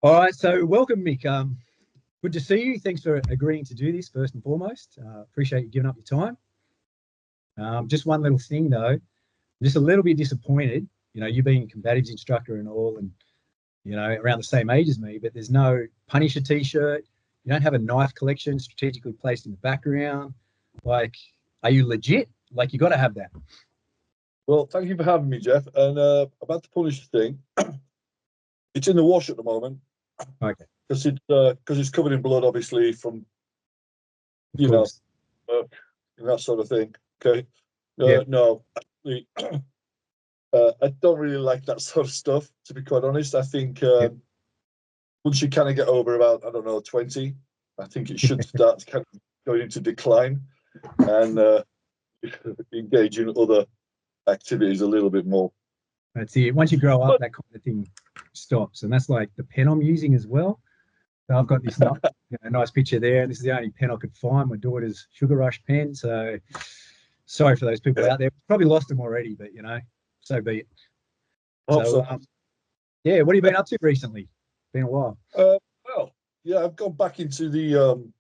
All right, so welcome, Mick. Good to see you. Thanks for agreeing to do this first and foremost. Appreciate you giving up your time. Just one little thing though, I'm just a little bit disappointed. You know, you being a combatives instructor and all, and you know, around the same age as me, but there's no Punisher T-shirt. You don't have a knife collection strategically placed in the background. Like, are you legit? Like, you got to have that. Well, thank you for having me, Jeff. And about the Punisher thing, it's in the wash at the moment. Okay. Because it's covered in blood, obviously, from and that sort of thing. Okay. Yeah. No, actually, I don't really like that sort of stuff. To be quite honest, I think once you kind of get over about 20, I think it should start kind of going into decline and engage in other activities a little bit more. That's it. Once you grow up, that kind of thing stops, and that's like the pen I'm using as well. So I've got this nice picture there. This is the only pen I could find, my daughter's Sugar Rush pen. So sorry for those people out there. Probably lost them already, but so be it. So yeah, what have you been up to recently? Been a while. Well, yeah, I've gone back into the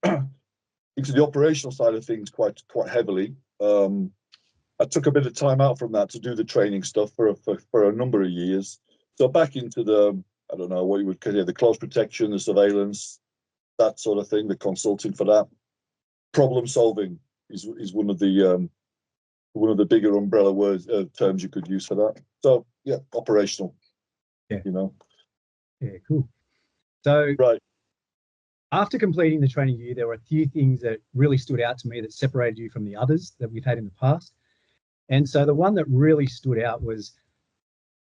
into the operational side of things quite heavily. I took a bit of time out from that to do the training stuff for a number of years. So back into the, I don't know what you would consider, the close protection, the surveillance, that sort of thing, the consulting for that. Problem solving is one of the bigger umbrella words terms you could use for that. So yeah, operational. Yeah. Yeah, cool. So right. After completing the training year, there were a few things that really stood out to me that separated you from the others that we've had in the past. And so the one that really stood out was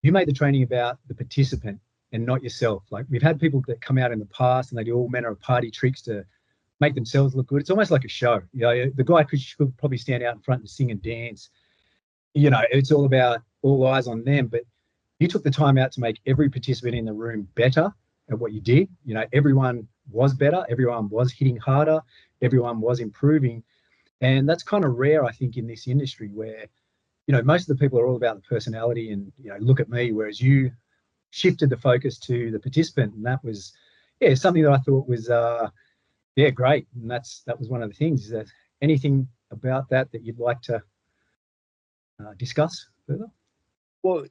you made the training about the participant and not yourself. Like, we've had people that come out in the past and they do all manner of party tricks to make themselves look good. It's almost like a show. The guy could probably stand out in front and sing and dance. It's all about all eyes on them. But you took the time out to make every participant in the room better at what you did. Everyone was better. Everyone was hitting harder. Everyone was improving. And that's kind of rare, I think, in this industry where most of the people are all about the personality and, look at me, whereas you shifted the focus to the participant. And that was, something that I thought was, great. And that was one of the things. Is there anything about that you'd like to discuss further? Well,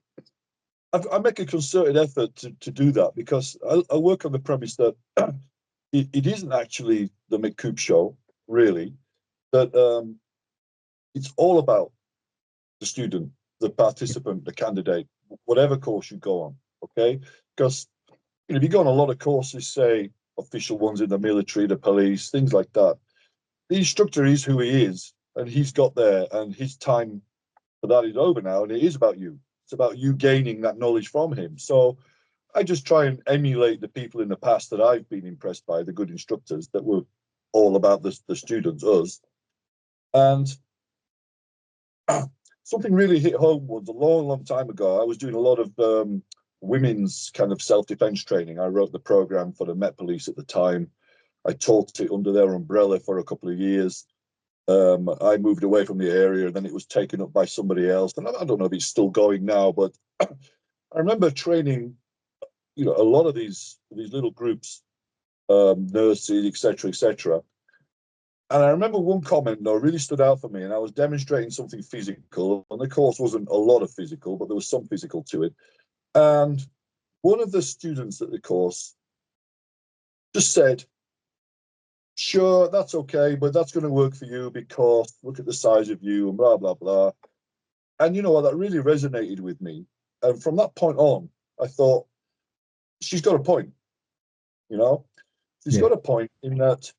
I make a concerted effort to do that because I work on the premise that it isn't actually the Mick Coup show, really, that it's all about the student, the participant, the candidate, whatever course you go on, okay? Because if you go on a lot of courses, say official ones in the military, the police, things like that, the instructor is who he is, and he's got there, and his time for that is over now, and it is about you. It's about you gaining that knowledge from him. So I just try and emulate the people in the past that I've been impressed by, the good instructors that were all about the students, us. And something really hit home once a long time ago. I was doing a lot of women's kind of self-defense training. I wrote the program for the Met Police at the time. I taught it under their umbrella for a couple of years. I moved away from the area, and then it was taken up by somebody else. And I don't know if it's still going now, but I remember training, a lot of these little groups, nurses, etc. And I remember one comment that really stood out for me, and I was demonstrating something physical, and the course wasn't a lot of physical, but there was some physical to it. And one of the students at the course just said, "Sure, that's okay, but that's going to work for you because look at the size of you and blah, blah, blah." And you know what, that really resonated with me. And from that point on, I thought, she's got a point, She's got a point in that,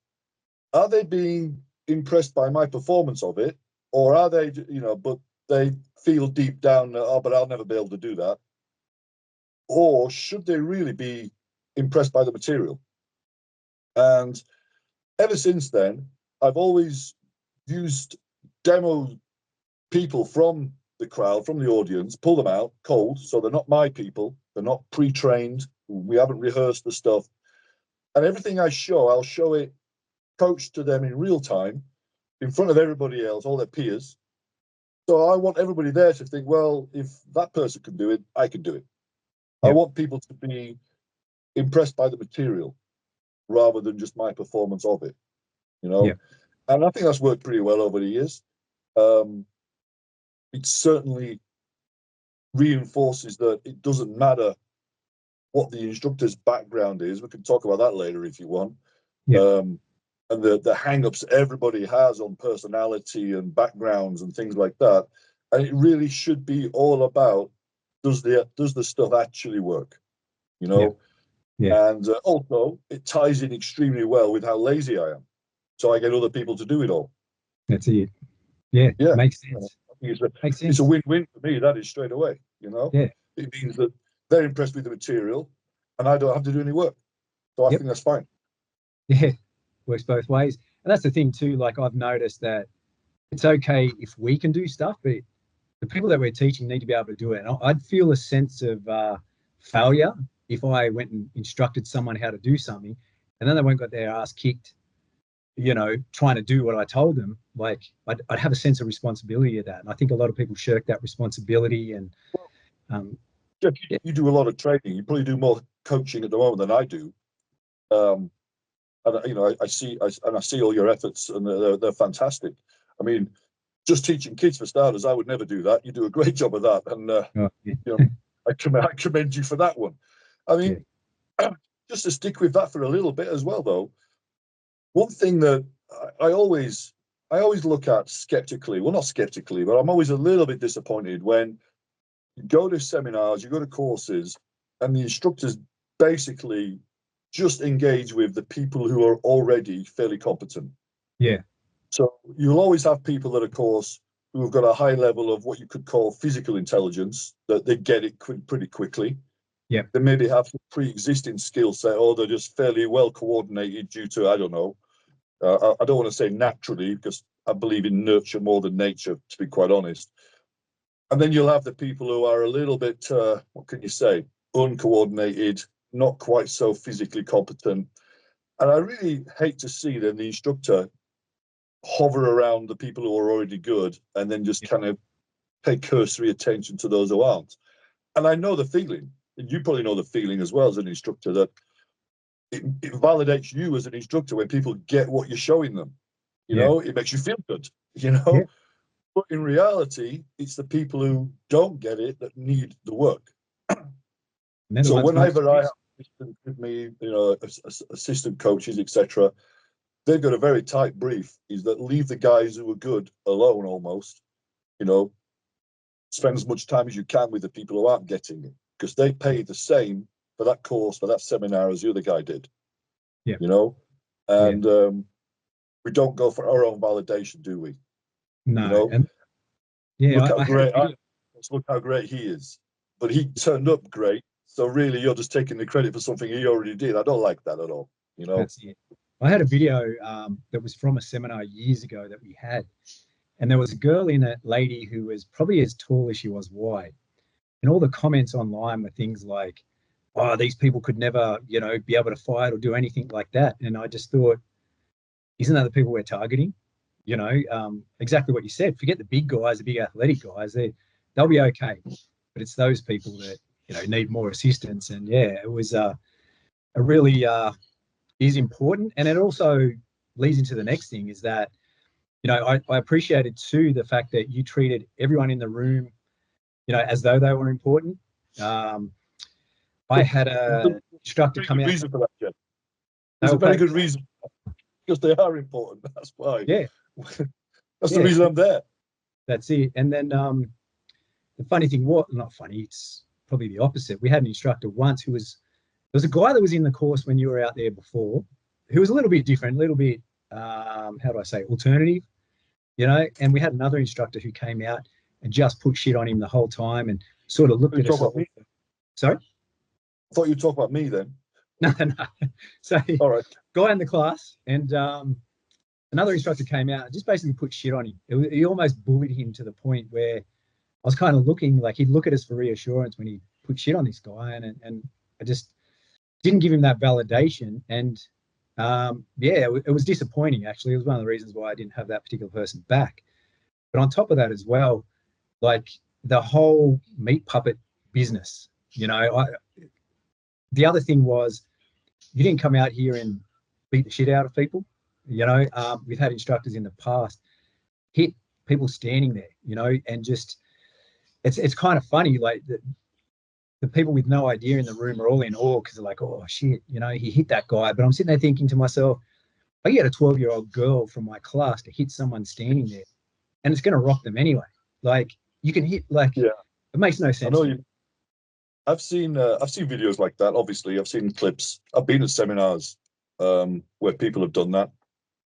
are they being impressed by my performance of it, or are they, but they feel deep down, oh, but I'll never be able to do that? Or should they really be impressed by the material? And ever since then, I've always used demo people from the crowd, from the audience, pull them out cold, so they're not my people, they're not pre-trained, we haven't rehearsed the stuff. And everything I show, I'll show it coached to them in real time, in front of everybody else, all their peers. So I want everybody there to think, well, if that person can do it, I can do it. Yeah. I want people to be impressed by the material rather than just my performance of it, you know. Yeah. And I think that's worked pretty well over the years. It certainly reinforces that it doesn't matter what the instructor's background is. We can talk about that later if you want. Yeah. And the hang-ups everybody has on personality and backgrounds and things like that. And it really should be all about, does the stuff actually work, you know? Yeah. And also, it ties in extremely well with how lazy I am. So I get other people to do it all. That's it. Yeah. Yeah. Makes sense. I think Makes it's sense. a win-win for me. That is straight away, you know? Yeah. It means that they're impressed with the material and I don't have to do any work. So I Yep. think that's fine. Yeah. Works both ways. And that's the thing too. Like I've noticed that it's okay if we can do stuff, but the people that we're teaching need to be able to do it. And I'd feel a sense of failure if I went and instructed someone how to do something and then they went got their ass kicked, you know, trying to do what I told them. Like I'd have a sense of responsibility of that. And I think a lot of people shirk that responsibility. And Jeff, yeah, you do a lot of training. You probably do more coaching at the moment than I do. And you know, I see all your efforts, and they're fantastic. I mean, just teaching kids for starters, I would never do that. You do a great job of that, and yeah, you know, I commend you for that one. I mean, just to stick with that for a little bit as well, though. One thing that I always look at skeptically, well, not skeptically, but I'm always a little bit disappointed when you go to seminars, you go to courses, and the instructors basically just engage with the people who are already fairly competent. yeah, So you'll always have people at a course who have got a high level of what you could call physical intelligence, that they get it pretty quickly. yeah, They maybe have some pre-existing skill set, or they're just fairly well coordinated due to, I don't know, I don't want to say naturally, because I believe in nurture more than nature, to be quite honest. And then you'll have the people who are a little bit, what can you say, uncoordinated, not quite so physically competent. And I really hate to see then the instructor hover around the people who are already good and then just kind of pay cursory attention to those who aren't. And I know the feeling, and you probably know the feeling as well as an instructor, that it validates you as an instructor when people get what you're showing them. You know, it makes you feel good, you know. yeah. But in reality, it's the people who don't get it that need the work. So whenever I have assistants with me, you know, assistant coaches, etc., they've got a very tight brief, is that leave the guys who are good alone almost, you know, spend as much time as you can with the people who aren't getting it, because they pay the same for that course, for that seminar as the other guy did, Yeah. you know. And we don't go for our own validation, do we? No. You know, And yeah, look how great he is, but he turned up great. So really, you're just taking the credit for something he already did. I don't like that at all. You know, that's it. I had a video that was from a seminar years ago that we had, and there was a girl in it, lady who was probably as tall as she was wide, and all the comments online were things like, "Oh, these people could never, you know, be able to fight or do anything like that." And I just thought, isn't that the people we're targeting? You know, exactly what you said. Forget the big guys, the big athletic guys. They'll be okay, but it's those people that, you know, need more assistance. And yeah, it was a really is important. And it also leads into the next thing, is that, you know, I appreciated too the fact that you treated everyone in the room, you know, as though they were important. I had a instructor come out. Reason for that, Jeff. There's a very good reason, because they are important. That's why. Yeah. That's the reason I'm there. That's it. And then the funny thing was, not funny, it's probably the opposite. We had an instructor once there was a guy that was in the course when you were out there before, who was a little bit different, a little bit, how do I say, alternative, you know. And we had another instructor who came out and just put shit on him the whole time and sort of looked at us. Sorry? I thought you'd talk about me then. No, no. So, all right. Guy in the class, and another instructor came out and just basically put shit on him. He almost bullied him to the point where I was kind of looking like he'd look at us for reassurance when he put shit on this guy, and I just didn't give him that validation. And yeah, it was disappointing, actually. It was one of the reasons why I didn't have that particular person back. But on top of that as well, like the whole meat puppet business, you know, the other thing was you didn't come out here and beat the shit out of people. You know, we've had instructors in the past hit people standing there, you know, and just it's kind of funny, like the people with no idea in the room are all in awe because they're like, oh shit, you know, he hit that guy. But I'm sitting there thinking to myself, I get a 12-year-old girl from my class to hit someone standing there, and it's going to rock them anyway. Like you can hit, like, Yeah, it makes no sense. I know you. I've seen videos like that. Obviously, I've seen clips. I've been at seminars where people have done that.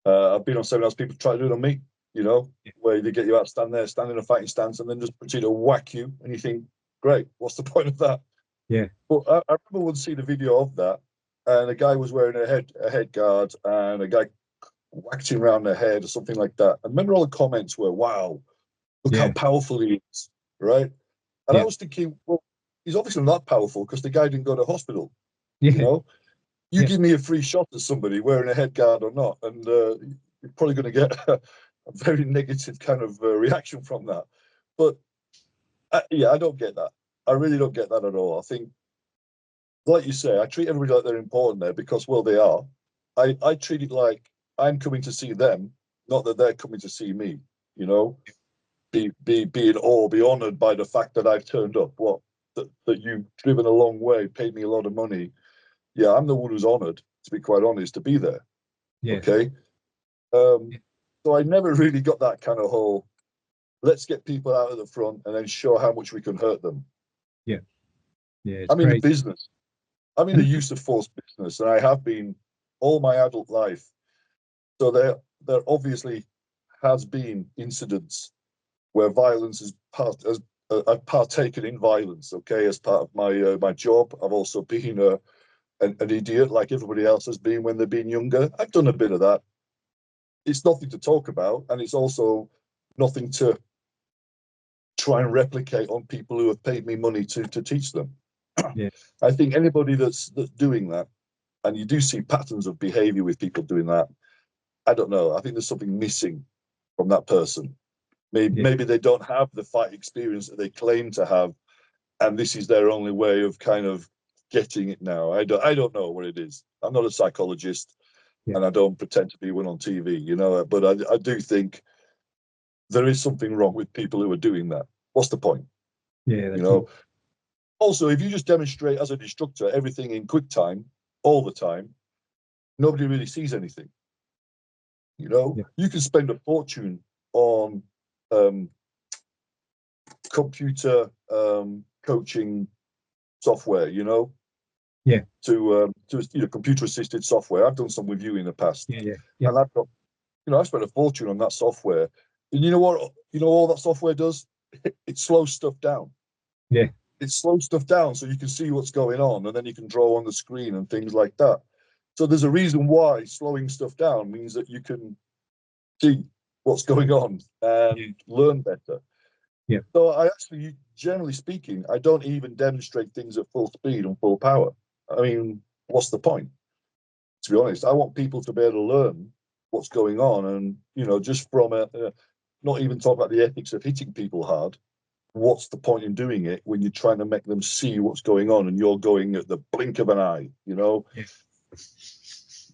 I've been on seminars, people try to do it on me, you know, where they get you out, stand in a fighting stance, and then just proceed to whack you, and you think, great, what's the point of that? Yeah. But I remember once seeing a video of that, and a guy was wearing a head guard, and a guy whacked him around the head or something like that. And remember all the comments were, wow, look how powerful he is, right? And I was thinking, well, he's obviously not powerful because the guy didn't go to hospital, you know? You give me a free shot at somebody wearing a head guard or not, and you're probably going to get a very negative kind of reaction from that. But yeah, I don't get that. I really don't get that at all. I think, like you say, I treat everybody like they're important there because, well, they are. I treat it like I'm coming to see them, not that they're coming to see me. You know, be in awe, be honoured by the fact that I've turned up. What that you've driven a long way, paid me a lot of money. Yeah, I'm the one who's honoured, to be quite honest, to be there. Yeah. Okay. So I never really got that kind of whole, let's get people out of the front and then show how much we can hurt them. Yeah. Yeah. I'm in the crazy. business. I'm in the use of force business, and I have been all my adult life. So there obviously has been incidents where violence is I've partaken in violence. Okay, as part of my my job. I've also been an idiot like everybody else has been when they've been younger. I've done a bit of that. It's nothing to talk about, and it's also nothing to try and replicate on people who have paid me money to teach them. Yeah. I think anybody that's doing that, and you do see patterns of behavior with people doing that, I don't know. I think there's something missing from that person. Maybe they don't have the fight experience that they claim to have, and this is their only way of kind of getting it now. I don't know what it is. I'm not a psychologist, and I don't pretend to be one on TV, you know. But I do think there is something wrong with people who are doing that. What's the point? Yeah. That's You know. Also, if you just demonstrate as an instructor everything in quick time all the time, nobody really sees anything. You know, you can spend a fortune on computer coaching software, you know, to computer assisted software. I've done some with you in the past, and I've got, I spent a fortune on that software. And you know what? You know all that software does? It slows stuff down. Yeah. It slows stuff down so you can see what's going on, and then you can draw on the screen and things like that. So there's a reason why slowing stuff down means that you can see what's going on and learn better. Yeah. So I actually, generally speaking, I don't even demonstrate things at full speed and full power. I mean, what's the point? To be honest, I want people to be able to learn what's going on, and just from not even talk about the ethics of hitting people hard. What's the point in doing it when you're trying to make them see what's going on and you're going at the blink of an eye, you know?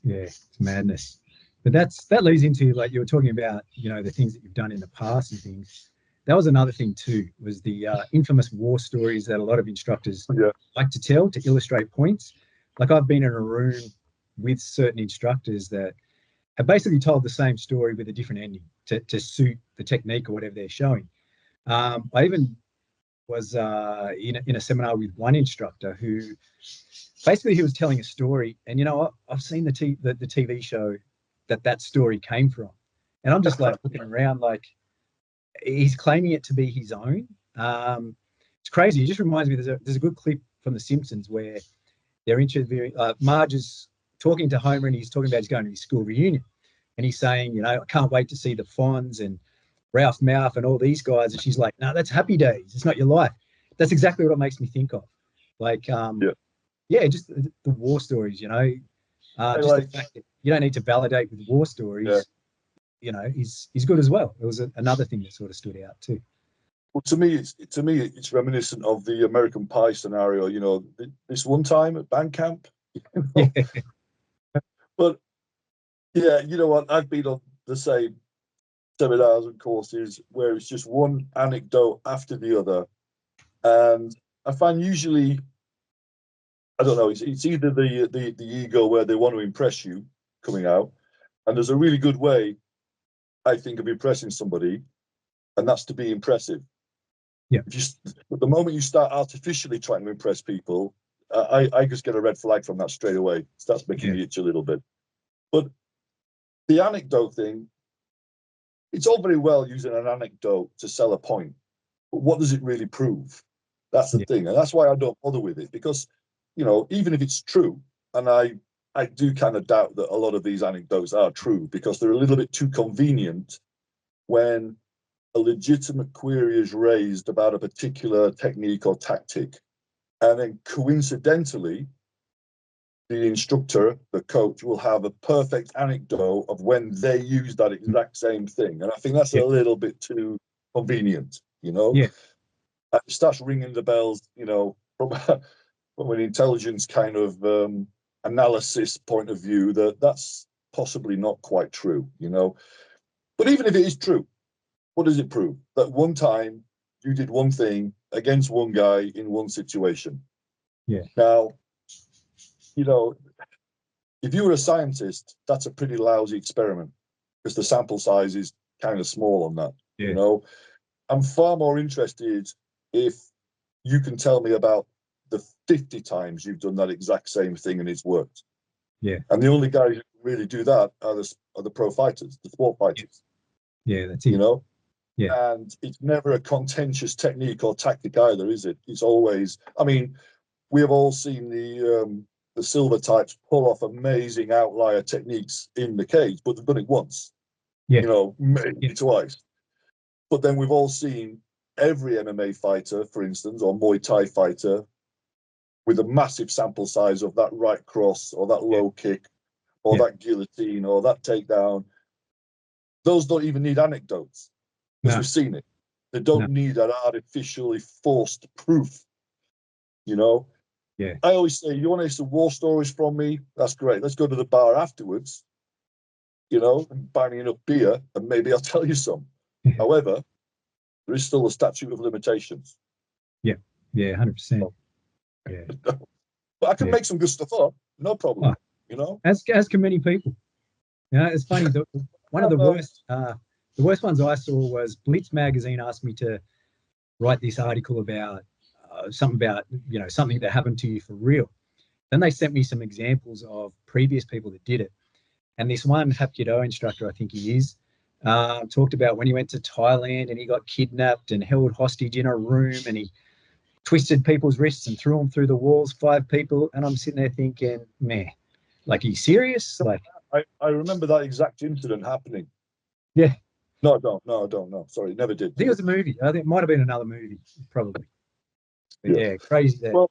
Yeah, it's madness. But that leads into, like you were talking about, the things that you've done in the past and things. That was another thing too, was the infamous war stories that a lot of instructors like to tell to illustrate points. Like I've been in a room with certain instructors that have basically told the same story with a different ending to suit the technique or whatever they're showing. I even was in a seminar with one instructor who basically he was telling a story, and I've seen the TV show that story came from, and I'm just like looking around like he's claiming it to be his own. It's crazy. It just reminds me there's a good clip from The Simpsons where they're interviewing Marge is talking to Homer, and he's talking about he's going to his school reunion, and he's saying, I can't wait to see the Fonz and Ralph Mouth and all these guys. And she's like, no, that's Happy Days. It's not your life. That's exactly what it makes me think of. Like, just the war stories, just the fact that you don't need to validate with war stories, is good as well. It was another thing that sort of stood out too. Well, to me, it's reminiscent of the American Pie scenario. This one time at band camp, Yeah. But yeah, you know what? I've been on the same seminars and courses where it's just one anecdote after the other, and I find usually, I don't know, it's either the ego where they want to impress you coming out, and there's a really good way, I think, of impressing somebody, and that's to be impressive. Yeah. If you, the moment you start artificially trying to impress people, I just get a red flag from that straight away. It starts making me itch a little bit. But the anecdote thing, it's all very well using an anecdote to sell a point, but what does it really prove? That's the thing, and that's why I don't bother with it, because, you know, even if it's true, and I do kind of doubt that a lot of these anecdotes are true, because they're a little bit too convenient when a legitimate query is raised about a particular technique or tactic, and then coincidentally, the instructor, the coach, will have a perfect anecdote of when they use that exact same thing. And I think that's a little bit too convenient, you know? Yeah. And it starts ringing the bells, you know, from an intelligence kind of analysis point of view, that's possibly not quite true, you know? But even if it is true, what does it prove? That one time you did one thing against one guy in one situation. Yeah. Now, you know, if you were a scientist, that's a pretty lousy experiment because the sample size is kind of small on that. Yeah. You know, I'm far more interested if you can tell me about the 50 times you've done that exact same thing and it's worked. Yeah. And the only guys who really do that are the pro fighters, the sport fighters. Yeah, that's it. You know? Yeah. And it's never a contentious technique or tactic either, is it? It's always, I mean, we have all seen the silver types pull off amazing outlier techniques in the cage, but they've done it once, Yeah. you know, maybe twice. But then we've all seen every MMA fighter, for instance, or Muay Thai fighter, with a massive sample size of that right cross or that low kick or that guillotine or that takedown. Those don't even need anecdotes because we've seen it. They don't need that artificially forced proof, you know? Yeah. I always say, you want to hear some war stories from me? That's great. Let's go to the bar afterwards, you know, and buy me enough beer, and maybe I'll tell you some. However, there is still a statute of limitations. Yeah. Yeah. 100%. Yeah. But I can make some good stuff up, no problem. Oh, You know, as can many people. You know, it's funny. One of the worst ones I saw was Blitz magazine asked me to write this article about something about, you know, something that happened to you for real. Then they sent me some examples of previous people that did it. And this one Hapkido instructor, I think he is, talked about when he went to Thailand and he got kidnapped and held hostage in a room and he twisted people's wrists and threw them through the walls, 5 people. And I'm sitting there thinking, man, like, are you serious? Like, I remember that exact incident happening. yeah. No, I don't. No, I don't. No, sorry, never did. I think it was a movie. I think it might have been another movie, probably. But yeah, crazy that. Well,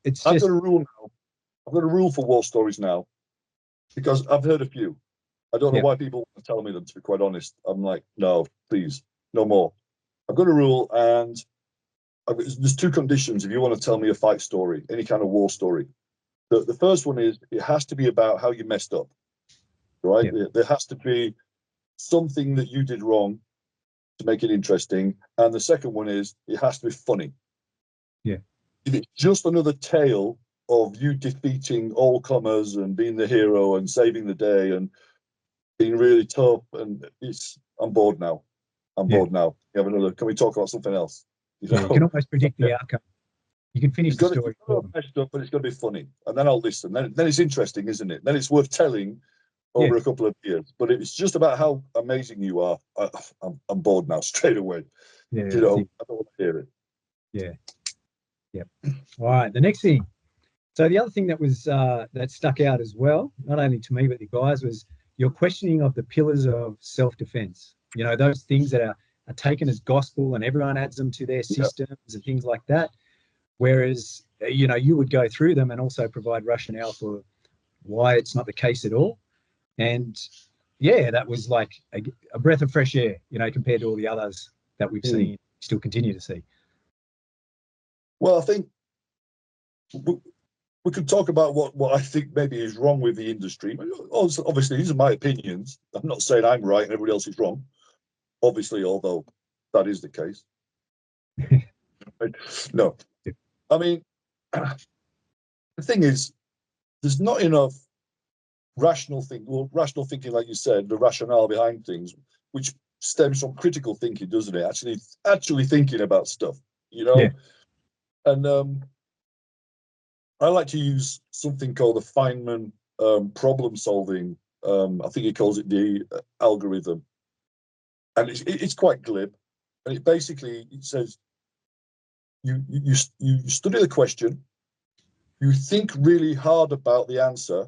it's I've just. got a rule now. I've got a rule for war stories now because I've heard a few. I don't know why people want to tell me them, to be quite honest. I'm like, no, please, no more. I've got a rule, and there's 2 conditions if you want to tell me a fight story, any kind of war story. The first one is it has to be about how you messed up, right? There has to be something that you did wrong to make it interesting. And the second one is it has to be funny. Yeah. If it's just another tale of you defeating all comers and being the hero and saving the day and being really tough, and I'm bored now. I'm bored now. Can we talk about something else? You can almost predict the outcome. You can finish the story. Messed up, but it's got to be funny, and then I'll listen. Then it's interesting, isn't it? Then it's worth telling over a couple of years. But if it's just about how amazing you are, I'm bored now straight away. Yeah, I don't want to hear it. Yeah. Yep. All right. The next thing. So the other thing that was that stuck out as well, not only to me but the guys, was your questioning of the pillars of self-defense. You know, those things that are taken as gospel and everyone adds them to their systems and things like that. Whereas, you know, you would go through them and also provide rationale for why it's not the case at all. And yeah, that was like a breath of fresh air, you know, compared to all the others that we've seen, still continue to see. Well, I think we could talk about what I think maybe is wrong with the industry. Obviously, these are my opinions. I'm not saying I'm right and everybody else is wrong. Obviously, although that is the case. No, I mean, the thing is, there's not enough rational thinking. Well, rational thinking, like you said, the rationale behind things, which stems from critical thinking, doesn't it? Actually thinking about stuff, you know. Yeah. And I like to use something called the Feynman problem solving. I think he calls it the algorithm, and it's quite glib. And it says you study the question, you think really hard about the answer,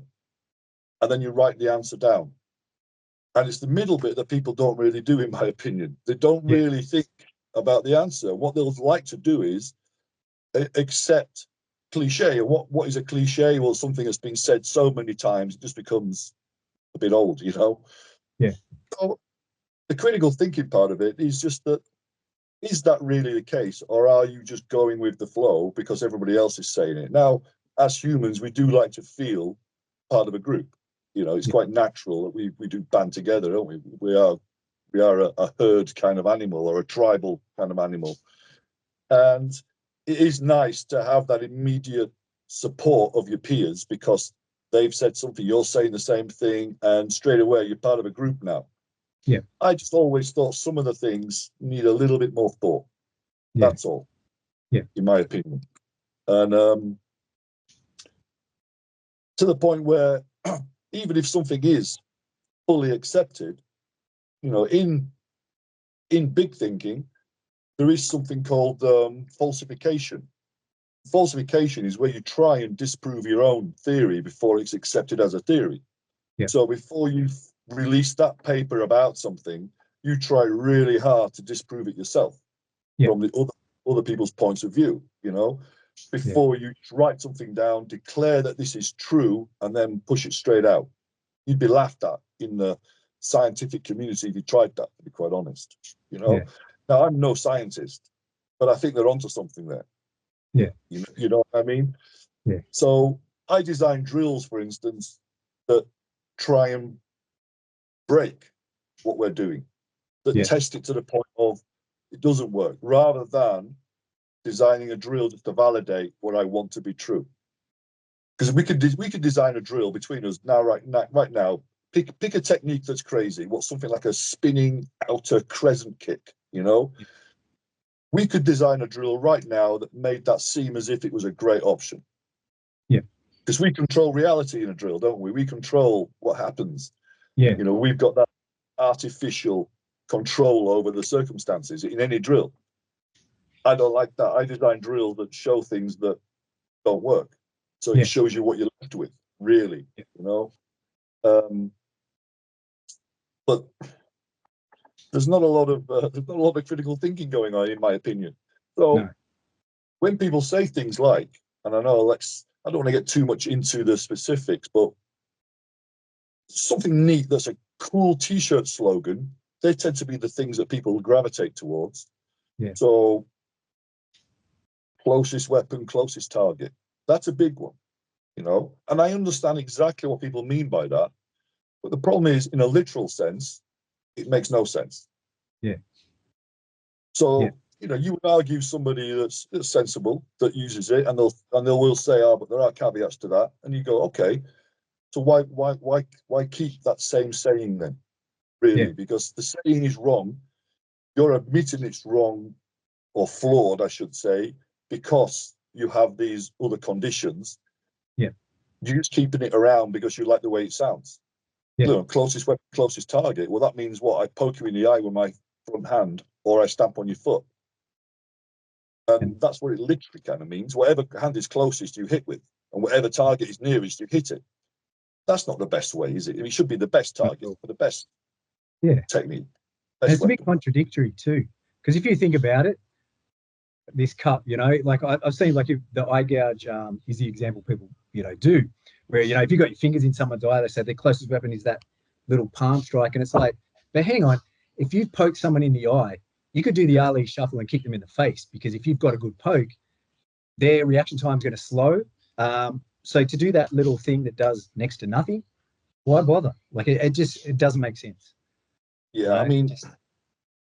and then you write the answer down. And it's the middle bit that people don't really do, in my opinion. They don't really think about the answer. What they'll like to do is accept cliche. And what is a cliche? Well, something that's been said so many times, it just becomes a bit old, you know? Yeah. So the critical thinking part of it is just that, is that really the case? Or are you just going with the flow because everybody else is saying it? Now, as humans, we do like to feel part of a group. You know, it's quite natural that we do band together, don't we? We are a herd kind of animal, or a tribal kind of animal. And it is nice to have that immediate support of your peers because they've said something, you're saying the same thing, and straight away you're part of a group now. Yeah. I just always thought some of the things need a little bit more thought. Yeah. That's all. Yeah. In my opinion. And to the point where even if something is fully accepted, you know, in big thinking, there is something called falsification. Falsification is where you try and disprove your own theory before it's accepted as a theory. Yeah. So before you release that paper about something, you try really hard to disprove it yourself from the other people's points of view, you know, before you write something down, declare that this is true, and then push it straight out. You'd be laughed at in the scientific community if you tried that, to be quite honest, you know. Now, I'm no scientist, but I think they're onto something there. Yeah. You know what I mean? Yeah. So I design drills, for instance, that try and break what we're doing, that test it to the point of it doesn't work, rather than designing a drill just to validate what I want to be true. Because we could design a drill between us now, right now. Pick a technique that's crazy. What's something like a spinning outer crescent kick? You know, we could design a drill right now that made that seem as if it was a great option. Yeah. Because we control reality in a drill, don't we? We control what happens. Yeah. You know, we've got that artificial control over the circumstances in any drill. I don't like that. I design drills that show things that don't work. So it shows you what you're left with, really, you know. But there's not a lot of critical thinking going on, in my opinion. So when people say things like, and I know I don't want to get too much into the specifics, but something neat that's a cool T-shirt slogan, they tend to be the things that people gravitate towards. Yeah. So closest weapon, closest target. That's a big one, you know. And I understand exactly what people mean by that. But the problem is, in a literal sense, it makes no sense. Yeah. So, you know, you would argue somebody that's sensible that uses it, and they will say, "Oh, but there are caveats to that." And you go, "Okay, so why keep that same saying then? Really, because the saying is wrong. You're admitting it's wrong or flawed, I should say, because you have these other conditions. Yeah, you're just keeping it around because you like the way it sounds. Yeah. You know, closest weapon, closest target. Well, that means what? I poke you in the eye with my front hand, or I stamp on your foot. And that's what it literally kind of means. Whatever hand is closest, you hit with, and whatever target is nearest, you hit it. That's not the best way, is it? It should be the best target for the best technique. And it's a bit contradictory too, because if you think about it, this cup, you know, like I've seen, like if the eye gouge is the example people, you know, do, where, you know, if you've got your fingers in someone's eye, they say their closest weapon is that little palm strike. And it's like, but hang on, if you've poked someone in the eye, you could do the Ali shuffle and kick them in the face, because if you've got a good poke, their reaction time is going to slow. So to do that little thing that does next to nothing, why bother? Like it doesn't make sense. Yeah, I mean,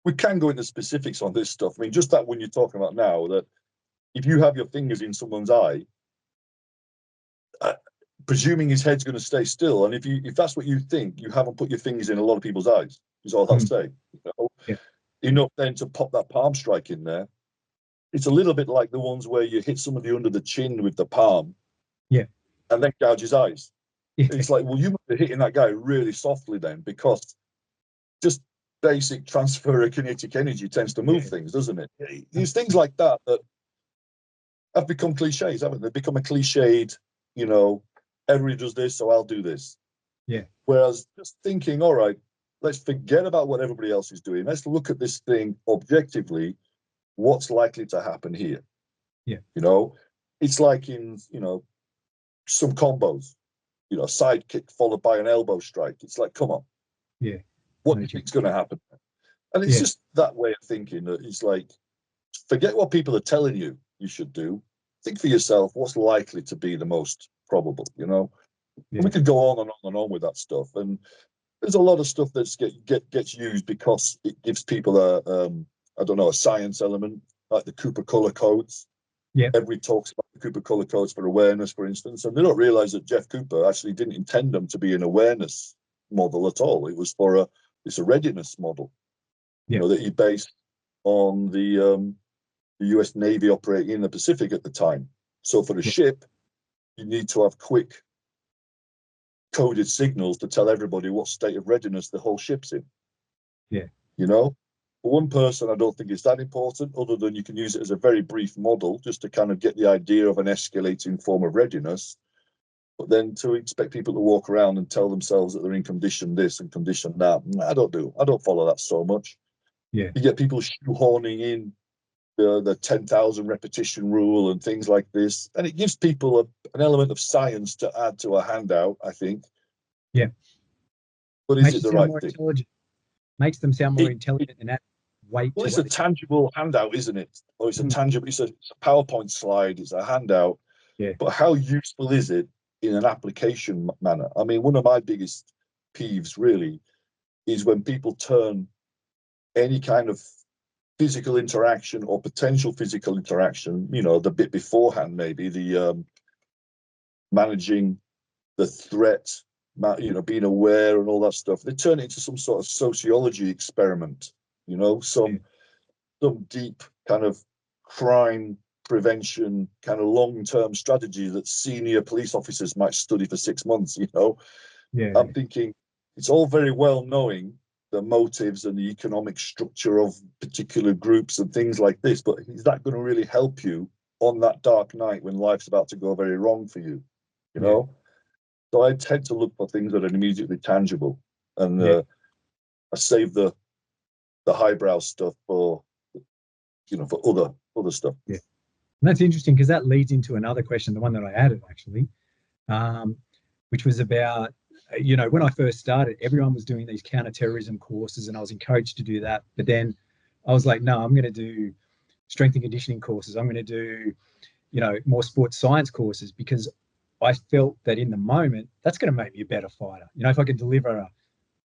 we can go into specifics on this stuff. I mean, just that when you're talking about now, that if you have your fingers in someone's eye, presuming his head's going to stay still, and if that's what you think, you haven't put your fingers in a lot of people's eyes, is all I'll say. You know? Yeah. Enough then to pop that palm strike in there. It's a little bit like the ones where you hit somebody under the chin with the palm, yeah, and then gouge his eyes. yeah. It's like, well, you must be hitting that guy really softly then, because just basic transfer of kinetic energy tends to move things, doesn't it? There's things like that that have become cliches, haven't they? They've become a cliched, you know, everybody does this, so I'll do this. Yeah. Whereas just thinking, all right, let's forget about what everybody else is doing. Let's look at this thing objectively. What's likely to happen here? Yeah. You know, it's like in, you know, some combos, you know, side kick followed by an elbow strike. It's like, come on. Yeah. What do you think's going to happen? And it's just that way of thinking that it's like, forget what people are telling you should do. Think for yourself, what's likely to be the most probable, you know? And we could go on and on and on with that stuff. And there's a lot of stuff that gets used because it gives people I don't know, a science element, like the Cooper color codes. Yeah. Everybody talks about the Cooper color codes for awareness, for instance, and they don't realize that Jeff Cooper actually didn't intend them to be an awareness model at all. It was for it's a readiness model, you know, that he based on the US Navy operating in the Pacific at the time. So for the ship, you need to have quick coded signals to tell everybody what state of readiness the whole ship's in. Yeah. You know, for one person, I don't think it's that important, other than you can use it as a very brief model just to kind of get the idea of an escalating form of readiness. But then to expect people to walk around and tell themselves that they're in condition this and condition that, I don't follow that so much. Yeah. You get people shoehorning in the 10,000 repetition rule and things like this, and it gives people an element of science to add to a handout, I think. Yeah. But is it the right thing? Intelligent. Makes them sound more intelligent than that. Weight. Well, it's a tangible handout, isn't it? Or it's a tangible. It's a PowerPoint slide. It's a handout. Yeah. But how useful is it in an application manner? I mean, one of my biggest peeves really is when people turn any kind of physical interaction or potential physical interaction, you know, the bit beforehand, maybe the managing the threat, you know, being aware and all that stuff. They turn it into some sort of sociology experiment, you know, some deep kind of crime prevention kind of long-term strategy that senior police officers might study for 6 months, you know. I'm thinking it's all very well knowing the motives and the economic structure of particular groups and things like this, but is that going to really help you on that dark night when life's about to go very wrong for you, you know? So I tend to look for things that are immediately tangible, and I save the highbrow stuff for, you know, for other stuff. Yeah, and that's interesting because that leads into another question, the one that I added actually, which was about, you know, when I first started, everyone was doing these counterterrorism courses, and I was encouraged to do that. But then I was like, no, I'm going to do strength and conditioning courses. I'm going to do, you know, more sports science courses, because I felt that in the moment, that's going to make me a better fighter. You know, if I can deliver a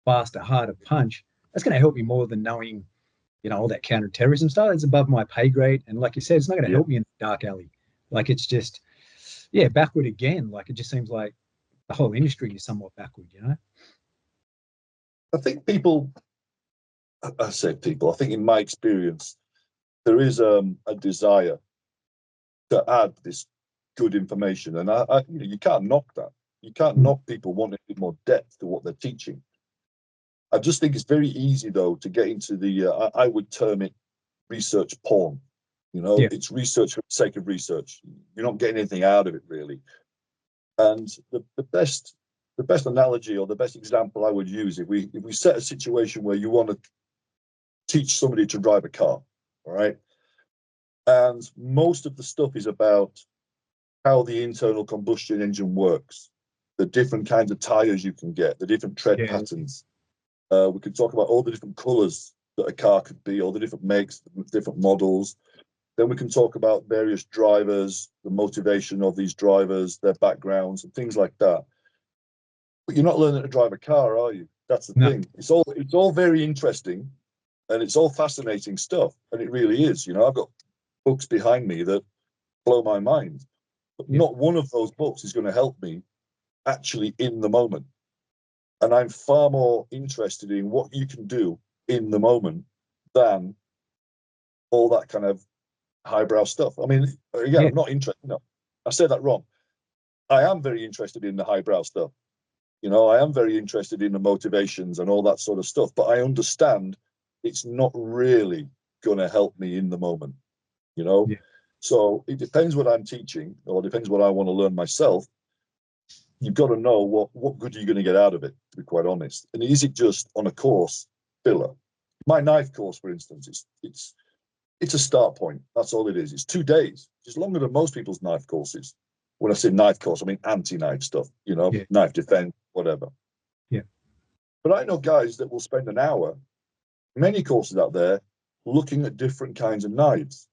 faster, harder punch, that's going to help me more than knowing, you know, all that counterterrorism stuff. It's above my pay grade. And like you said, it's not going to help me in the dark alley. Like, it's just, backward again. Like, it just seems like the whole industry is somewhat backward, you know? I think I think in my experience, there is a desire to add this good information. And you know, you can't knock that. You can't knock people wanting a bit more depth to what they're teaching. I just think it's very easy, though, to get into the, I would term it research porn. You know, it's research for the sake of research. You're not getting anything out of it, really. And the best analogy or the best example I would use, if we set a situation where you want to teach somebody to drive a car, all right? And most of the stuff is about how the internal combustion engine works, the different kinds of tires you can get, the different tread patterns. We could talk about all the different colors that a car could be, all the different makes, different models. Then we can talk about various drivers, the motivation of these drivers, their backgrounds, and things like that. But you're not learning to drive a car, are you? That's the thing. It's all very interesting, and it's all fascinating stuff, and it really is. You know, I've got books behind me that blow my mind, but not one of those books is going to help me actually in the moment. And I'm far more interested in what you can do in the moment than all that kind of highbrow stuff. I mean, again, I'm not interested. No, I said that wrong. I am very interested in the highbrow stuff. You know, I am very interested in the motivations and all that sort of stuff, but I understand it's not really going to help me in the moment, you know? Yeah. So it depends what I'm teaching, or depends what I want to learn myself. You've got to know what good you're going to get out of it, to be quite honest. And is it just on a course filler? My knife course, for instance, it's a start point. That's all it is. It's 2 days. It's longer than most people's knife courses. When I say knife course, I mean anti-knife stuff, you know, knife defense, whatever. Yeah. But I know guys that will spend an hour, many courses out there, looking at different kinds of knives.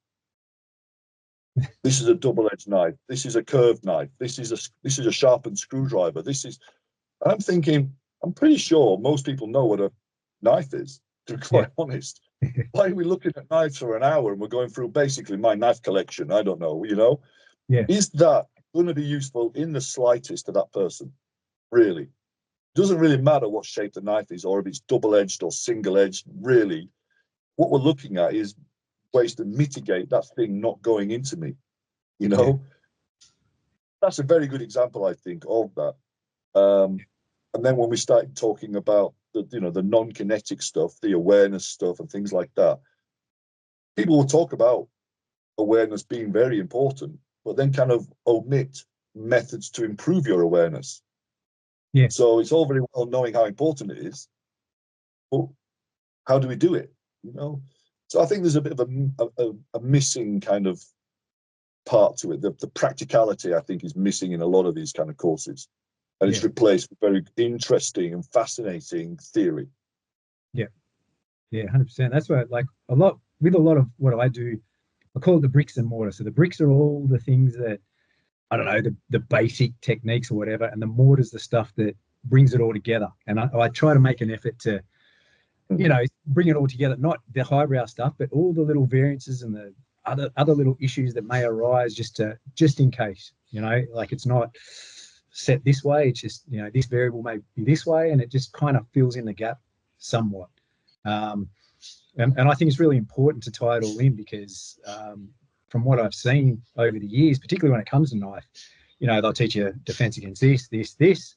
This is a double-edged knife. This is a curved knife. This is a sharpened screwdriver. I'm thinking, I'm pretty sure most people know what a knife is, to be quite honest. Why are we looking at knives for an hour and we're going through basically my knife collection? I don't know, you know? Yeah. Is that going to be useful in the slightest to that person? Really? Doesn't really matter what shape the knife is, or if it's double-edged or single-edged, really. What we're looking at is ways to mitigate that thing not going into me, you know? Yeah. That's a very good example, I think, of that. And then when we started talking about the non-kinetic stuff, the awareness stuff and things like that, people will talk about awareness being very important, but then kind of omit methods to improve your awareness. Yeah. So it's all very well knowing how important it is, but how do we do it? You know? So I think there's a bit of a missing kind of part to it. The practicality, I think, is missing in a lot of these kind of courses. And it's replaced with very interesting and fascinating theory. Yeah. Yeah, 100%. That's why, like, a lot of what I do, I call it the bricks and mortar. So the bricks are all the things that, I don't know, the basic techniques or whatever, and the mortar's the stuff that brings it all together. And I try to make an effort to, you know, bring it all together, not the highbrow stuff, but all the little variances and the other little issues that may arise just in case, you know, like it's not set this way. It's just, you know, this variable may be this way, and it just kind of fills in the gap somewhat. And I think it's really important to tie it all in because from what I've seen over the years, particularly when it comes to knife, you know, they'll teach you defense against this.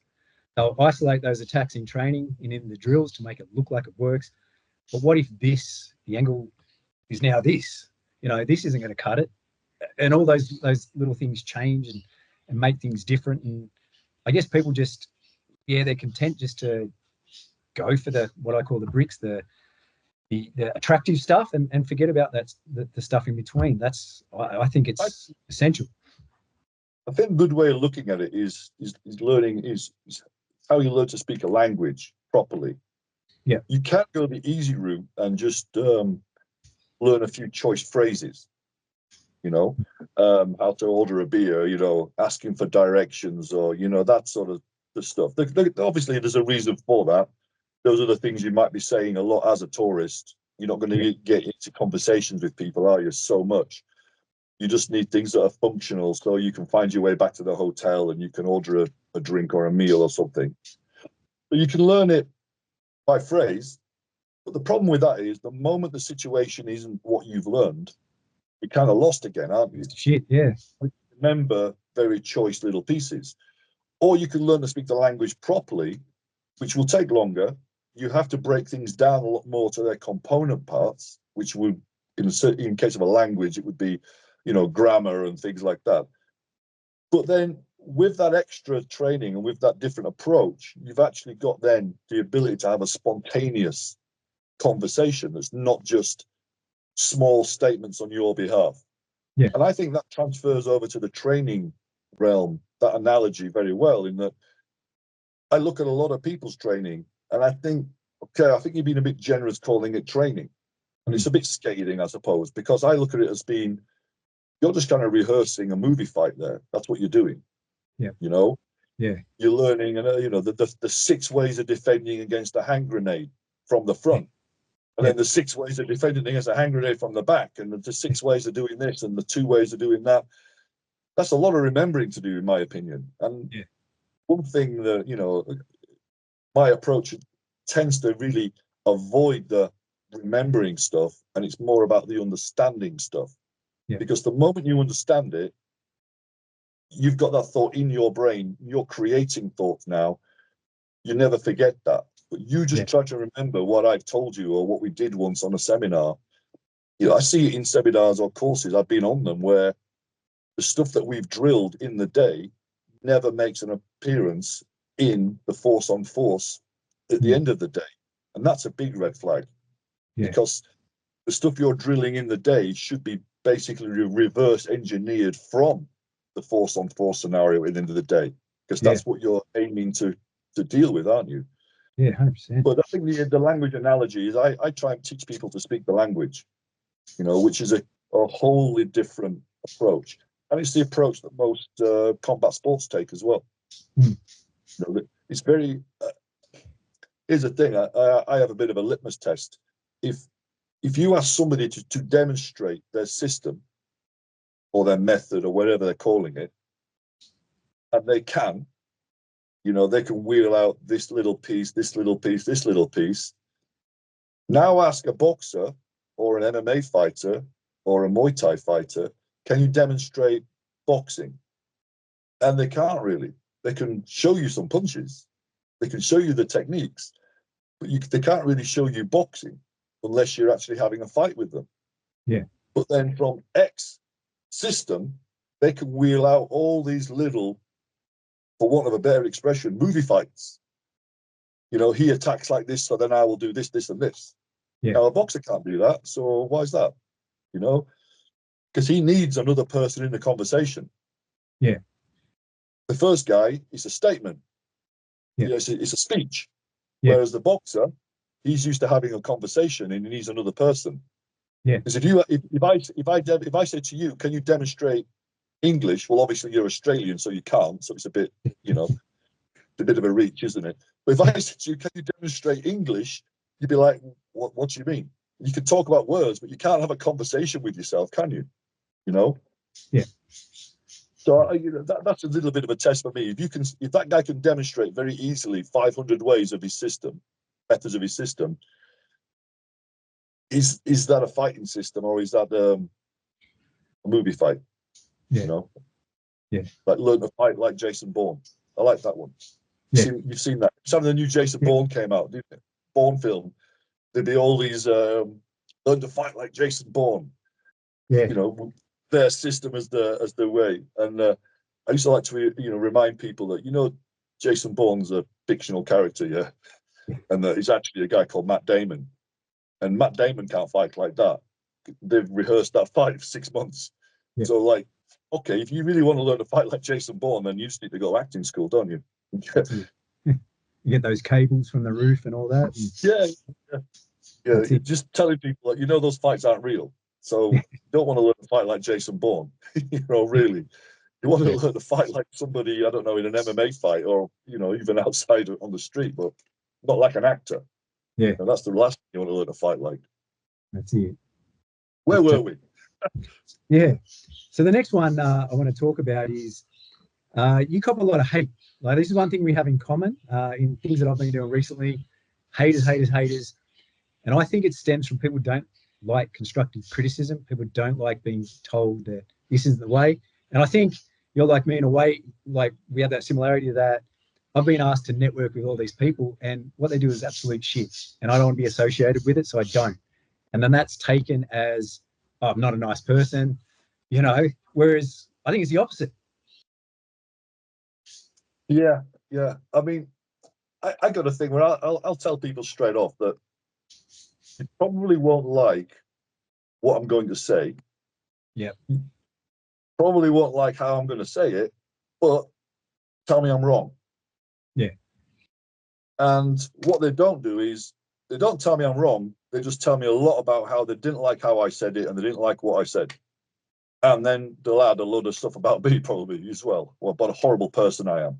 They'll isolate those attacks in training and in the drills to make it look like it works. But what if the angle is now this? You know, this isn't going to cut it. And all those little things change and make things different. And I guess people just, they're content just to go for what I call the bricks, the attractive stuff, and forget about the stuff in between. I think it's essential. I think a good way of looking at it is learning is how you learn to speak a language properly. Yeah. You can't go the easy route and just learn a few choice phrases, you know, how to order a beer, you know, asking for directions, or, you know, that sort of the stuff. Obviously, there's a reason for that. Those are the things you might be saying a lot as a tourist. You're not going to get into conversations with people, are you, so much? You just need things that are functional, so you can find your way back to the hotel and you can order a drink or a meal or something. But you can learn it by phrase. But the problem with that is the moment the situation isn't what you've learned, you're kind of lost again, aren't you? Shit, yeah. Remember very choice little pieces. Or you can learn to speak the language properly, which will take longer. You have to break things down a lot more to their component parts, which would, in case of a language, it would be, you know, grammar and things like that. But then with that extra training and with that different approach, you've actually got then the ability to have a spontaneous conversation that's not just small statements on your behalf. Yeah. And I think that transfers over to the training realm, that analogy, very well, in that I look at a lot of people's training and I think, okay, I think you've been a bit generous calling it training. And it's a bit scathing, I suppose, because I look at it as being you're just kind of rehearsing a movie fight there. That's what you're doing. Yeah. You know? Yeah. You're learning, you know, the 6 ways of defending against a hand grenade from the front. And then the 6 ways of defending against a hand grenade from the back, and the 6 ways of doing this, and the 2 ways of doing that. That's a lot of remembering to do, in my opinion. And one thing that, you know, my approach tends to really avoid the remembering stuff, and it's more about the understanding stuff. Because the moment you understand it, you've got that thought in your brain, you're creating thoughts now. You never forget that. But you just try to remember what I've told you or what we did once on a seminar. You know, I see it in seminars or courses, I've been on them, where the stuff that we've drilled in the day never makes an appearance in the force on force at the end of the day. And that's a big red flag. Because the stuff you're drilling in the day should be basically reverse engineered from the force on force scenario at the end of the day. Because that's what you're aiming to deal with, aren't you? Yeah, 100%. But I think the language analogy is I try and teach people to speak the language, you know, which is a wholly different approach. And it's the approach that most combat sports take as well. You know, it's very, here's the thing, I have a bit of a litmus test. If you ask somebody to demonstrate their system or their method or whatever they're calling it, and they can, you know, they can wheel out this little piece, this little piece, this little piece. Now ask a boxer or an MMA fighter or a Muay Thai fighter, can you demonstrate boxing? And they can't really. They can show you some punches. They can show you the techniques, but they can't really show you boxing unless you're actually having a fight with them. Yeah. But then from X system, they can wheel out all these little, for want of a better expression, movie fights. You know, he attacks like this, so then I will do this, this, and this. Yeah. Now, a boxer can't do that, so why is that? You know, because he needs another person in the conversation. Yeah. The first guy is a statement. Yeah. You know, it's a speech. Yeah. Whereas the boxer, he's used to having a conversation and he needs another person. Yeah. Because if I say to you, can you demonstrate English? Well, obviously you're Australian, so you can't. So it's a bit, you know, a bit of a reach, isn't it? But if I said to you, can you demonstrate English? You'd be like, what do you mean? You can talk about words, but you can't have a conversation with yourself, can you? You know? Yeah. So you know, that's a little bit of a test for me. If that guy can demonstrate very easily 500 ways of his system, methods of his system, is that a fighting system or is that a movie fight? Yeah. You know? Yeah. Like learn to fight like Jason Bourne. I like that one. Yeah. You've seen that. Some of the new Jason Bourne came out, didn't it? Bourne film. There'd be all these learn to fight like Jason Bourne. Yeah. You know, their system as the way. And I used to like to remind people that, you know, Jason Bourne's a fictional character, yeah, and he's actually a guy called Matt Damon, and Matt Damon can't fight like that. They've rehearsed that fight for 6 months. Yeah. So, like, okay, if you really want to learn to fight like Jason Bourne, then you just need to go acting school, don't you? You get those cables from the roof and all that. And Yeah. Just telling people that, you know, those fights aren't real. So you don't want to learn to fight like Jason Bourne, you know, really. You want to learn to fight like somebody, I don't know, in an MMA fight or, you know, even outside on the street, but not like an actor. Yeah. And that's the last thing you want to learn to fight like. That's it. Where were we? Yeah. So the next one I want to talk about is you cop a lot of hate. Like, this is one thing we have in common in things that I've been doing recently. Haters, haters, haters. And I think it stems from people don't like constructive criticism. People don't like being told that this isn't the way. And I think you're like me in a way, like we have that similarity that I've been asked to network with all these people and what they do is absolute shit. And I don't want to be associated with it, so I don't. And then that's taken as, oh, I'm not a nice person, you know, whereas I think it's the opposite. Yeah. I mean, I got a thing where I'll tell people straight off that you probably won't like what I'm going to say. Yeah. Probably won't like how I'm going to say it, but tell me I'm wrong. Yeah. And what they don't do is they don't tell me I'm wrong. They just tell me a lot about how they didn't like how I said it and they didn't like what I said. And then they'll add a load of stuff about me probably as well. What a horrible person I am.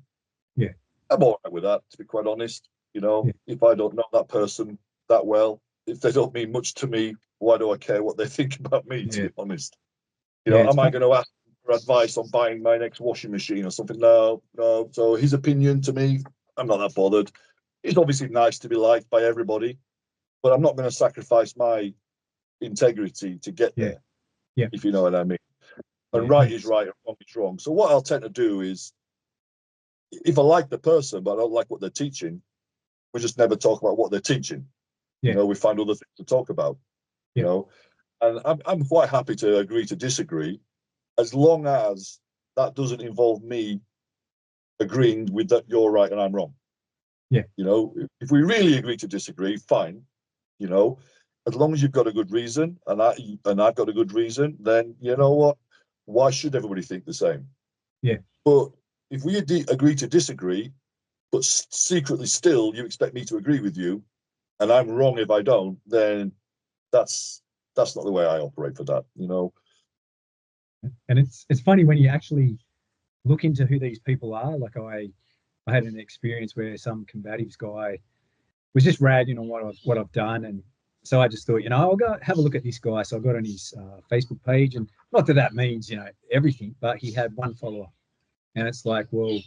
Yeah. I'm all right with that, to be quite honest. You know, Yeah. if I don't know that person that well, if they don't mean much to me, why do I care what they think about me, to be honest? You know, am I going to ask for advice on buying my next washing machine or something? No. So his opinion to me, I'm not that bothered. It's obviously nice to be liked by everybody, but I'm not going to sacrifice my integrity to get there. Yeah. If you know what I mean. And right is right and wrong is wrong. So what I'll tend to do is, if I like the person but I don't like what they're teaching, we just never talk about what they're teaching. You know, we find other things to talk about. You know, and I'm quite happy to agree to disagree, as long as that doesn't involve me agreeing with that you're right and I'm wrong. Yeah. You know, if we really agree to disagree, fine. You know, as long as you've got a good reason and I've got a good reason, then you know what? Why should everybody think the same? Yeah. But if we agree to disagree, but secretly still you expect me to agree with you, and I'm wrong if I don't, then that's not the way I operate for that, you know. And it's funny when you actually look into who these people are. Like I had an experience where some combatives guy was just ragging on what I've done, and so I just thought, you know, I'll go have a look at this guy. So I got on his Facebook page, and not that that means, you know, everything, but he had one follower, and it's like, well,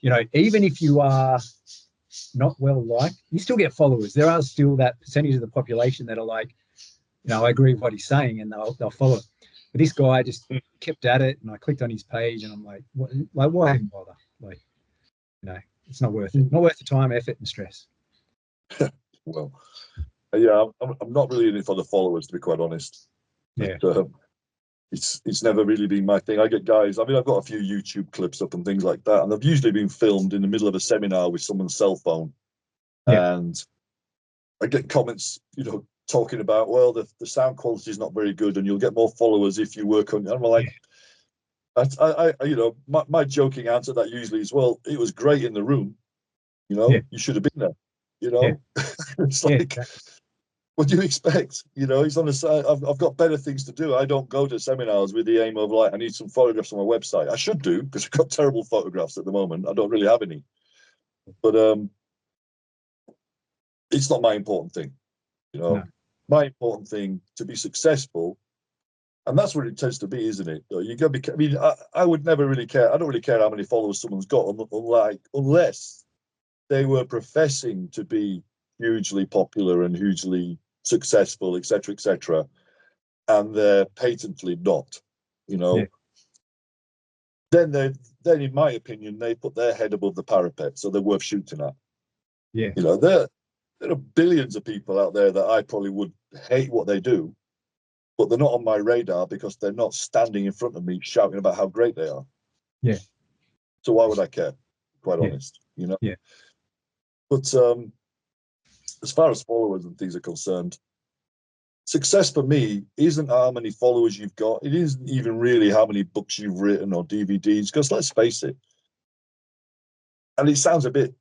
you know, even if you are not well liked, you still get followers. There are still that percentage of the population that are like, you know, I agree with what he's saying, and they'll follow it. But this guy just kept at it, and I clicked on his page, and I'm like, what, like, why even bother? Like, you know, it's not worth it. Not worth the time, effort, and stress. Well, yeah, I'm not really in it for the followers, to be quite honest. Yeah. But, it's never really been my thing. I get guys, I mean, I've got a few YouTube clips up and things like that, and they've usually been filmed in the middle of a seminar with someone's cell phone. Yeah. And I get comments, you know, talking about, well, the sound quality is not very good and you'll get more followers if you work on it. I'm like, I you know, my joking answer to that usually is, well, it was great in the room, you know, you should have been there, you know. It's like, exactly. what do you expect? You know, he's on the side. I've got better things to do. I don't go to seminars with the aim of like, I need some photographs on my website. I should do, because I've got terrible photographs at the moment. I don't really have any. But it's not my important thing. You know, No. my important thing to be successful, and that's what it tends to be, isn't it? You got to be. I mean, I would never really care. I don't really care how many followers someone's got, unless they were professing to be hugely popular and hugely successful, etc., and they're patently not. You know, then in my opinion, they put their head above the parapet, so they're worth shooting at. Yeah. You know, there are billions of people out there that I probably would hate what they do, but they're not on my radar because they're not standing in front of me shouting about how great they are. Yeah. So why would I care? Quite honest, you know. Yeah. But as far as followers and things are concerned, success for me isn't how many followers you've got. It isn't even really how many books you've written or DVDs. Because let's face it, and it sounds a bit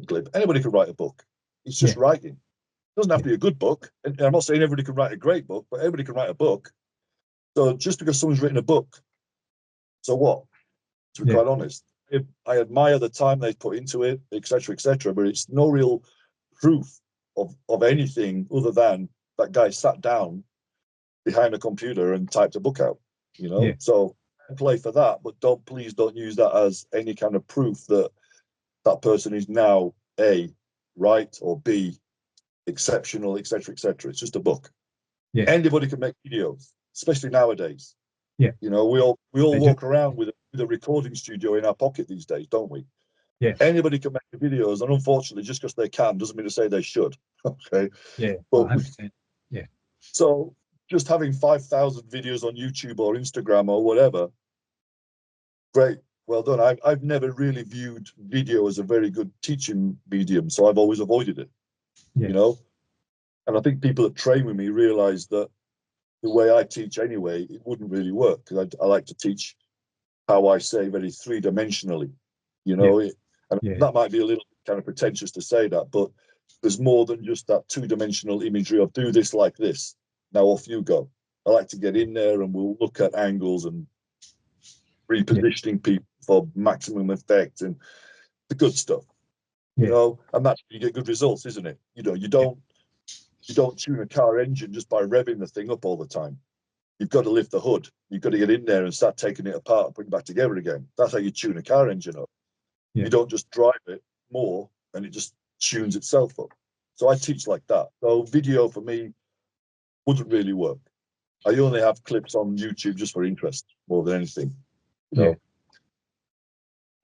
glib. Anybody can write a book. It's just writing. It doesn't have to be a good book. And I'm not saying everybody can write a great book, but everybody can write a book. So just because someone's written a book, so what? To be quite honest, if I admire the time they put into it, etc., but it's no real proof of anything other than that guy sat down behind a computer and typed a book out. You know, so play for that, but please don't use that as any kind of proof that that person is now A, right, or B, exceptional, etc. It's just a book. Anybody can make videos, especially nowadays. You know, we all walk around with a recording studio in our pocket these days, don't we? Anybody can make videos, and unfortunately, just because they can doesn't mean to say they should. Okay. But 100%. So just having 5,000 videos on YouTube or Instagram or whatever, great, well done. I've never really viewed video as a very good teaching medium, so I've always avoided it. You know, and I think people that train with me realize that the way I teach anyway, it wouldn't really work, because I like to teach how I say, very three-dimensionally, you know. And that might be a little kind of pretentious to say that, but there's more than just that two-dimensional imagery of do this like this, now off you go. I like to get in there and we'll look at angles and repositioning people for maximum effect and the good stuff, you know, and that's you get good results, isn't it? You know, you don't tune a car engine just by revving the thing up all the time. You've got to lift the hood. You've got to get in there and start taking it apart and putting it back together again. That's how you tune a car engine up. You don't just drive it more and it just tunes itself up. So I teach like that. So video for me wouldn't really work. I only have clips on YouTube just for interest more than anything. You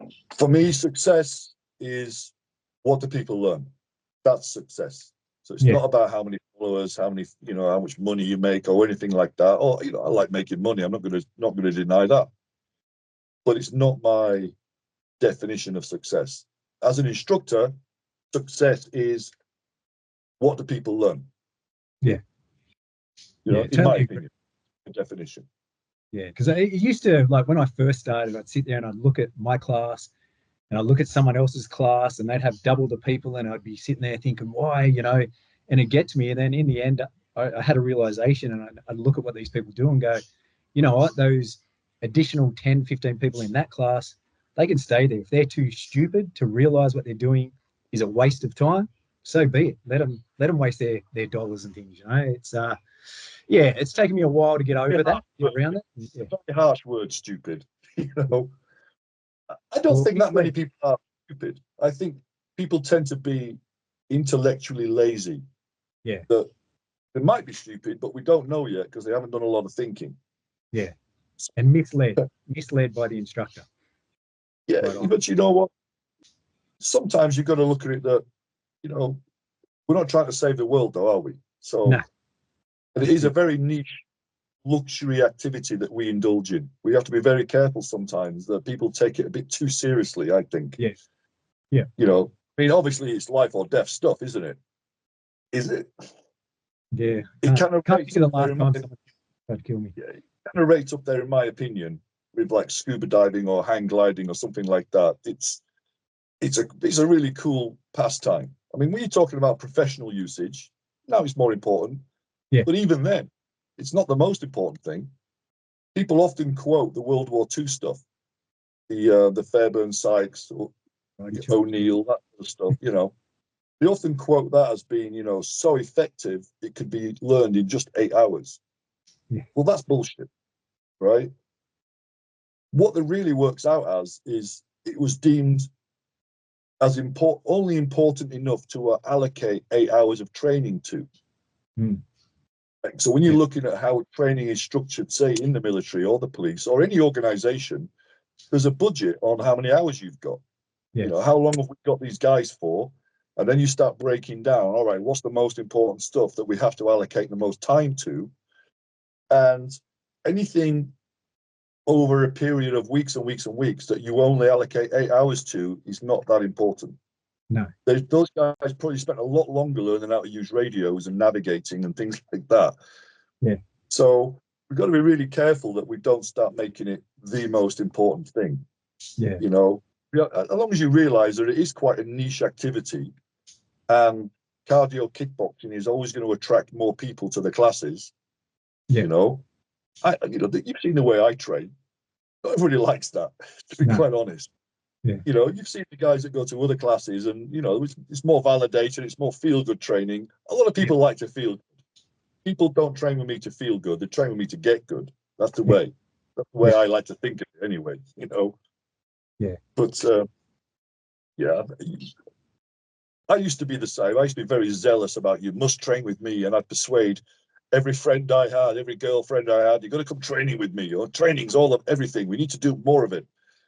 know? For me, success is what do people learn? That's success. So it's not about how many followers, how many, you know, how much money you make or anything like that. Or, you know, I like making money. I'm not going to deny that. But it's not my definition of success. As an instructor, success is what do people learn? Yeah. You know, in my opinion, definition. Yeah, because it used to, like when I first started, I'd sit there and I'd look at my class and I'd look at someone else's class and they'd have double the people and I'd be sitting there thinking, why, you know, and it'd get to me. And then in the end, I had a realization and I'd look at what these people do and go, you know what, those additional 10, 15 people in that class, they can stay there. If they're too stupid to realize what they're doing is a waste of time, so be it. Let them waste their dollars and things, you know. It's yeah, it's taken me a while to get over that, get around it. Very harsh word, stupid. You know, I don't think that many people are stupid. I think people tend to be intellectually lazy. Yeah. That they might be stupid, but we don't know yet because they haven't done a lot of thinking. Yeah. And misled by the instructor. Yeah, but you know what? Sometimes you've got to look at it that, you know, we're not trying to save the world, though, are we? So, and it is a very niche luxury activity that we indulge in. We have to be very careful sometimes that people take it a bit too seriously, I think. Yes. Yeah. You know, I mean, obviously it's life or death stuff, isn't it? Is it? Yeah. It kind of can't think of the last time someone tried to kill me. Yeah, it kind of rates up there, in my opinion, with like scuba diving or hang gliding or something like that. It's a really cool pastime. I mean, when you're talking about professional usage, now it's more important. Yeah. But even then, it's not the most important thing. People often quote the World War II stuff, the Fairbairn Sykes, or O'Neill, that sort of stuff. You know, they often quote that as being, you know, so effective it could be learned in just 8 hours. Yeah. Well, that's bullshit, right? What it really works out as is it was deemed as only important enough to allocate 8 hours of training to. So when you're looking at how training is structured, say in the military or the police or any organization, there's a budget on how many hours you've got. You know, how long have we got these guys for? And then you start breaking down, all right, what's the most important stuff that we have to allocate the most time to? And anything over a period of weeks and weeks and weeks that you only allocate 8 hours to is not that important. No. Those guys probably spent a lot longer learning how to use radios and navigating and things like that. Yeah. So we've got to be really careful that we don't start making it the most important thing. Yeah. You know, as long as you realize that it is quite a niche activity and cardio kickboxing is always going to attract more people to the classes. Yeah. You know, you've seen the way I train. Not everybody likes that, to be quite honest. Yeah. You know, you've seen the guys that go to other classes and, you know, it's more validated, it's more feel-good training. A lot of people like to feel good. People don't train with me to feel good. They train with me to get good. That's the way. That's the way I like to think of it anyway, you know. Yeah. But, yeah, I used to be the same. I used to be very zealous about you must train with me. And I'd persuade every friend I had, every girlfriend I had, you've got to come training with me. Or training's all of everything. We need to do more of it.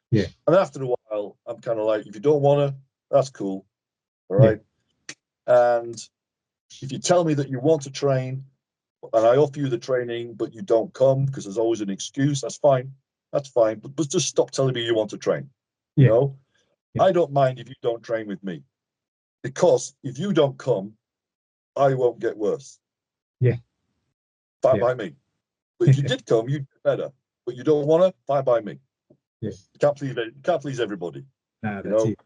Yeah. And after a while, I'm kind of like, if you don't want to, that's cool. All right. Yeah. And if you tell me that you want to train and I offer you the training, but you don't come because there's always an excuse, that's fine. That's fine. But just stop telling me you want to train. You know, I don't mind if you don't train with me, because if you don't come, I won't get worse. Yeah. Fine by me. But if you did come, you'd get better. But you don't want to, fine by me. Yeah. You can't please everybody. No, that's it.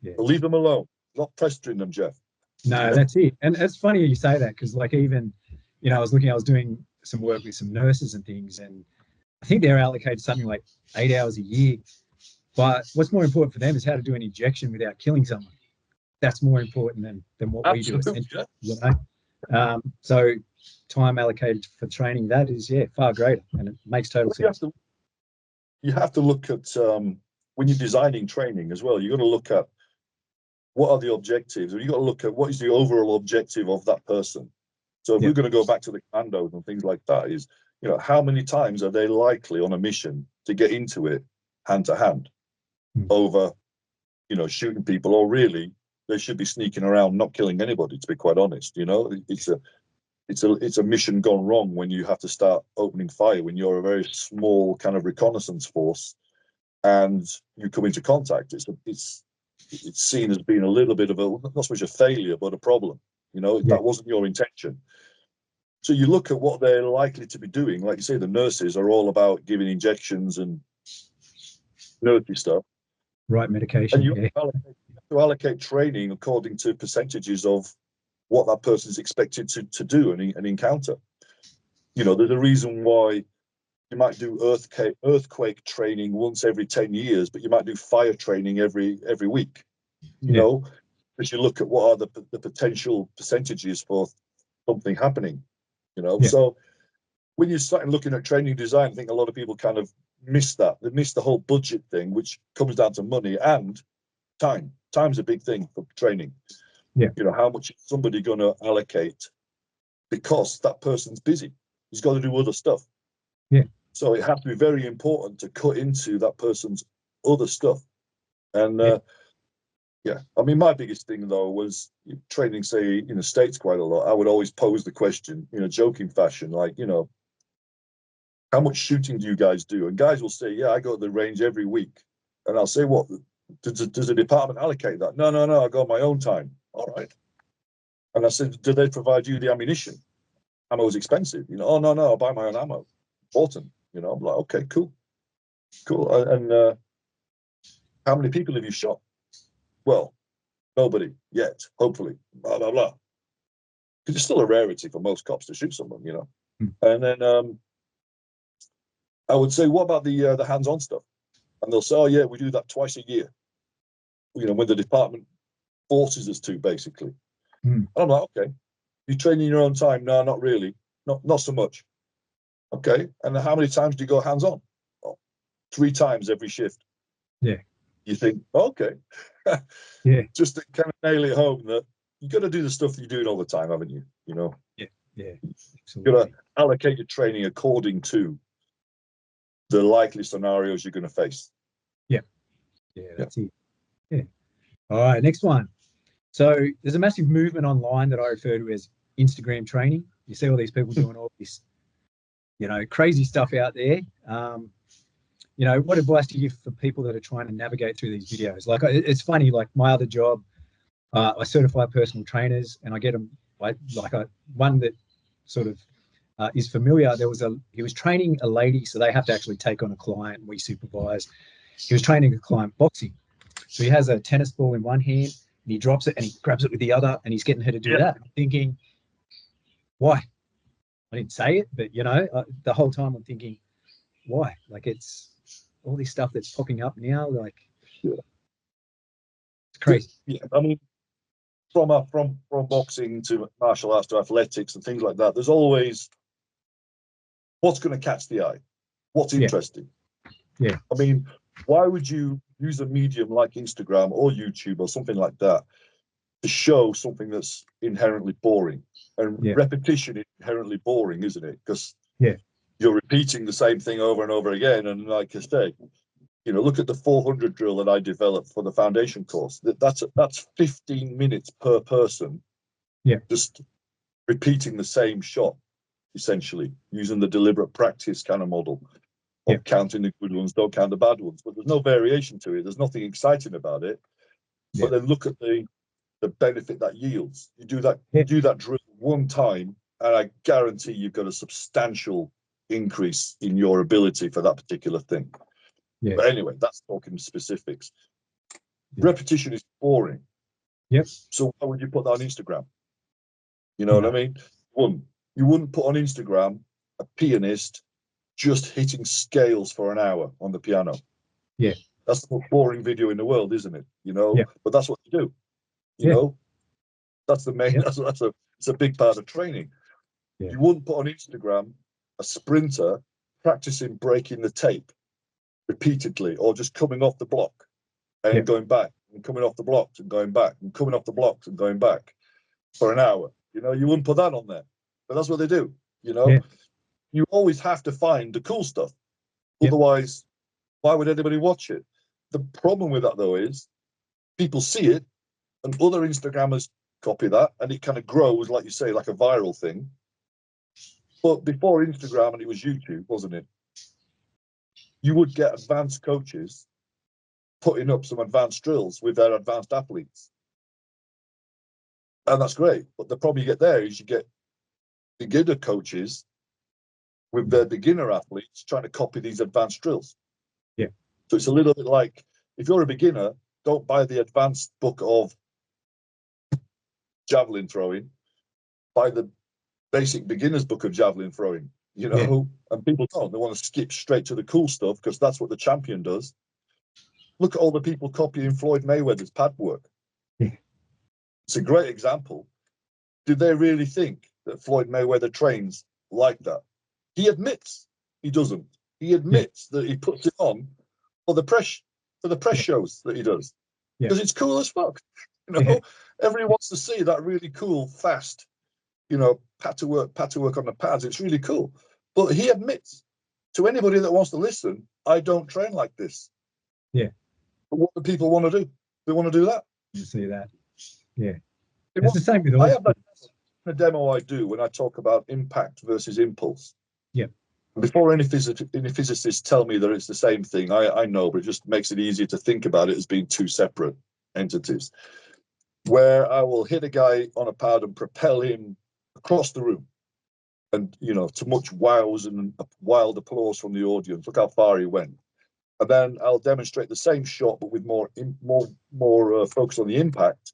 Yeah. But leave them alone. Not pestering them, Jeff. No, that's it. And it's funny you say that, because like even, you know, I was doing some work with some nurses and things, and I think they're allocated something like 8 hours a year. But what's more important for them is how to do an injection without killing someone. That's more important than what we do, essentially. You know? So time allocated for training, that is, far greater, and it makes total sense. You have to look at, when you're designing training as well, you've got to look at what are the objectives, or you've got to look at what is the overall objective of that person. So if we're going to go back to the commandos and things like that, is, you know, how many times are they likely on a mission to get into it hand to hand over, you know, shooting people, or really they should be sneaking around, not killing anybody, to be quite honest. You know, it's a mission gone wrong when you have to start opening fire when you're a very small kind of reconnaissance force and you come into contact. It's seen as being a little bit of a, not so much a failure, but a problem. You know, that wasn't your intention. So you look at what they're likely to be doing. Like you say, the nurses are all about giving injections and nerdy stuff. Right, medication. And you have to allocate training according to percentages of what that person is expected to do and encounter. You know, there's a reason why you might do earthquake training once every 10 years, but you might do fire training every week. You know, because you look at what are the potential percentages for something happening. You know, so when you start looking at training design, I think a lot of people kind of miss that. They miss the whole budget thing, which comes down to money and time. Time's a big thing for training. You know, how much is somebody going to allocate, because that person's busy. He's got to do other stuff. So it has to be very important to cut into that person's other stuff. And I mean, my biggest thing though was training, say, in the States quite a lot. I would always pose the question in a joking fashion, like, you know, how much shooting do you guys do? And guys will say, yeah, I go to the range every week. And I'll say, what, does the department allocate that? No, I go on my own time. All right. And I said, do they provide you the ammunition? Ammo is expensive. You know, oh, no, I'll buy my own ammo. Important. You know, I'm like, okay, cool. And how many people have you shot? Well, nobody yet, hopefully, blah, blah, blah. Because it's still a rarity for most cops to shoot someone, you know. And then I would say, what about the hands-on stuff? And they'll say, oh, yeah, we do that twice a year. You know, when the department forces us to, basically. And I'm like, okay, you train in your own time? No, not really. Not so much. Okay, and how many times do you go hands-on? Oh, 3 times every shift. You think, okay. Just to kind of nail it home that you got to do the stuff that you're doing all the time, haven't you? You know? You've got to allocate your training according to the likely scenarios you're going to face. That's it. All right, next one. So there's a massive movement online that I refer to as Instagram training. You see all these people doing all this, you know, crazy stuff out there. You know, what advice do you give for people that are trying to navigate through these videos? Like, it's funny, like my other job, I certify personal trainers, and I get them one that sort of is familiar. He was training a lady, so they have to actually take on a client. We supervise. He was training a client boxing. So he has a tennis ball in one hand, and he drops it and he grabs it with the other, and he's getting her to do that. I'm thinking, why? I didn't say it, but, you know, the whole time I'm thinking, why? Like, it's all this stuff that's popping up now, like, it's crazy. I mean, from boxing to martial arts to athletics and things like that, there's always what's going to catch the eye, what's interesting. I mean, why would you use a medium like Instagram or YouTube or something like that to show something that's inherently boring? And repetition is inherently boring, isn't it? Because you're repeating the same thing over and over again. And like I say, you know, look at the 400 drill that I developed for the foundation course. That's 15 minutes per person. Just repeating the same shot, essentially, using the deliberate practice kind of model of counting the good ones, don't count the bad ones. But there's no variation to it. There's nothing exciting about it. But then look at the benefit that yields. You do that drill one time, and I guarantee you've got a substantial increase in your ability for that particular thing. But anyway, that's talking specifics. Repetition is boring. So why would you put that on Instagram? You know what I mean? One, you wouldn't put on Instagram a pianist just hitting scales for an hour on the piano. Yeah. That's the most boring video in the world, isn't it? You know, Yeah. but that's what you do. You know, that's the main, it's a big part of training. Yeah. You wouldn't put on Instagram a sprinter practicing breaking the tape repeatedly, or just coming off the block and going back and coming off the blocks and going back and coming off the blocks and going back for an hour. You know, you wouldn't put that on there, but that's what they do. You know, you always have to find the cool stuff. Otherwise, why would anybody watch it? The problem with that, though, is people see it and other Instagrammers copy that, and it kind of grows, like you say, like a viral thing. But before Instagram, and it was YouTube, wasn't it? You would get advanced coaches putting up some advanced drills with their advanced athletes. And that's great. But the problem you get there is you get beginner coaches with their beginner athletes trying to copy these advanced drills. Yeah. So it's a little bit like, if you're a beginner, don't buy the advanced book of javelin throwing. Buy the basic beginner's book of javelin throwing, you know, and people don't. They want to skip straight to the cool stuff because that's what the champion does. Look at all the people copying Floyd Mayweather's pad work. Yeah. It's a great example. Did they really think that Floyd Mayweather trains like that? He admits he doesn't. He admits that he puts it on for the press shows that he does, because it's cool as fuck. You know, everybody wants to see that really cool, fast, you know, pat to work on the pads. It's really cool. But he admits to anybody that wants to listen, I don't train like this. Yeah. But what do people want to do? They want to do that. You see that? Yeah. It's the same with all. I have a demo I do when I talk about impact versus impulse. Yeah. Before any physicists tell me that it's the same thing, I know, but it just makes it easier to think about it as being two separate entities. Where I will hit a guy on a pad and propel him across the room, and you know, to much wows and wild applause from the audience. Look how far he went. And then I'll demonstrate the same shot, but with more focus on the impact.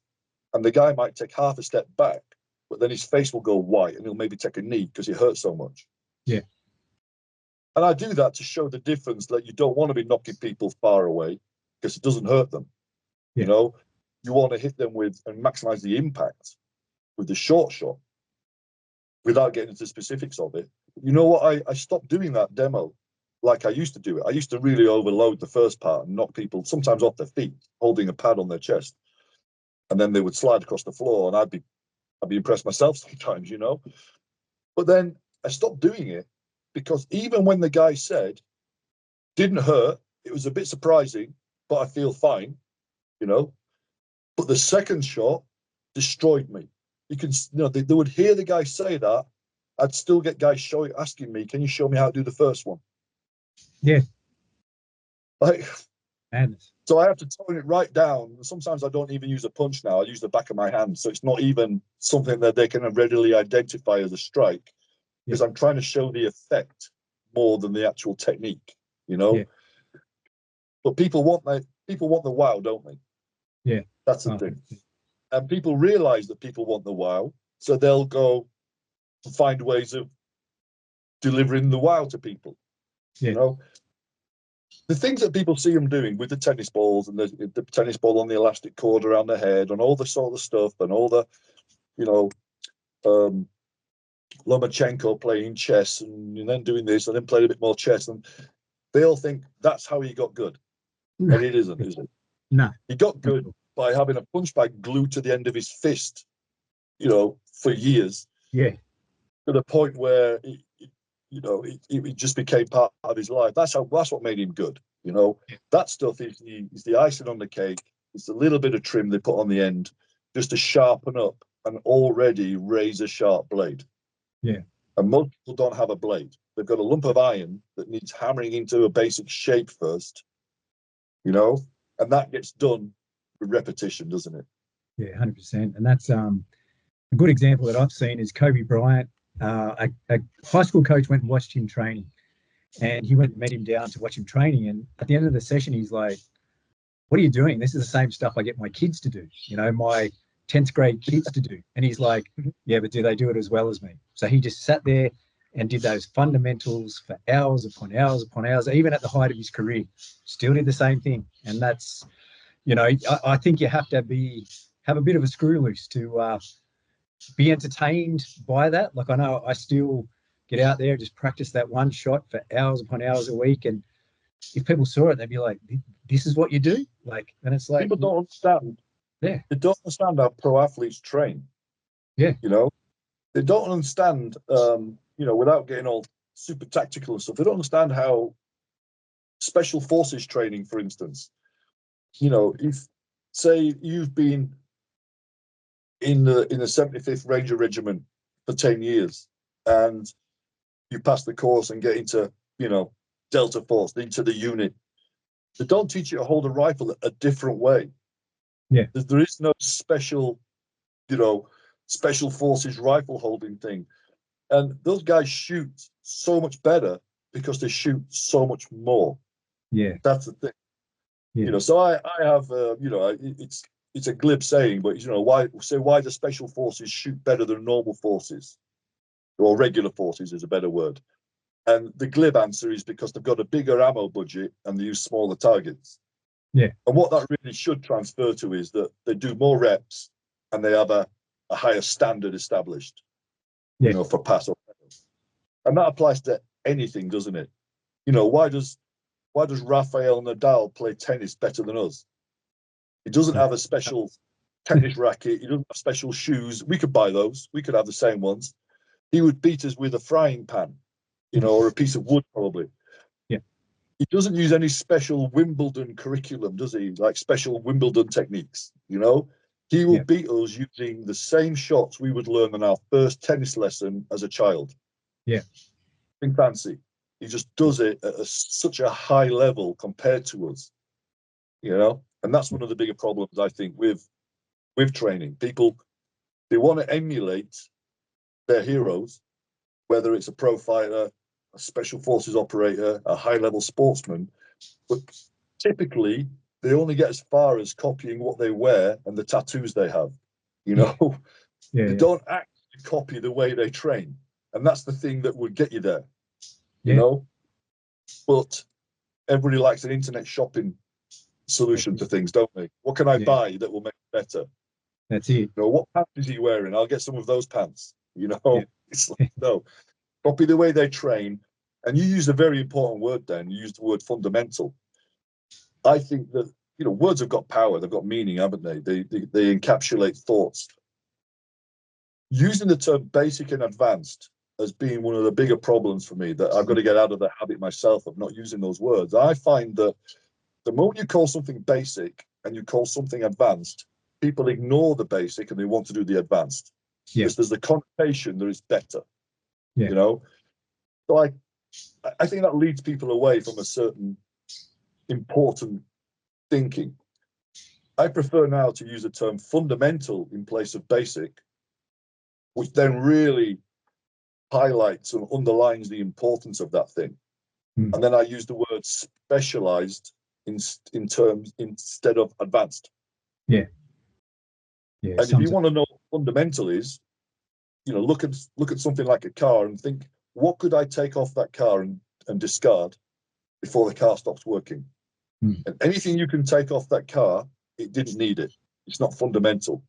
And the guy might take half a step back, but then his face will go white, and he'll maybe take a knee because it hurts so much. Yeah. And I do that to show the difference that you don't want to be knocking people far away because it doesn't hurt them. You know, you want to hit them with and maximize the impact with the short shot without getting into specifics of it. You know what? I stopped doing that demo like I used to do it. I used to really overload the first part and knock people sometimes off their feet, holding a pad on their chest. And then they would slide across the floor, and I'd be impressed myself sometimes, you know. But then I stopped doing it because even when the guy said, didn't hurt, it was a bit surprising, but I feel fine, you know. But the second shot destroyed me. You can, you know, they would hear the guy say that. I'd still get guys asking me, can you show me how to do the first one? Yeah. Like, madness. So I have to tone it right down. Sometimes I don't even use a punch now. I use the back of my hand. So it's not even something that they can readily identify as a strike, because I'm trying to show the effect more than the actual technique, you know. Yeah. But people want the wow, don't they? Yeah. That's the thing. And people realize that people want the wow, so they'll go find ways of delivering the wow to people. You know, the things that people see them doing with the tennis balls and the tennis ball on the elastic cord around the head and all the sort of stuff and all the, you know, Lomachenko playing chess and then doing this and then playing a bit more chess, and they all think that's how he got good. And it isn't, is it? No. He got good by having a punch bag glued to the end of his fist, you know, for years. Yeah. To the point where it just became part of his life. That's what made him good. You know, that stuff is the icing on the cake. It's a little bit of trim they put on the end just to sharpen up an already razor sharp blade. Yeah. And most people don't have a blade. They've got a lump of iron that needs hammering into a basic shape first, you know, and that gets done with repetition, doesn't it? Yeah, 100%. And that's a good example that I've seen is Kobe Bryant. A high school coach went and watched him training, and he went and met him down to watch him training. And at the end of the session, he's like, what are you doing? This is the same stuff I get my kids to do, you know, my 10th grade kids to do. And he's like, yeah, but do they do it as well as me? So he just sat there and did those fundamentals for hours upon hours upon hours, even at the height of his career, still did the same thing. And that's, you know, I think you have to have a bit of a screw loose to be entertained by that. Like, I know I still get out there and just practice that one shot for hours upon hours a week. And if people saw it, they'd be like, this is what you do? Like, and it's like, people don't understand. Yeah. They don't understand how pro athletes train. Yeah. You know, they don't understand, you know, without getting all super tactical and stuff, they don't understand how special forces training, for instance, you know, if say you've been in the 75th Ranger Regiment for 10 years and you pass the course and get into, you know, Delta Force, into the unit, they don't teach you to hold a rifle a different way. Yeah. There is no special, you know, special forces rifle holding thing. And those guys shoot so much better because they shoot so much more. Yeah. That's the thing. Yeah. You know, so I have, you know, it's a glib saying, but, you know, why the special forces shoot better than normal forces, or regular forces is a better word. And the glib answer is because they've got a bigger ammo budget and they use smaller targets. Yeah. And what that really should transfer to is that they do more reps and they have a higher standard established, you know, for pass or fail. And that applies to anything, doesn't it? You know, why does Rafael Nadal play tennis better than us? He doesn't have a special tennis racket. He doesn't have special shoes. We could buy those. We could have the same ones. He would beat us with a frying pan, you know, or a piece of wood, probably. Yeah. He doesn't use any special Wimbledon curriculum, does he? Like special Wimbledon techniques, you know? He will beat us using the same shots we would learn on our first tennis lesson as a child. Yeah. Nothing fancy. He just does it at such a high level compared to us, you know? And that's one of the bigger problems, I think, with training. People, they want to emulate their heroes, whether it's a pro fighter, a special forces operator, a high-level sportsman, but typically they only get as far as copying what they wear and the tattoos they have. You know, they don't actually copy the way they train, and that's the thing that would get you there. You know, but everybody likes an internet shopping solution to things, don't they? What can I buy that will make it better? That's it. You know, what pants is he wearing? I'll get some of those pants. You know, it's like, no, copy the way they train. And you used a very important word then. You used the word fundamental. I think that, you know, words have got power. They've got meaning, haven't they? They encapsulate thoughts. Using the term basic and advanced as being one of the bigger problems for me, that I've got to get out of the habit myself of not using those words. I find that the moment you call something basic and you call something advanced, people ignore the basic and they want to do the advanced. Because there's the connotation that it's better. You know? So I think that leads people away from a certain important thinking. I prefer now to use the term fundamental in place of basic, which then really highlights and underlines the importance of that thing. And then I use the word specialized in terms instead of advanced. And if you want to know what fundamental is, you know, look at something like a car and think, what could I take off that car and discard before the car stops working? And anything you can take off that car, it didn't need it. It's not fundamental.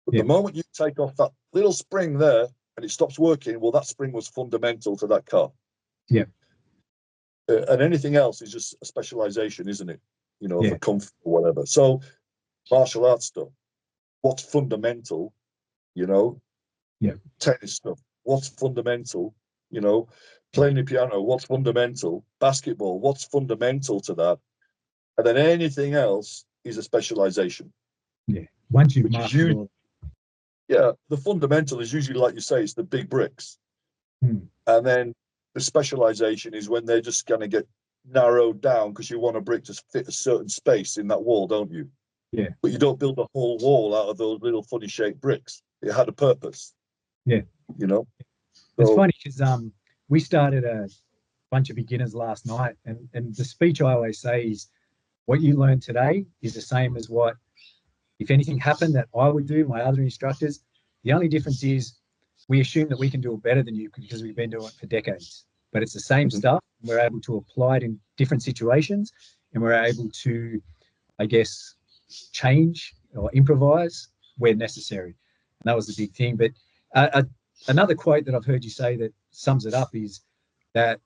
But the moment you take off that little spring there and it stops working, well, that spring was fundamental to that car. And anything else is just a specialization, isn't it? You know, for comfort or whatever. So martial arts stuff, what's fundamental, you know? Tennis stuff, what's fundamental, you know? Playing the piano, what's fundamental? Basketball, what's fundamental to that? And then anything else is a specialization. Once you've mastered all. The fundamental is usually, like you say, it's the big bricks. And then the specialization is when they're just going to get narrowed down because you want a brick to fit a certain space in that wall, don't you? But you don't build the whole wall out of those little funny shaped bricks. It had a purpose. You know? It's funny because we started a bunch of beginners last night, and the speech I always say is, what you learn today is the same as what, if anything happened, that I would do, my other instructors. The only difference is we assume that we can do it better than you because we've been doing it for decades. But it's the same Mhm. stuff. And we're able to apply it in different situations, and we're able to, I guess, change or improvise where necessary. And that was the big thing. But another quote that I've heard you say that sums it up is that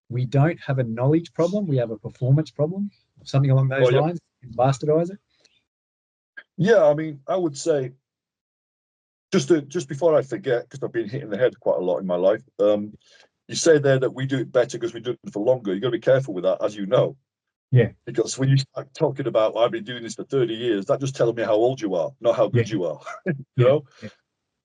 we don't have a knowledge problem, we have a performance problem, something along those Oh, yeah. lines. Bastardize it. Yeah, I mean, I would say just before I forget, because I've been hitting the head quite a lot in my life. You say there that we do it better because we do it for longer. You've got to be careful with that, as you know. Yeah. Because when you start talking about, well, I've been doing this for 30 years, that just tells me how old you are, not how good Yeah. you are. you Yeah. know? Yeah.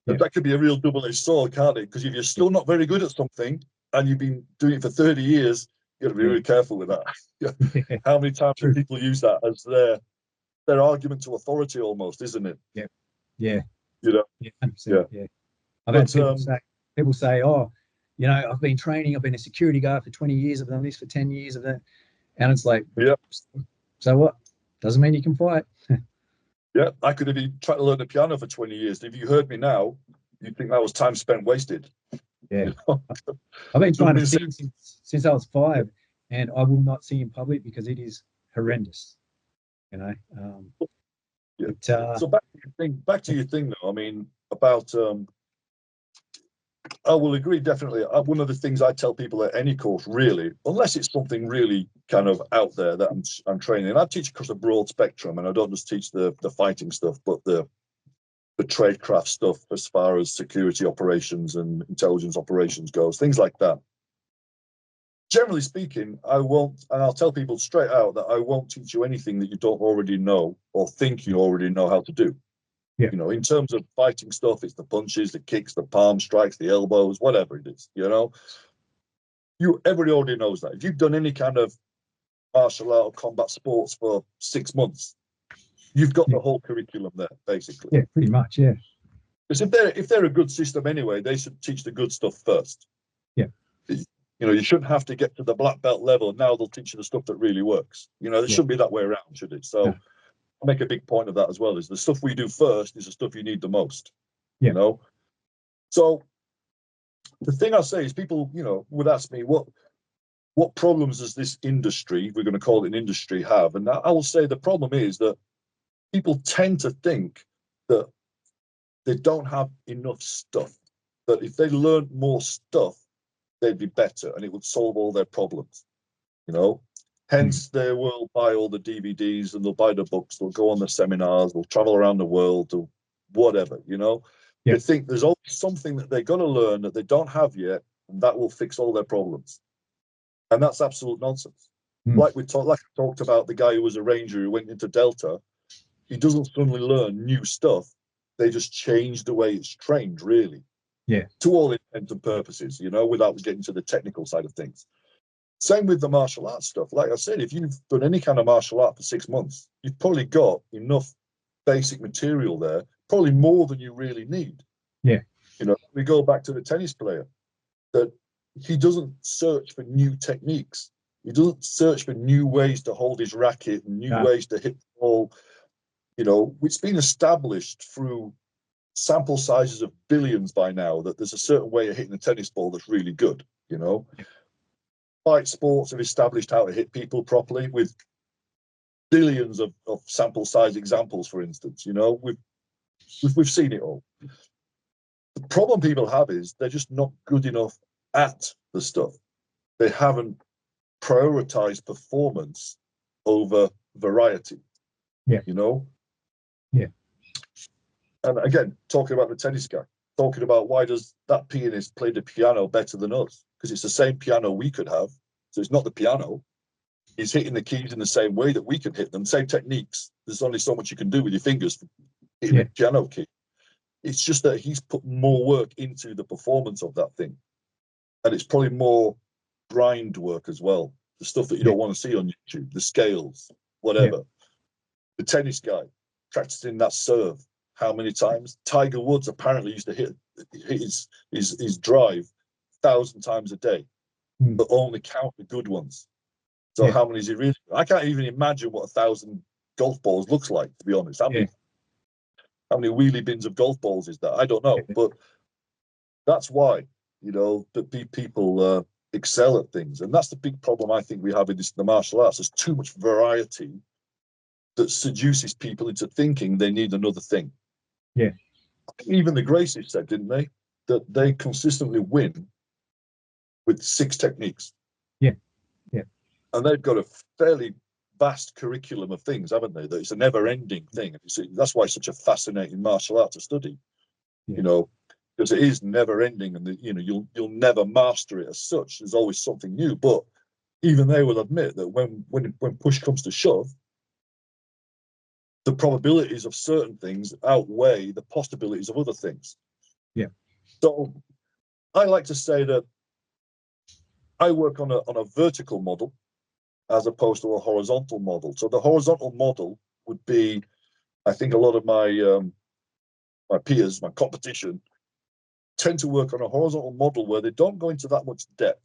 And that could be a real double-edged sword, can't it? Because if you're still not very good at something and you've been doing it for 30 years, you've got to be really careful with that. Yeah. How many times do True. people use that as their argument to authority almost, isn't it? Yeah. Yeah. You know? Yeah. 100%. Yeah. Yeah. I've had But people say, oh, you know, I've been training, I've been a security guard for 20 years, I've done this for 10 years of that. And it's like, yeah, so what? Doesn't mean you can fight. yeah. I could have been trying to learn the piano for 20 years. If you heard me now, you'd think that was time spent wasted. Yeah. You know? I've been trying to Doesn't mean sing since I was 5, and I will not sing in public because it is horrendous. You know. yeah. But So back to your thing though. I mean, about I will agree definitely. One of the things I tell people at any course, really, unless it's something really kind of out there that I'm training, and I teach across a broad spectrum, and I don't just teach the fighting stuff, but the tradecraft stuff as far as security operations and intelligence operations goes, things like that. Generally speaking, I won't, and I'll tell people straight out that I won't teach you anything that you don't already know or think you already know how to do. yeah, You know, in terms of fighting stuff, it's the punches, the kicks, the palm strikes, the elbows, whatever it is. You know, everybody already knows that. If you've done any kind of martial art or combat sports for 6 months, you've got yeah, the whole curriculum there, basically. yeah, pretty much, yeah, Because if they're a good system anyway, they should teach the good stuff first. yeah, You know, you shouldn't have to get to the black belt level and now they'll teach you the stuff that really works. You know, it yeah, shouldn't be that way around, should it? So no, I make a big point of that as well. Is the stuff we do first is the stuff you need the most. yeah, You know, so the thing I say is people, you know, would ask me what problems does this industry, we're going to call it an industry, have? And I will say the problem is that people tend to think that they don't have enough stuff. That if they learned more stuff, they'd be better and it would solve all their problems. You know, hence they will buy all the DVDs and they'll buy the books, they'll go on the seminars, they'll travel around the world, or whatever. You know, yeah, they think there's always something that they're going to learn that they don't have yet, and that will fix all their problems. And that's absolute nonsense. mm, Like I talked about the guy who was a ranger who went into Delta. He doesn't suddenly learn new stuff. They just change the way it's trained, really, yeah, to all intents and purposes. You know, without getting to the technical side of things. Same with the martial arts stuff. Like I said, if you've done any kind of martial art for 6 months, you've probably got enough basic material there, probably more than you really need. yeah, You know, we go back to the tennis player, that he doesn't search for new techniques. He doesn't search for new ways to hold his racket and new no, ways to hit the ball. You know, it's been established through sample sizes of billions by now that there's a certain way of hitting a tennis ball that's really good. You know, yeah, fight sports have established how to hit people properly with billions of sample size examples, for instance. You know, we've seen it all. The problem people have is they're just not good enough at the stuff. They haven't prioritized performance over variety, yeah, you know? yeah, And again, talking about the tennis guy, talking about why does that pianist play the piano better than us? Because it's the same piano we could have. So it's not the piano. He's hitting the keys in the same way that we can hit them, same techniques. There's only so much you can do with your fingers hitting yeah, a piano key. It's just that he's put more work into the performance of that thing. And it's probably more grind work as well. The stuff that you yeah, don't want to see on YouTube, the scales, yeah, whatever. The tennis guy practicing that serve. How many times? Tiger Woods apparently used to hit his drive 1,000 times a day, mm, but only count the good ones. So yeah, how many is he really? I can't even imagine what 1,000 golf balls looks like, to be honest. yeah, How many wheelie bins of golf balls is that? I don't know. yeah, But That's why, that people excel at things. And that's the big problem I think we have in the martial arts. There's too much variety that seduces people into thinking they need another thing. Yeah. Even the Gracies said, didn't they, that they consistently win with 6 techniques. Yeah. Yeah. And they've got a fairly vast curriculum of things, haven't they? That it's a never-ending thing. That's why it's such a fascinating martial art to study. Yeah. Because it is never-ending, and you'll never master it as such. There's always something new. But even they will admit that when push comes to shove, the probabilities of certain things outweigh the possibilities of other things. Yeah. So I like to say that I work on a vertical model as opposed to a horizontal model. So the horizontal model would be, I think a lot of my peers, my competition, tend to work on a horizontal model where they don't go into that much depth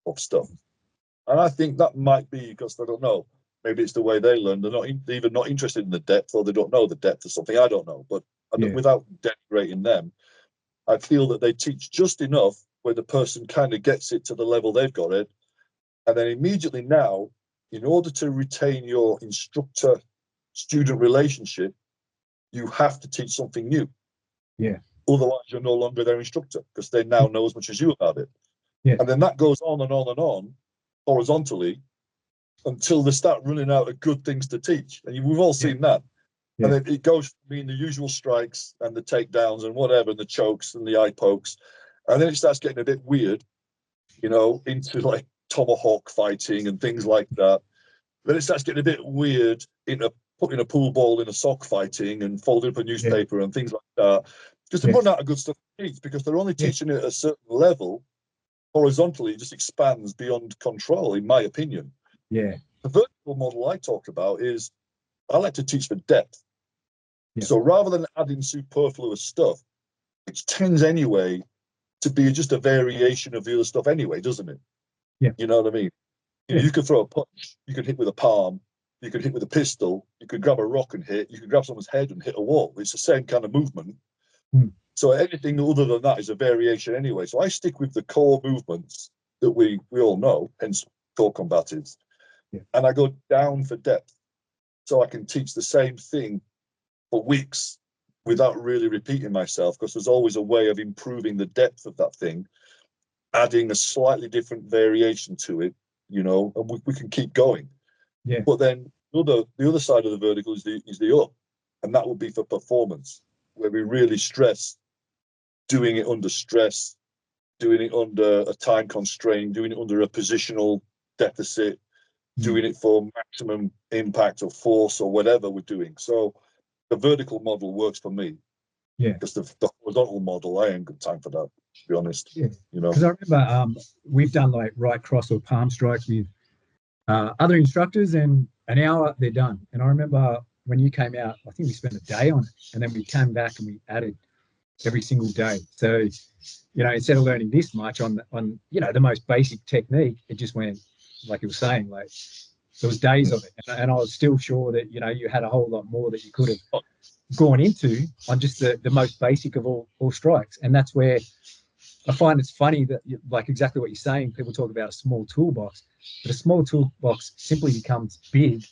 of stuff. And I think that might be because they don't know. Maybe it's the way they learn. They're either not interested in the depth, or they don't know the depth of something. I don't know. But without denigrating them, I feel that they teach just enough where the person kind of gets it to the level they've got it. And then immediately now, in order to retain your instructor-student relationship, you have to teach something new. Yeah. Otherwise, you're no longer their instructor, because they now know as much as you about it. Yeah. And then that goes on and on and on, horizontally, until they start running out of good things to teach. And we've all seen that. Yeah. And it goes from being the usual strikes and the takedowns and whatever, and the chokes and the eye pokes. And then it starts getting a bit weird, into like tomahawk fighting and things like that. Then it starts getting a bit weird into putting a pool ball in a sock fighting and folding up a newspaper and things like that. Because they run out of good stuff to teach, because they're only teaching it at a certain level. Horizontally, it just expands beyond control, in my opinion. Yeah. The vertical model I talk about is, I like to teach for depth. So rather than adding superfluous stuff, it tends anyway to be just a variation of the other stuff anyway, doesn't it? Yeah. You know what I mean? You could throw a punch, you could hit with a palm, you could hit with a pistol, you could grab a rock and hit, you could grab someone's head and hit a wall. It's the same kind of movement. So anything other than that is a variation anyway. So I stick with the core movements that we all know, hence core combatives. And I go down for depth, so I can teach the same thing for weeks without really repeating myself, because there's always a way of improving the depth of that thing, adding a slightly different variation to it, and we can keep going. But then the other side of the vertical is the up, and that would be for performance, where we really stress doing it under stress, doing it under a time constraint, doing it under a positional deficit, doing it for maximum impact or force or whatever we're doing. So the vertical model works for me. Because the horizontal model, I ain't got time for that, to be honest. Because I remember we've done like right cross or palm strikes with other instructors, and an hour they're done. And I remember when you came out, I think we spent a day on it, and then we came back and we added every single day. So, instead of learning this much on the most basic technique, it just went, like you were saying, like there was days of it, and I was still sure that you had a whole lot more that you could have gone into on just the most basic of all strikes. And that's where I find it's funny that, like exactly what you're saying, people talk about a small toolbox, but a small toolbox simply becomes big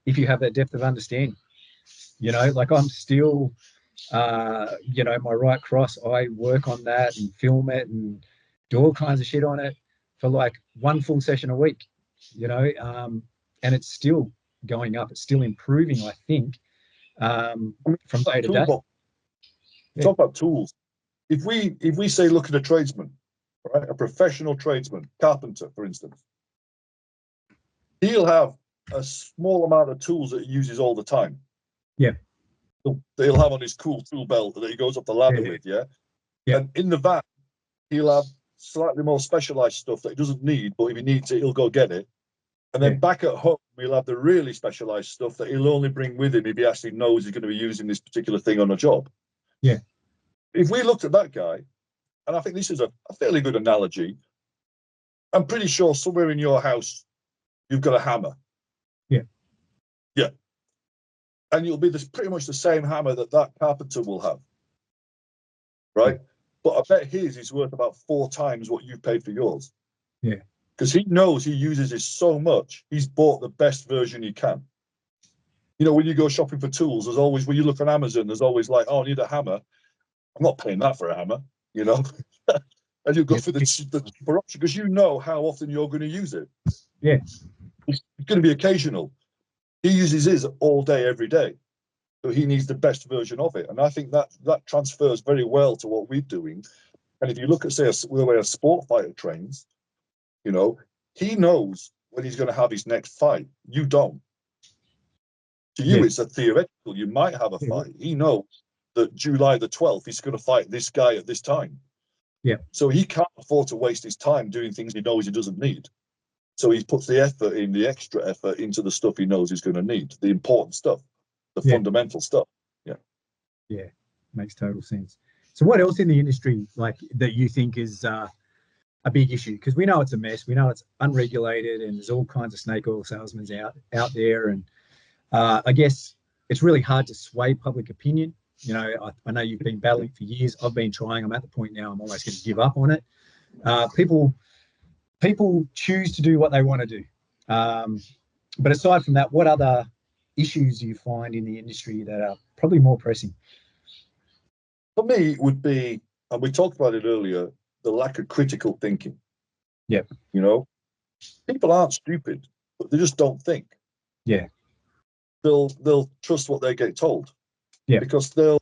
if you have that depth of understanding. Like I'm still, my right cross, I work on that and film it and do all kinds of shit on it for like one full session a week, and it's still going up. It's still improving, I think, from day to day. Talk about tools. If we say, look at a tradesman, right, a professional tradesman, carpenter, for instance, he'll have a small amount of tools that he uses all the time. He'll have on his cool tool belt that he goes up the ladder with, and in the van he'll have slightly more specialized stuff that he doesn't need, but if he needs it, he'll go get it. And then back at home, he'll have the really specialized stuff that he'll only bring with him if he actually knows he's going to be using this particular thing on a job. If we looked at that guy, and I think this is a fairly good analogy, I'm pretty sure somewhere in your house you've got a hammer. And it'll be pretty much the same hammer that carpenter will have, right? but I bet his is worth about 4 times what you paid for yours. Yeah. Because he knows he uses it so much, he's bought the best version he can. You know, when you go shopping for tools, there's always, when you look on Amazon, there's always like, oh, I need a hammer. I'm not paying that for a hammer, you know. And you go for the cheaper option because you know how often you're going to use it. Yeah. It's going to be occasional. He uses his all day, every day. So he needs the best version of it. And I think that transfers very well to what we're doing. And if you look at, say, the way a sport fighter trains, you know, he knows when he's going to have his next fight. You don't. To you, it's a theoretical. You might have a fight. He knows that July the 12th, he's going to fight this guy at this time. Yeah. So he can't afford to waste his time doing things he knows he doesn't need. So he puts the effort in, the extra effort into the stuff he knows he's going to need, the important stuff, the fundamental stuff. Yeah. Yeah. Makes total sense. So what else in the industry like that you think is a big issue? Because we know it's a mess. We know it's unregulated and there's all kinds of snake oil salesmen out there. And I guess it's really hard to sway public opinion. You know, I know you've been battling for years. I've been trying. I'm at the point now I'm almost going to give up on it. People choose to do what they want to do. But aside from that, what other issues do you find in the industry that are probably more pressing? For me, it would be, and we talked about it earlier, the lack of critical thinking. Yeah. You know, people aren't stupid, but they just don't think. Yeah. They'll trust what they get told. Yeah. Because they'll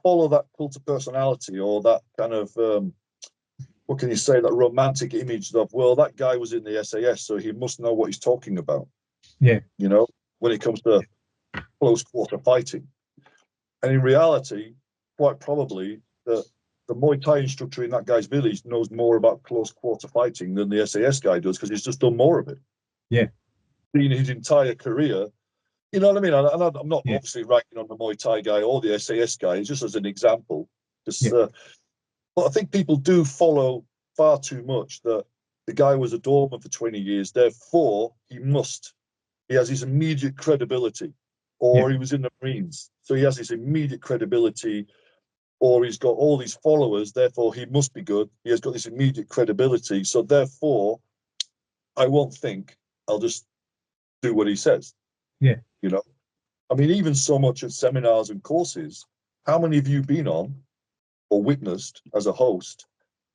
follow that cult of personality or that kind of what can you say, that romantic image of, well, that guy was in the SAS, so he must know what he's talking about. Yeah. You know, when it comes to close quarter fighting. And in reality, quite probably the Muay Thai instructor in that guy's village knows more about close quarter fighting than the SAS guy does because he's just done more of it. Yeah. In his entire career. You know what I mean? And I'm not obviously ranking on the Muay Thai guy or the SAS guy, just as an example. But I think people do follow far too much that the guy was a doorman for 20 years, therefore he has his immediate credibility, or he was in the Marines, so he has his immediate credibility, or he's got all these followers, therefore he must be good. He has got this immediate credibility, so therefore I won't think, I'll just do what he says. Yeah. You know, I mean, even so much at seminars and courses, how many have you been on or witnessed as a host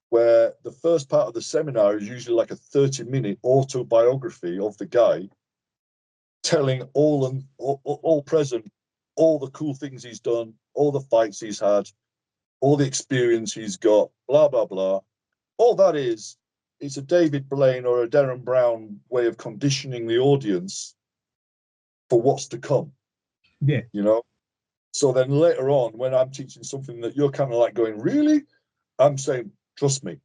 where the first part of the seminar is usually like a 30-minute autobiography of the guy telling all present all the cool things he's done, all the fights he's had, all the experience he's got, blah, blah, blah. All that is, it's a David Blaine or a Darren Brown way of conditioning the audience for what's to come. Yeah. You know? So then later on, when I'm teaching something that you're kind of like going, really? I'm saying, trust me,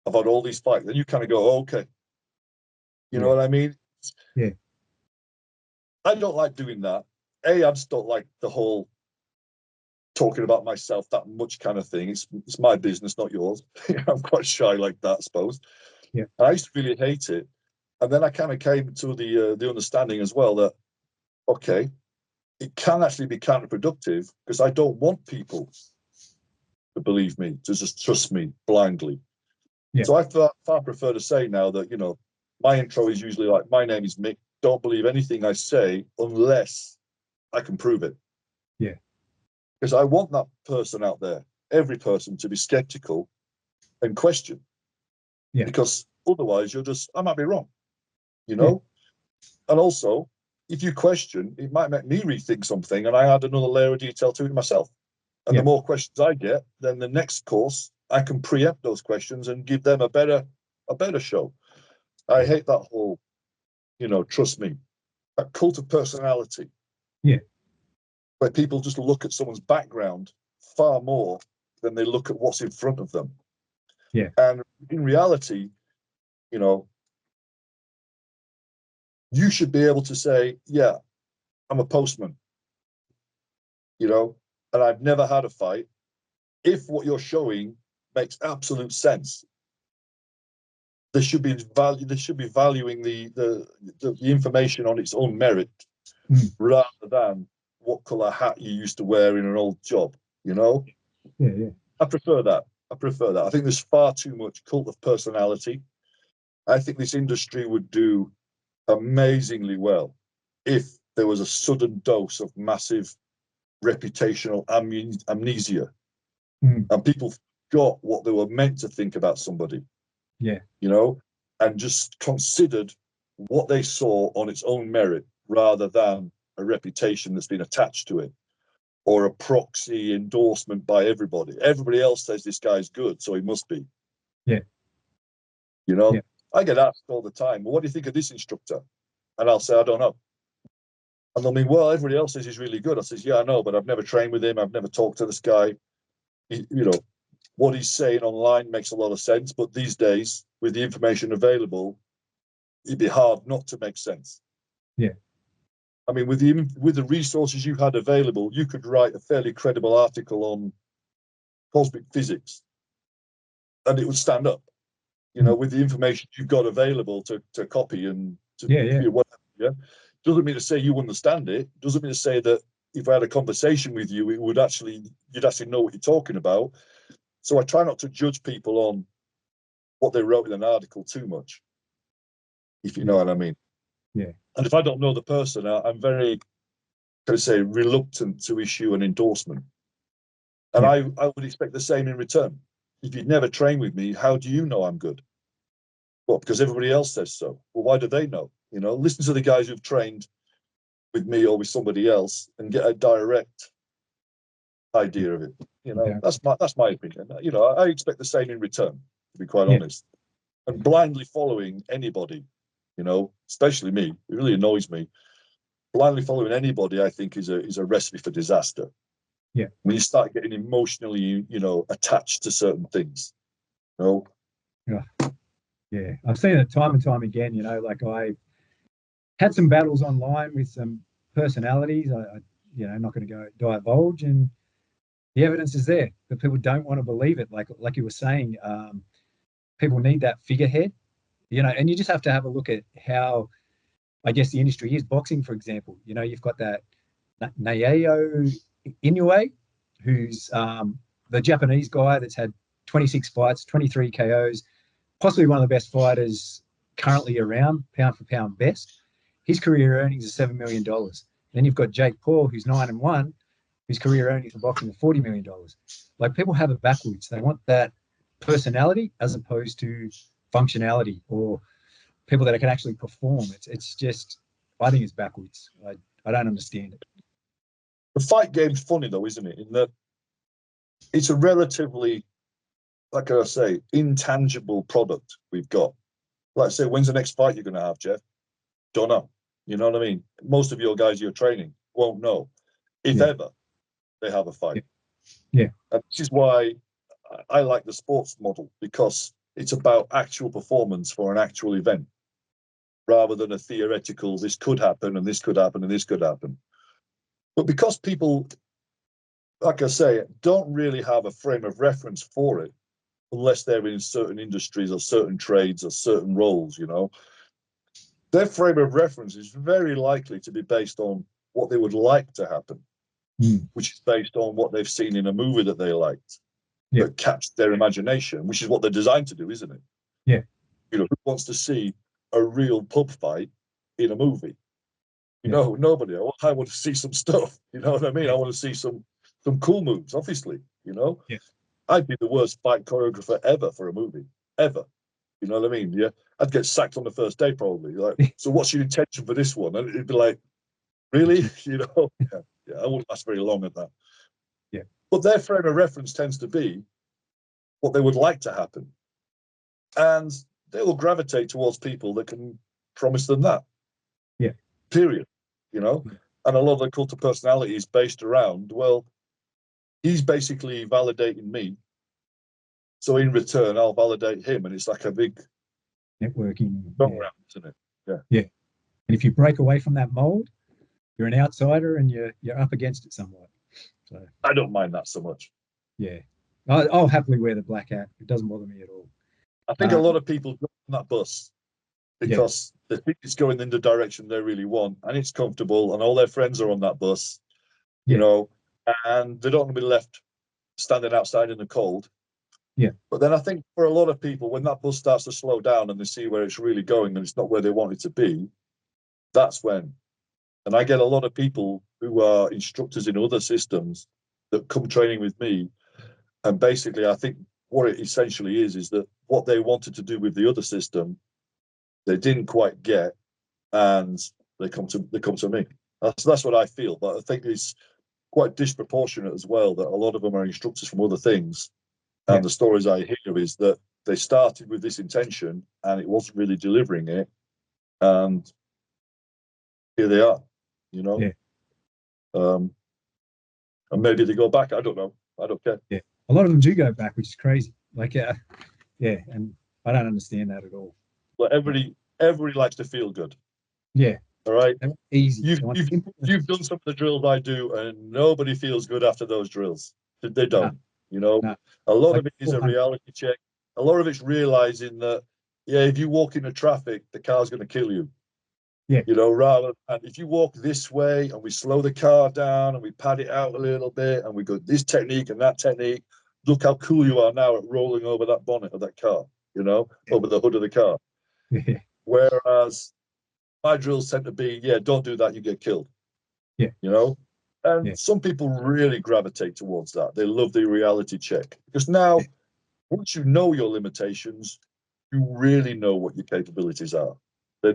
I've had all these fights. Then you kind of go, oh, okay. You know what I mean? Yeah. I don't like doing that. I just don't like the whole talking about myself that much kind of thing. It's my business, not yours. I'm quite shy like that, I suppose. Yeah. And I used to really hate it. And then I kind of came to the understanding as well that, okay, it can actually be counterproductive because I don't want people to believe me, to just trust me blindly. Yeah. So I far prefer to say now that, you know, my intro is usually like, my name is Mick. Don't believe anything I say unless I can prove it. Yeah. Because I want that person out there, every person, to be skeptical and question. Yeah. Because otherwise I might be wrong, you know? Yeah. And also, if you question, it might make me rethink something and I add another layer of detail to it myself. And the more questions I get, then the next course, I can preempt those questions and give them a better show. I hate that whole, you know, trust me, that cult of personality. Yeah. Where people just look at someone's background far more than they look at what's in front of them. Yeah. And in reality, you know, you should be able to say, yeah, I'm a postman, you know, and I've never had a fight. If what you're showing makes absolute sense, they should be valuing the information on its own merit rather than what color hat you used to wear in an old job, you know? Yeah. I prefer that. I prefer that. I think there's far too much cult of personality. I think this industry would do amazingly well if there was a sudden dose of massive reputational amnesia, and people forgot what they were meant to think about somebody. Yeah. You know, and just considered what they saw on its own merit rather than a reputation that's been attached to it or a proxy endorsement by everybody. Everybody else says this guy's good, so he must be. Yeah. You know, yeah. I get asked all the time, well, what do you think of this instructor? And I'll say, I don't know. And they'll mean, well, everybody else says he's really good. I says, yeah, I know, but I've never trained with him. I've never talked to this guy. You know, what he's saying online makes a lot of sense. But these days, with the information available, it'd be hard not to make sense. Yeah. I mean, with the resources you had available, you could write a fairly credible article on cosmic physics, and it would stand up. You know, with the information you've got available to copy and to whatever. Yeah, doesn't mean to say you understand it. Doesn't mean to say that if I had a conversation with you, you'd actually know what you're talking about. So I try not to judge people on what they wrote in an article too much, if you know what I mean. Yeah. And if I don't know the person, I'm very, can I say, reluctant to issue an endorsement. And I would expect the same in return. If you'd never trained with me, how do you know I'm good? Well, because everybody else says so. Well, why do they know? You know, listen to the guys who've trained with me or with somebody else and get a direct idea of it. You know, that's my opinion. You know, I expect the same in return, to be quite honest. And blindly following anybody, you know, especially me, it really annoys me. Blindly following anybody, I think, is a recipe for disaster. Yeah. When you start getting emotionally, you know, attached to certain things. You know? Yeah. I've seen it time and time again, you know, like I had some battles online with some personalities. You know, not going to go divulge, and the evidence is there, but people don't want to believe it. Like you were saying, people need that figurehead, you know, and you just have to have a look at how, I guess, the industry is. Boxing, for example, you know, you've got that Naoya Inoue, who's the Japanese guy that's had 26 fights, 23 KOs, possibly one of the best fighters currently around, pound for pound best. His career earnings are $7 million. Then you've got Jake Paul, who's 9-1, whose career earnings for boxing are $40 million. Like, people have it backwards. They want that personality as opposed to functionality, or people that can actually perform. It's just, I think it's backwards. I don't understand it. The fight game's funny though, isn't it? In that it's a relatively, like I say, intangible product we've got. Like I say, when's the next fight you're going to have, Jeff? Don't know. You know what I mean? Most of your guys you're training won't know, if ever they have a fight. Yeah. And this is why I like the sports model, because it's about actual performance for an actual event, rather than a theoretical, this could happen and this could happen and this could happen. But because people, like I say, don't really have a frame of reference for it, unless they're in certain industries or certain trades or certain roles, you know, their frame of reference is very likely to be based on what they would like to happen, which is based on what they've seen in a movie that they liked, that captured their imagination, which is what they're designed to do, isn't it? Yeah. You know, who wants to see a real pub fight in a movie? You know, nobody. I want to see some stuff. You know what I mean? I want to see some cool moves, obviously, you know? Yeah. I'd be the worst fight choreographer ever for a movie, ever. You know what I mean? Yeah. I'd get sacked on the first day, probably. Like, so what's your intention for this one? And it'd be like, really? You know? Yeah, I wouldn't last very long at that. Yeah. But their frame of reference tends to be what they would like to happen. And they will gravitate towards people that can promise them that. Yeah. Period. You know? Yeah. And a lot of the cult of personality is based around, well, he's basically validating me. So in return, I'll validate him. And it's like a big networking. round, isn't it? Yeah. Yeah. And if you break away from that mold, you're an outsider and you're up against it somewhat. So I don't mind that so much. Yeah. I'll happily wear the black hat. It doesn't bother me at all. I think a lot of people go on that bus because they think it's going in the direction they really want, and it's comfortable, and all their friends are on that bus, you know, and they don't want to be left standing outside in the cold. Yeah. But then I think for a lot of people, when that bus starts to slow down and they see where it's really going and it's not where they want it to be, that's when. And I get a lot of people who are instructors in other systems that come training with me. And basically, I think what it essentially is that what they wanted to do with the other system, they didn't quite get, and they come to me. That's what I feel. But I think it's quite disproportionate as well that a lot of them are instructors from other things. And the stories I hear is that they started with this intention and it wasn't really delivering it. And here they are, you know. Yeah. And maybe they go back. I don't know. I don't care. Yeah. A lot of them do go back, which is crazy. Like, yeah, and I don't understand that at all. But everybody likes to feel good. Yeah. All right. Easy. You've done some of the drills I do, and nobody feels good after those drills. They don't. No, you know, no. A lot Like of it is a reality check. A lot of it's realizing that, yeah, if you walk into traffic, the car's going to kill you. Yeah. You know, rather than if you walk this way and we slow the car down and we pad it out a little bit and we go this technique and that technique, look how cool you are now at rolling over that bonnet of that car, you know, over the hood of the car. Yeah. Whereas my drills tend to be, yeah, don't do that, you get killed. Yeah. You know? And some people really gravitate towards that. They love the reality check. Because now, once you know your limitations, you really know what your capabilities are. They're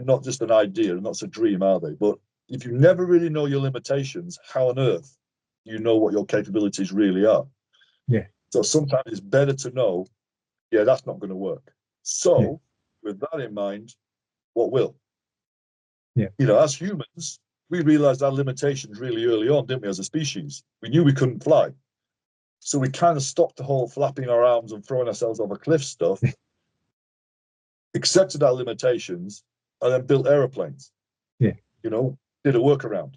not just an idea, and not a dream, are they? But if you never really know your limitations, how on earth you know what your capabilities really are? Yeah. So sometimes it's better to know, yeah, that's not going to work. So with that in mind, what will? Yeah. You know, as humans, we realized our limitations really early on, didn't we, as a species? We knew we couldn't fly. So we kind of stopped the whole flapping our arms and throwing ourselves off a cliff stuff, accepted our limitations, and then built aeroplanes. Yeah. You know, did a workaround.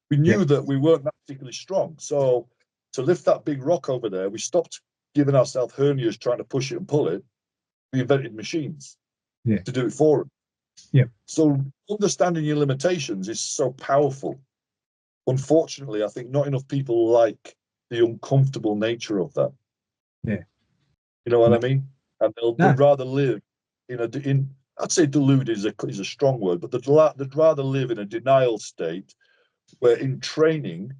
We knew that we weren't that particularly strong. So to lift that big rock over there, we stopped giving ourselves hernias trying to push it and pull it. We invented machines to do it for us. Yeah. So understanding your limitations is so powerful. Unfortunately, I think not enough people like the uncomfortable nature of that. Yeah. You know what I mean? And they'd rather live in I'd say deluded is a strong word, but they'd rather live in a denial state where in training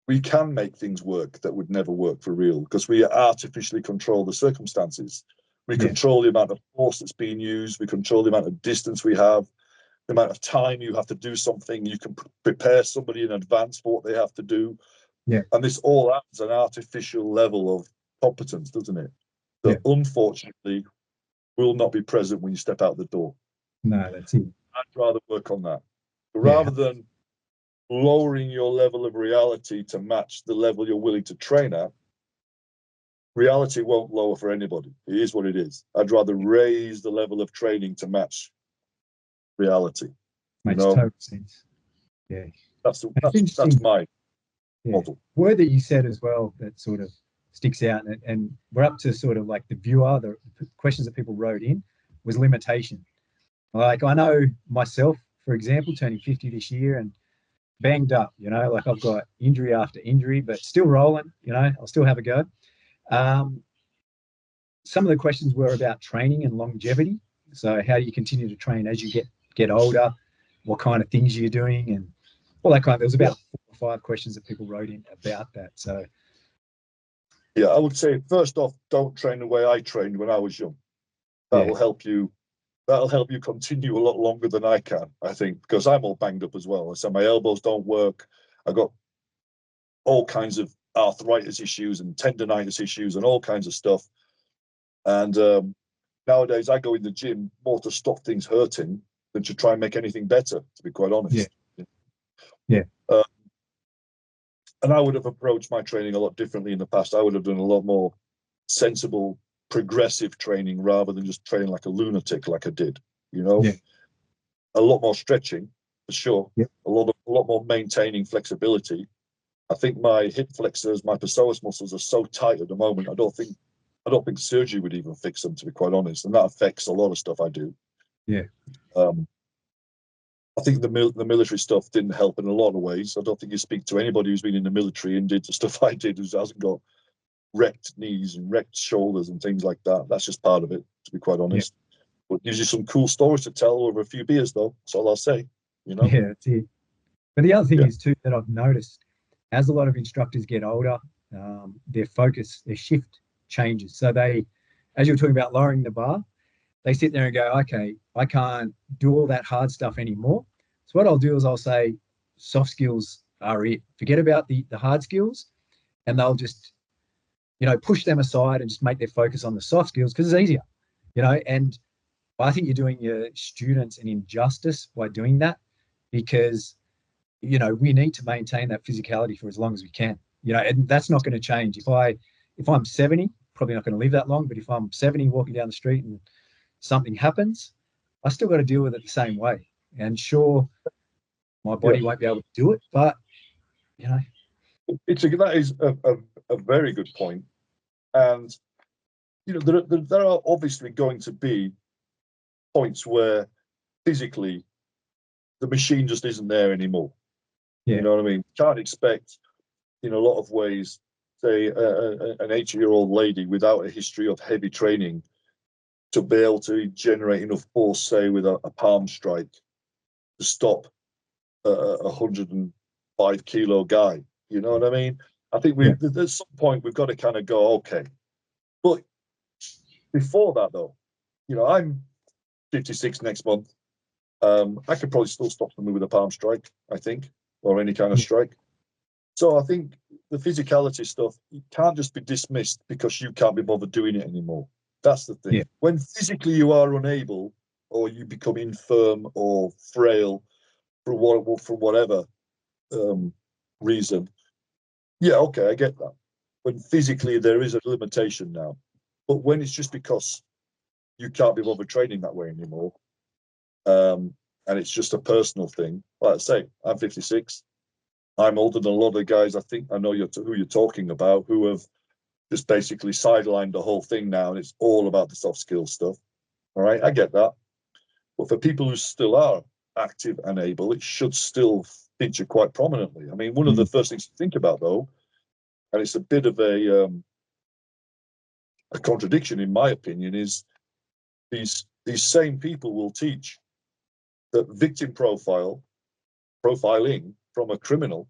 we can make things work that would never work for real because we artificially control the circumstances. We control the amount of force that's being used. We control the amount of distance we have, the amount of time you have to do something. You can prepare somebody in advance for what they have to do. Yeah. And this all adds an artificial level of competence, doesn't it? That unfortunately will not be present when you step out the door. No, that's it. I'd rather work on that. Rather than lowering your level of reality to match the level you're willing to train at, reality won't lower for anybody. It is what it is. I'd rather raise the level of training to match reality. Makes total sense. Yeah. That's my model. Word that you said as well that sort of sticks out, and we're up to sort of like the viewer, the questions that people wrote in was limitation. Like I know myself, for example, turning 50 this year and banged up, you know, like I've got injury after injury, but still rolling, you know, I'll still have a go. Some of the questions were about training and longevity. So how do you continue to train as you get older? What kind of things you're doing and all that kind of. There was about 4 or 5 questions that people wrote in about that. So yeah, I would say first off, don't train the way I trained when I was young. That'll help you. That'll help you continue a lot longer than I can, I think, because I'm all banged up as well. So my elbows don't work. I got all kinds of arthritis issues and tendonitis issues and all kinds of stuff. And nowadays I go in the gym more to stop things hurting than to try and make anything better, to be quite honest. Yeah. And I would have approached my training a lot differently in the past. I would have done a lot more sensible, progressive training rather than just training like a lunatic like I did, you know? A lot more stretching, for sure. A lot more maintaining flexibility. I think my hip flexors, my psoas muscles are so tight at the moment. I don't think surgery would even fix them, to be quite honest. And that affects a lot of stuff I do. I think the military stuff didn't help in a lot of ways. I don't think you speak to anybody who's been in the military and did the stuff I did who hasn't got wrecked knees and wrecked shoulders and things like that. That's just part of it, to be quite honest. Yeah. But it gives you some cool stories to tell over a few beers, though. That's all I'll say. You know? Yeah, that's it. But the other thing is too that I've noticed, as a lot of instructors get older, their focus, their shift changes. So they, as you were talking about lowering the bar, they sit there and go, okay, I can't do all that hard stuff anymore. So what I'll do is I'll say, soft skills are it. Forget about the hard skills, and they'll just, push them aside and just make their focus on the soft skills because it's easier, and I think you're doing your students an injustice by doing that because, we need to maintain that physicality for as long as we can, and that's not going to change. If I'm 70, probably not going to live that long, but if I'm 70 walking down the street and something happens, I still got to deal with it the same way. And sure, my body won't be able to do it, but, that is a very good point. And, there are obviously going to be points where physically the machine just isn't there anymore. Yeah. You know what I mean? Can't expect, in a lot of ways, say, an 80-year-old lady without a history of heavy training to be able to generate enough force, say, with a palm strike to stop a 105-kilo guy. You know what I mean? I think at some point we've got to kind of go, okay. But before that, though, I'm 56 next month. I could probably still stop somebody with a palm strike, I think, or any kind of strike. So I think the physicality stuff, it can't just be dismissed because you can't be bothered doing it anymore. That's the thing. Yeah. When physically you are unable, or you become infirm or frail for whatever reason, okay, I get that. When physically there is a limitation now, but when it's just because you can't be bothered training that way anymore, and it's just a personal thing. Like I say, I'm 56. I'm older than a lot of the guys. I think I know who you're talking about, who have just basically sidelined the whole thing now, and it's all about the soft skills stuff. All right, I get that. But for people who still are active and able, it should still feature quite prominently. I mean, one of the first things to think about, though, and it's a bit of a contradiction in my opinion, is these same people will teach that victim profiling from a criminal,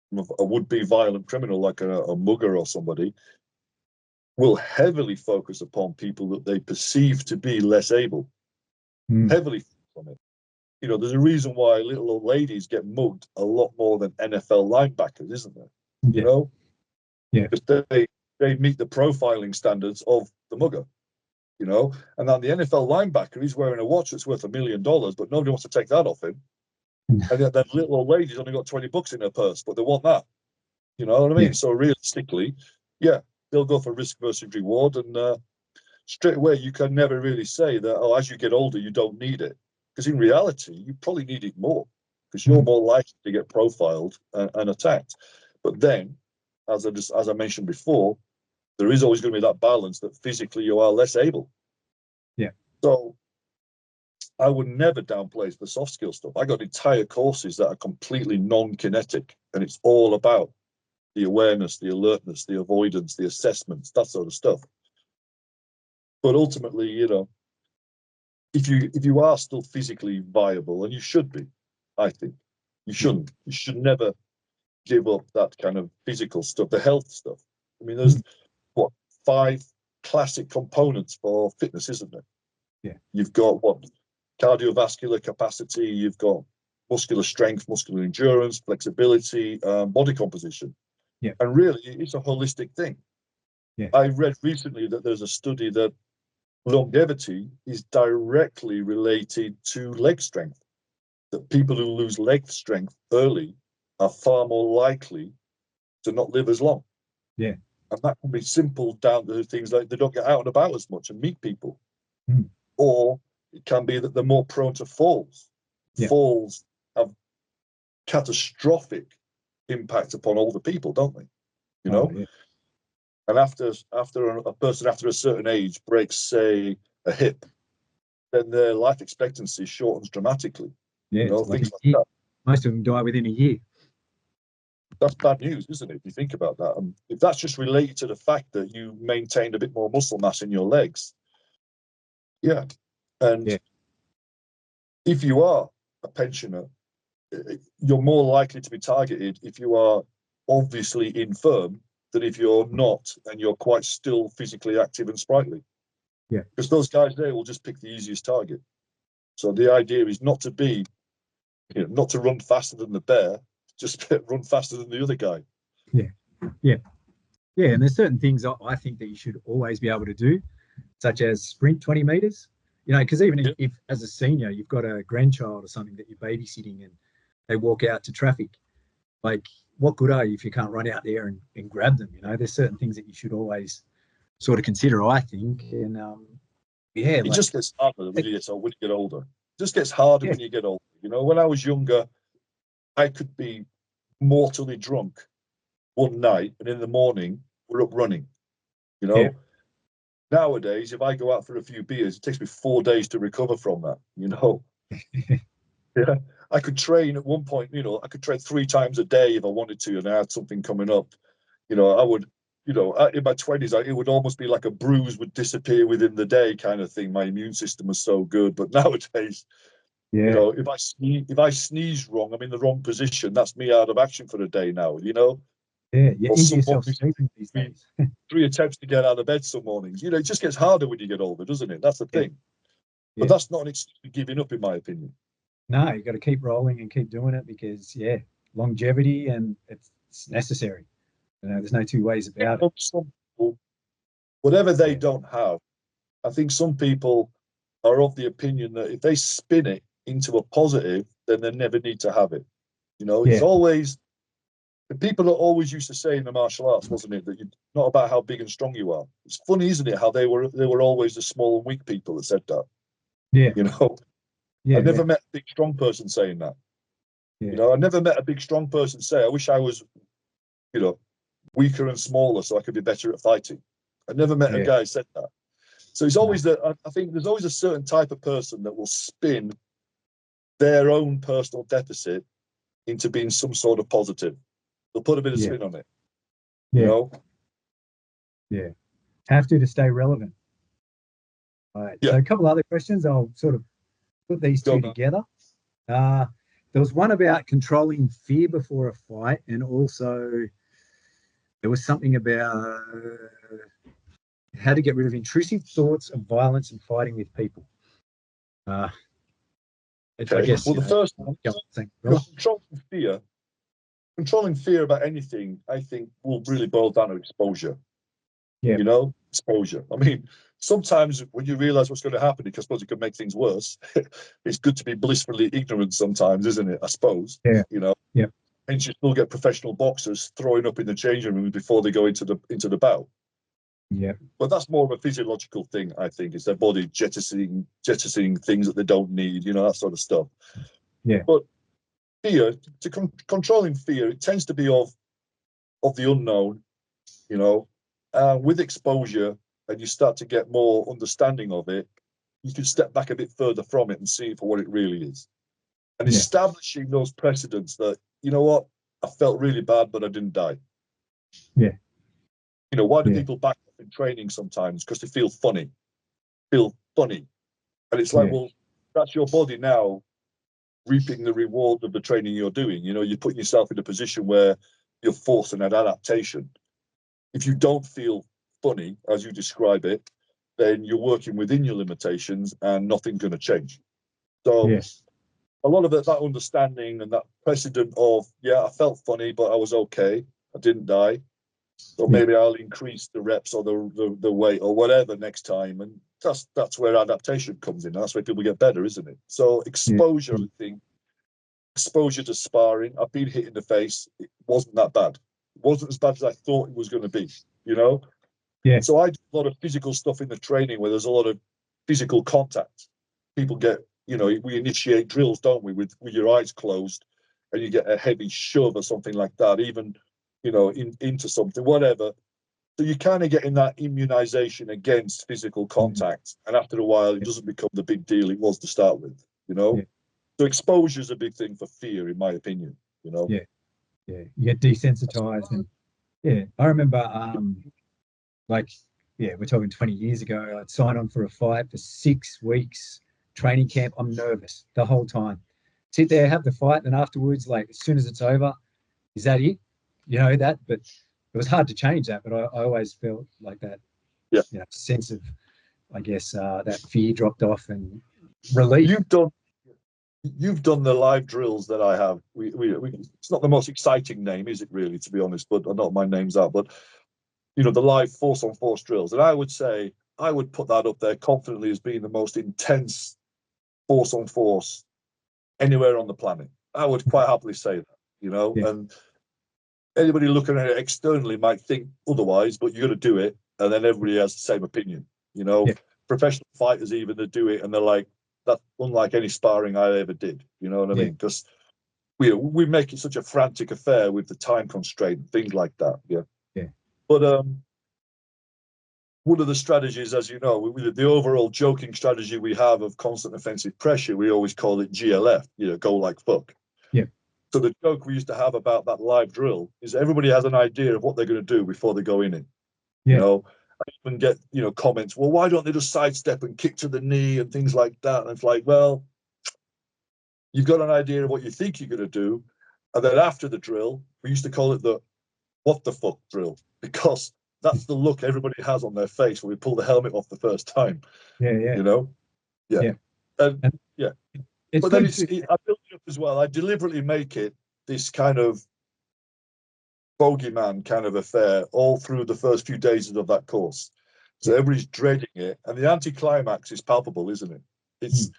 from a would-be violent criminal like a mugger or somebody, will heavily focus upon people that they perceive to be less able. Heavily on it. There's a reason why little old ladies get mugged a lot more than NFL linebackers, isn't there? Yeah. Because they meet the profiling standards of the mugger. And then the NFL linebacker, he's wearing a watch that's worth $1 million, but nobody wants to take that off him. And yet that little old lady's only got $20 in her purse, but they want that. You know what I mean? Yeah. So realistically, they'll go for risk versus reward. And straight away, you can never really say that, as you get older, you don't need it. Because in reality, you probably need it more because you're more likely to get profiled and attacked. But then, as I mentioned before, there is always going to be that balance that physically you are less able. Yeah. So I would never downplay the soft skill stuff. I got entire courses that are completely non-kinetic, and it's all about the awareness, the alertness, the avoidance, the assessments, that sort of stuff. But ultimately, if you are still physically viable, and you should be, I think, you shouldn't. You should never give up that kind of physical stuff, the health stuff. I mean, there's 5 classic components for fitness, isn't there? Yeah. You've got cardiovascular capacity, you've got muscular strength, muscular endurance, flexibility, body composition. Yeah. And really, it's a holistic thing. Yeah. I read recently that there's a study that longevity is directly related to leg strength. That people who lose leg strength early are far more likely to not live as long. Yeah. And that can be simple down to things like they don't get out and about as much and meet people. Mm. Or it can be that they're more prone to falls. Yeah. Falls have catastrophic impact upon older people, don't they? Yeah. And after a person after a certain age breaks, say, a hip, then their life expectancy shortens dramatically. Yeah, things like that. Most of them die within a year. that's bad news, isn't it? If you think about that, and if that's just related to the fact that you maintained a bit more muscle mass in your legs, yeah. And Yeah. if you are a pensioner, you're more likely to be targeted if you are obviously infirm than if you're not and you're quite still physically active and sprightly. Yeah. Because those guys there will just pick the easiest target. So the idea is not to be, not to run faster than the bear, just run faster than the other guy. Yeah. Yeah. Yeah. And there's certain things I think that you should always be able to do, such as sprint 20 meters. Because even if as a senior you've got a grandchild or something that you're babysitting and they walk out to traffic, like what good are you if you can't run out there and grab them? There's certain things that you should always sort of consider, I think. And It just gets harder when you get older. It just gets harder when you get older. When I was younger, I could be mortally drunk one night and in the morning we're up running. Nowadays, if I go out for a few beers, it takes me 4 days to recover from that. Yeah, I could train at one point. I could train 3 times a day if I wanted to, and I had something coming up. I would. In my 20s, it would almost be like a bruise would disappear within the day, kind of thing. My immune system was so good. But nowadays, if I sneeze wrong, I'm in the wrong position. That's me out of action for a day now. Yeah, you Or injure yourself sleeping these days. 3 attempts to get out of bed some mornings. It just gets harder when you get older, doesn't it? That's the thing. But that's not an excuse for giving up, in my opinion. No, you got to keep rolling and keep doing it because, longevity, and it's necessary. There's no two ways about it. Some people, whatever they don't have, I think some people are of the opinion that if they spin it into a positive, then they never need to have it. It's always, the people that always used to say in the martial arts, wasn't it, that you're not about how big and strong you are. It's funny, isn't it, how they were always the small and weak people that said that. Yeah. I never met a big strong person saying that. I never met a big strong person say, I wish I was, weaker and smaller so I could be better at fighting. I never met a guy who said that. So it's always that. I think there's always a certain type of person that will spin their own personal deficit into being some sort of positive. They'll put a bit of spin on it. Yeah. Have to stay relevant. All right. So a couple other questions. I'll sort of put these two together. There was one about controlling fear before a fight, and also there was something about how to get rid of intrusive thoughts of violence and fighting with people. I guess. Well, the first one, controlling fear about anything, I think, will really boil down to exposure. Exposure. I mean, sometimes when you realize what's going to happen, because I suppose it can make things worse, it's good to be blissfully ignorant sometimes, isn't it? I suppose. And you still get professional boxers throwing up in the changing room before they go into the bout. But that's more of a physiological thing, I think. It's their body jettisoning things that they don't need, that sort of stuff. But fear, controlling fear, it tends to be of the unknown, with exposure, and you start to get more understanding of it, you can step back a bit further from it and see it for what it really is. And establishing those precedents that, you know what, I felt really bad, but I didn't die. Why do people back up in training sometimes? Because they feel funny. And it's like, well, that's your body now reaping the reward of the training you're doing. You're putting yourself in a position where you're forced an adaptation. If you don't feel funny, as you describe it, then you're working within your limitations and nothing's going to change. So a lot of that understanding and that precedent of, I felt funny, but I was okay. I didn't die. So maybe I'll increase the reps or the weight or whatever next time. And that's where adaptation comes in. That's where people get better, isn't it? So exposure, I think, exposure to sparring. I've been hit in the face. It wasn't that bad. It wasn't as bad as I thought it was going to be, So I do a lot of physical stuff in the training where there's a lot of physical contact. People get, we initiate drills, don't we, with your eyes closed, and you get a heavy shove or something like that, even, into something, whatever. So you kind of get in that immunization against physical contact. And after a while, it doesn't become the big deal it was to start with, So exposure is a big thing for fear, in my opinion, yeah, you get desensitized. And yeah, I remember like yeah, we're talking 20 years ago. I'd sign on for a fight for 6 weeks training camp. I'm nervous the whole time. Sit there, have the fight, and afterwards, like as soon as it's over, is that it? You know that, but it was hard to change that. But I always felt like that, Yeah. you know, sense of, I guess, that fear dropped off and relief. You've done the live drills that I have. It's not the most exciting name, is it really, to be honest? But not my name's out. But you know, the live force on force drills, and I would say I would put that up there confidently as being the most intense force on force anywhere on the planet. I would quite happily say that. You know, Yeah, and anybody looking at it externally might think otherwise, but you got to do it, and then everybody has the same opinion. You know, yeah, professional fighters even that do it, and they're like, that's unlike any sparring I ever did. You know what I yeah, mean? Because we make it such a frantic affair with the time constraint and things like that. Yeah. yeah, But one of the strategies, as you know, the overall joking strategy we have of constant offensive pressure, we always call it GLF. You know, go like fuck. yeah, So the joke we used to have about that live drill is everybody has an idea of what they're going to do before they go in it. You yeah, know, I even get, you know, comments, well, why don't they just sidestep and kick to the knee and things like that? And it's like, well, you've got an idea of what you think you're going to do. And then after the drill, we used to call it the what the fuck drill, because that's the look everybody has on their face when we pull the helmet off the first time, yeah, yeah, you know? Yeah. yeah. And And yeah. it's But then good to, I build it up as well. I deliberately make it this kind of bogeyman kind of affair all through the first few days of that course. So yeah, everybody's dreading it. And the anticlimax is palpable, isn't it? It's mm,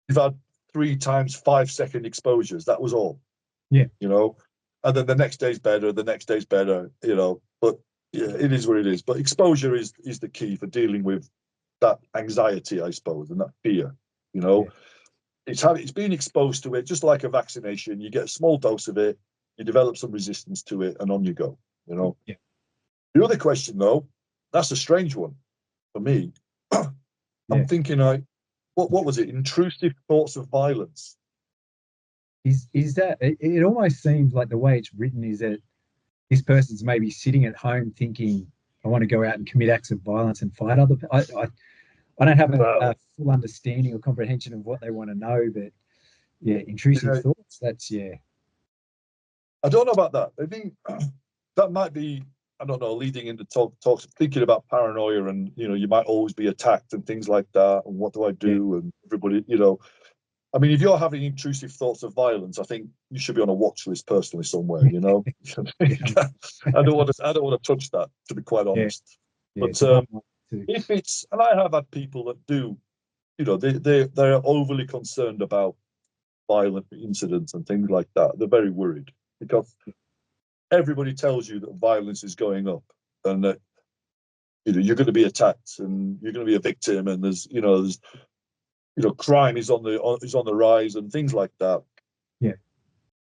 you've had 3 times 5 second exposures. That was all, yeah, you know. And then the next day's better, the next day's better, you know. But yeah, it is what it is. But exposure is the key for dealing with that anxiety, I suppose, and that fear, you know. yeah, It's being exposed to it, just like a vaccination. You get a small dose of it, you develop some resistance to it, and on you go, you know. yeah. The other question, though, that's a strange one for me. I'm Yeah. thinking, what was it? Intrusive thoughts of violence. Is that it, it almost seems like the way it's written is that this person's maybe sitting at home thinking, I want to go out and commit acts of violence and fight other people. I don't have a Well, full understanding or comprehension of what they want to know, but yeah, intrusive yeah, thoughts, that's yeah. I don't know about that. I think that might be, I don't know, leading into talks, thinking about paranoia, and you know, you might always be attacked and things like that. And what do I Yeah. do? And everybody, you know, I mean, if you're having intrusive thoughts of violence, I think you should be on a watch list personally somewhere. You know, Yeah. I don't want to touch that, to be quite Yeah. honest. Yeah. But It's a hard one to if it's, and I have had people that do, you know, they're overly concerned about violent incidents and things like that. They're very worried because everybody tells you that violence is going up and that, you know, you're going to be attacked and you're going to be a victim, and there's crime is on the rise and things like that. yeah.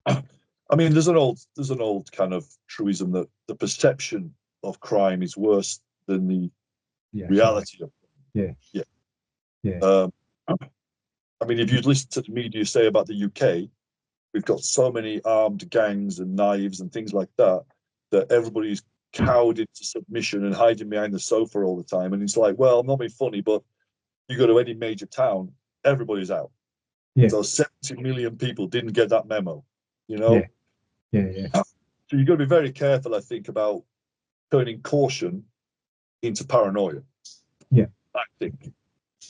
I mean, there's an old kind of truism that the perception of crime is worse than the Yeah. Actually, reality of it. yeah. Yeah. Yeah. Um, I mean, if you listen to the media say about the UK, we've got so many armed gangs and knives and things like that that everybody's cowed into submission and hiding behind the sofa all the time. And it's like, well, I'm not being funny, but you go to any major town, everybody's out. Yeah. So 70 million people didn't get that memo, you Yeah. know? Yeah. Yeah. So you've got to be very careful, I think, about turning caution into paranoia, Yeah. I think.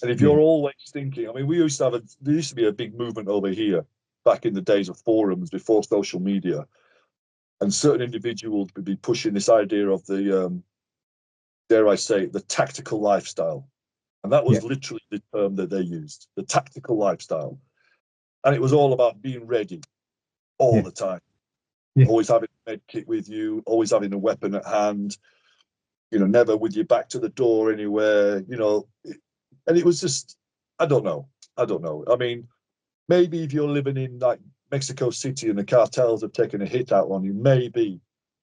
And if Yeah. you're always thinking, I mean, there used to be a big movement over here back in the days of forums before social media, and certain individuals would be pushing this idea of the, dare I say, the tactical lifestyle. And that Yeah. was literally the term that they used, the tactical lifestyle. And it was all about being ready all Yeah. the time, Yeah. always having a med kit with you, always having a weapon at hand, you know, never with your back to the door anywhere, you know. And it was just, I don't know. I don't know. I mean, maybe if you're living in like Mexico City and the cartels have taken a hit out on you, maybe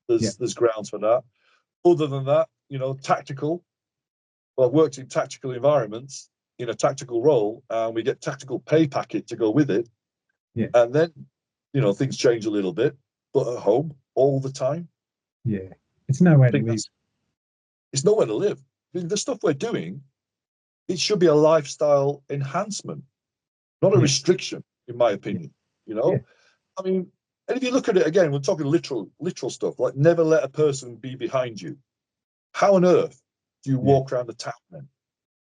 Yeah. there's grounds for that. Other than that, you know, tactical. Well, I've worked in tactical environments in a tactical role, and we get tactical pay packet to go with it. Yeah. And then, you know, things change a little bit. but at home all the time. Yeah, it's nowhere to live. It's nowhere to live. I mean, the stuff we're doing, it should be a lifestyle enhancement, not a restriction, in my opinion. You know, I mean, and if you look at it again, we're talking literal stuff, like never let a person be behind you. How on earth do you walk around the town then?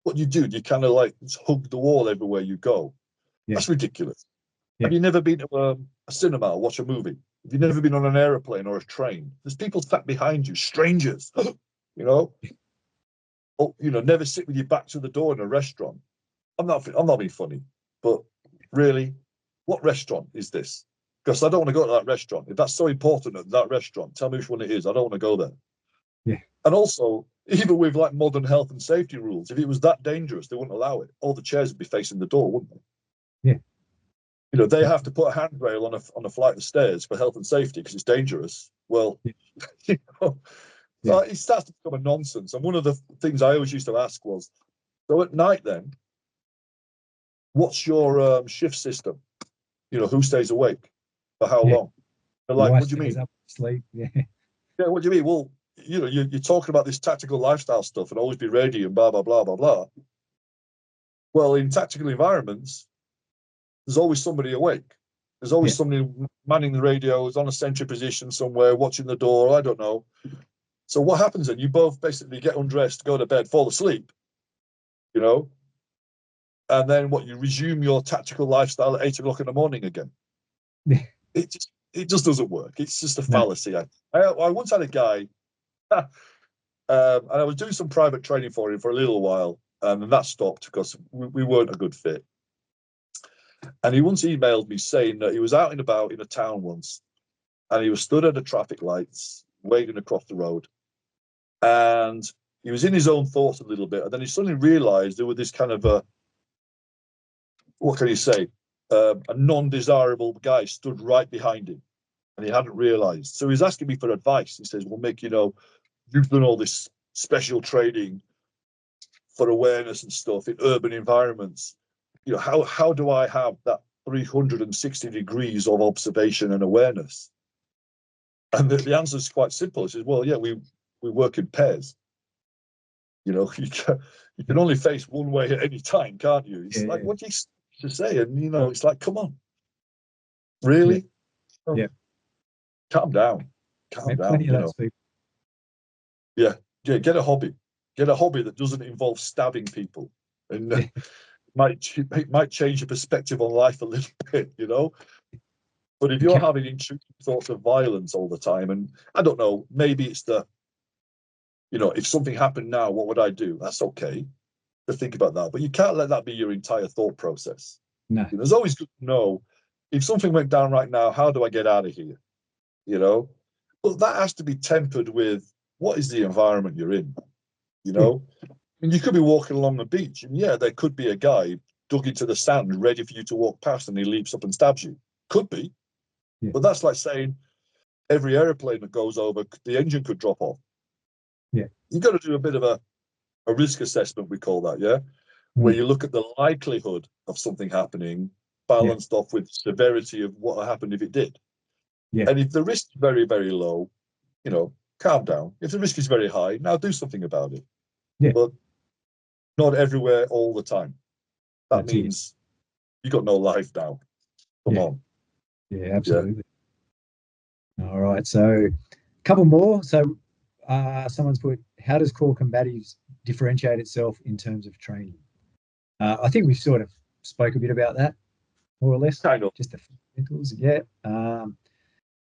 What you do you kind of like hug the wall everywhere you go? That's ridiculous. Have you never been to a cinema or watch a movie? Have you never been on an aeroplane or a train? There's people sat behind you, strangers, you know. Or, you know, never sit with your back to the door in a restaurant. I'm not being funny, but really, what restaurant is this? Because I don't want to go to that restaurant. If that's so important at that restaurant, tell me which one it is. I don't want to go there. Yeah. And also, even with like modern health and safety rules, if it was that dangerous, they wouldn't allow it. All the chairs would be facing the door, wouldn't they? Yeah. You know, they have to put a handrail on a flight of stairs for health and safety because it's dangerous. Well, you know, so it starts to become a nonsense. And one of the things I always used to ask was, so at night then, what's your shift system? You know, who stays awake for how long? They're like, what do you mean? Up sleep. Yeah. Yeah, what do you mean? Well, you know, you're talking about this tactical lifestyle stuff and always be ready and blah, blah, blah, blah, blah. Well, in tactical environments, there's always somebody awake. There's always somebody manning the radios on a sentry position somewhere, watching the door. I don't know. So what happens then? You both basically get undressed, go to bed, fall asleep, you know, and then what? You resume your tactical lifestyle at 8 o'clock in the morning again. It just doesn't work. It's just a fallacy. I once had a guy, and I was doing some private training for him for a little while, and then that stopped because we weren't a good fit. And he once emailed me saying that he was out and about in a town once, and he was stood at the traffic lights waiting across the road, and he was in his own thoughts a little bit, and then he suddenly realized there was this kind of a, what can you say, a non-desirable guy stood right behind him, and he hadn't realized. So he's asking me for advice. He says, well, Mick, you know, you've done all this special training for awareness and stuff in urban environments. You know, how do I have that 360 degrees of observation and awareness? And the answer is quite simple. He says, well, yeah, we work in pairs. You know, you can only face one way at any time, can't you? It's like, what do you say? And, you know, it's like, come on. Really? Yeah. Calm down. Calm down, you know. Yeah, get a hobby. Get a hobby that doesn't involve stabbing people. And might change your perspective on life a little bit, you know. But if you're having intrusive thoughts of violence all the time, and I don't know, maybe it's the, you know, if something happened now, what would I do? That's okay to think about that, but you can't let that be your entire thought process. No. You know, it's always good to know if something went down right now, how do I get out of here? You know, but that has to be tempered with what is the environment you're in. You know, and you could be walking along the beach, and there could be a guy dug into the sand, ready for you to walk past, and he leaps up and stabs you. Could be, but that's like saying every airplane that goes over, the engine could drop off. Yeah, you've got to do a bit of a risk assessment, we call that, where you look at the likelihood of something happening, balanced off with severity of what happened if it did. And if the risk is very, very low, you know, calm down. If the risk is very high, now do something about it. But not everywhere all the time. That means you got no life now. Come on. Yeah, absolutely. All right. So a couple more. So someone's put, how does Core Combatives differentiate itself in terms of training? I think we sort of spoke a bit about that, more or less. Kind of. Just the fundamentals. Yeah.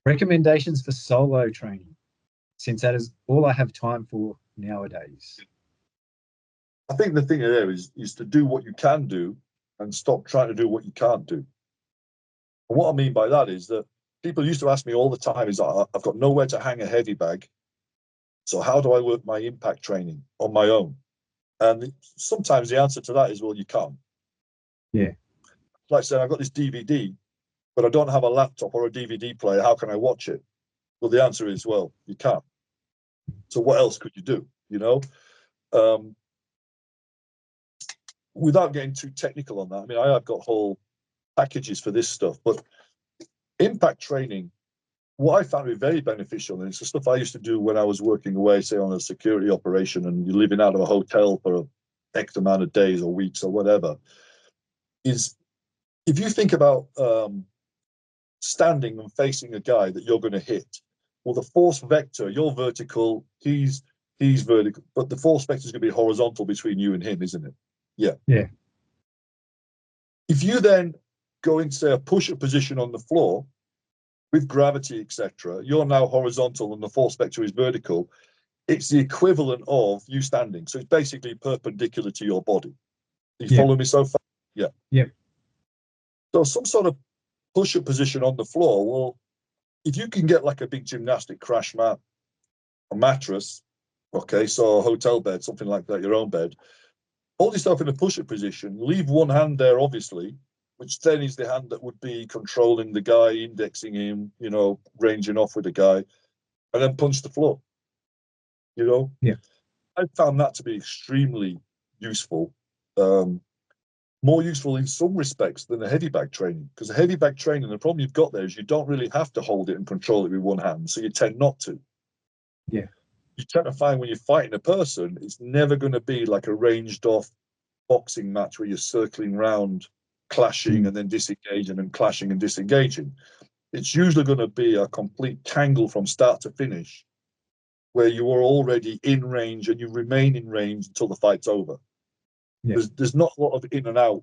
Recommendations for solo training, since that is all I have time for nowadays. I think the thing there is to do what you can do and stop trying to do what you can't do. And what I mean by that is that people used to ask me all the time is, I've got nowhere to hang a heavy bag. So how do I work my impact training on my own? And sometimes the answer to that is, well, you can't. Yeah. Like saying, I've got this DVD, but I don't have a laptop or a DVD player. How can I watch it? Well, the answer is, well, you can't. So what else could you do? You know, without getting too technical on that. I mean, I have got whole packages for this stuff, but impact training, what I found it very beneficial, and it's the stuff I used to do when I was working away, say on a security operation, and you're living out of a hotel for X amount of days or weeks or whatever, is if you think about standing and facing a guy that you're going to hit, well, the force vector, you're vertical, he's vertical, but the force vector is going to be horizontal between you and him, isn't it? Yeah. Yeah. If you then go into, say, a push-up position on the floor with gravity, etc., you're now horizontal and the force vector is vertical. It's the equivalent of you standing. So it's basically perpendicular to your body. You follow me so far? Yeah. Yeah. So some sort of push-up position on the floor, well, if you can get like a big gymnastic crash mat, a mattress, okay, so a hotel bed, something like that, your own bed, hold yourself in a push-up position, leave one hand there, obviously, which then is the hand that would be controlling the guy, indexing him, you know, ranging off with the guy, and then punch the floor, you know? Yeah. I found that to be extremely useful. More useful in some respects than the heavy bag training, because the heavy bag training, the problem you've got there is you don't really have to hold it and control it with one hand, so you tend not to. Yeah. You tend to find when you're fighting a person, it's never going to be like a ranged off boxing match where you're circling round, clashing and then disengaging and clashing and disengaging. It's usually going to be a complete tangle from start to finish, where you are already in range and you remain in range until the fight's over. Yeah. There's not a lot of in and out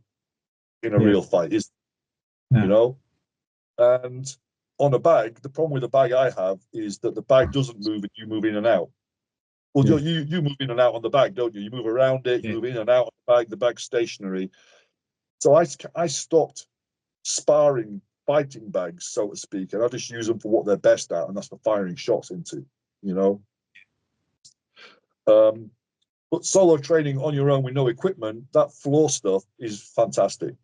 in a real fight, is No. you know? And on a bag, the problem with the bag I have is that the bag doesn't move and you move in and out. Well, you move in and out on the bag, don't you? You move around it, you move in and out on the bag's stationary. So I stopped sparring fighting bags, so to speak, and I just use them for what they're best at, and that's for firing shots into, you know? But solo training on your own with no equipment, that floor stuff is fantastic.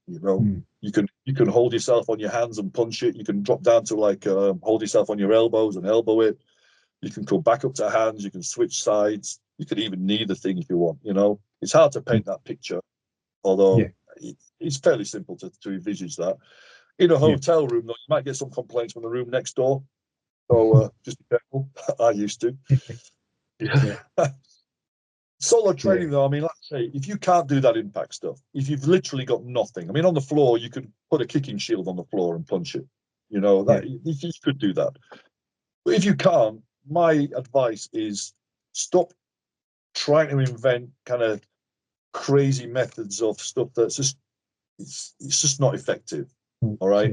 You know, you can hold yourself on your hands and punch it. You can drop down to like hold yourself on your elbows and elbow it. You can come back up to hands. You can switch sides. You can even knee the thing if you want. You know, it's hard to paint that picture, although it's fairly simple to envisage that. In a hotel room, though, you might get some complaints from the room next door. So just be careful. I used to. Solo training, though, I mean, let's say if you can't do that impact stuff, if you've literally got nothing, I mean, on the floor, you could put a kicking shield on the floor and punch it. You know, that you could do that. But if you can't, my advice is stop trying to invent kind of crazy methods of stuff that's just it's just not effective. All right.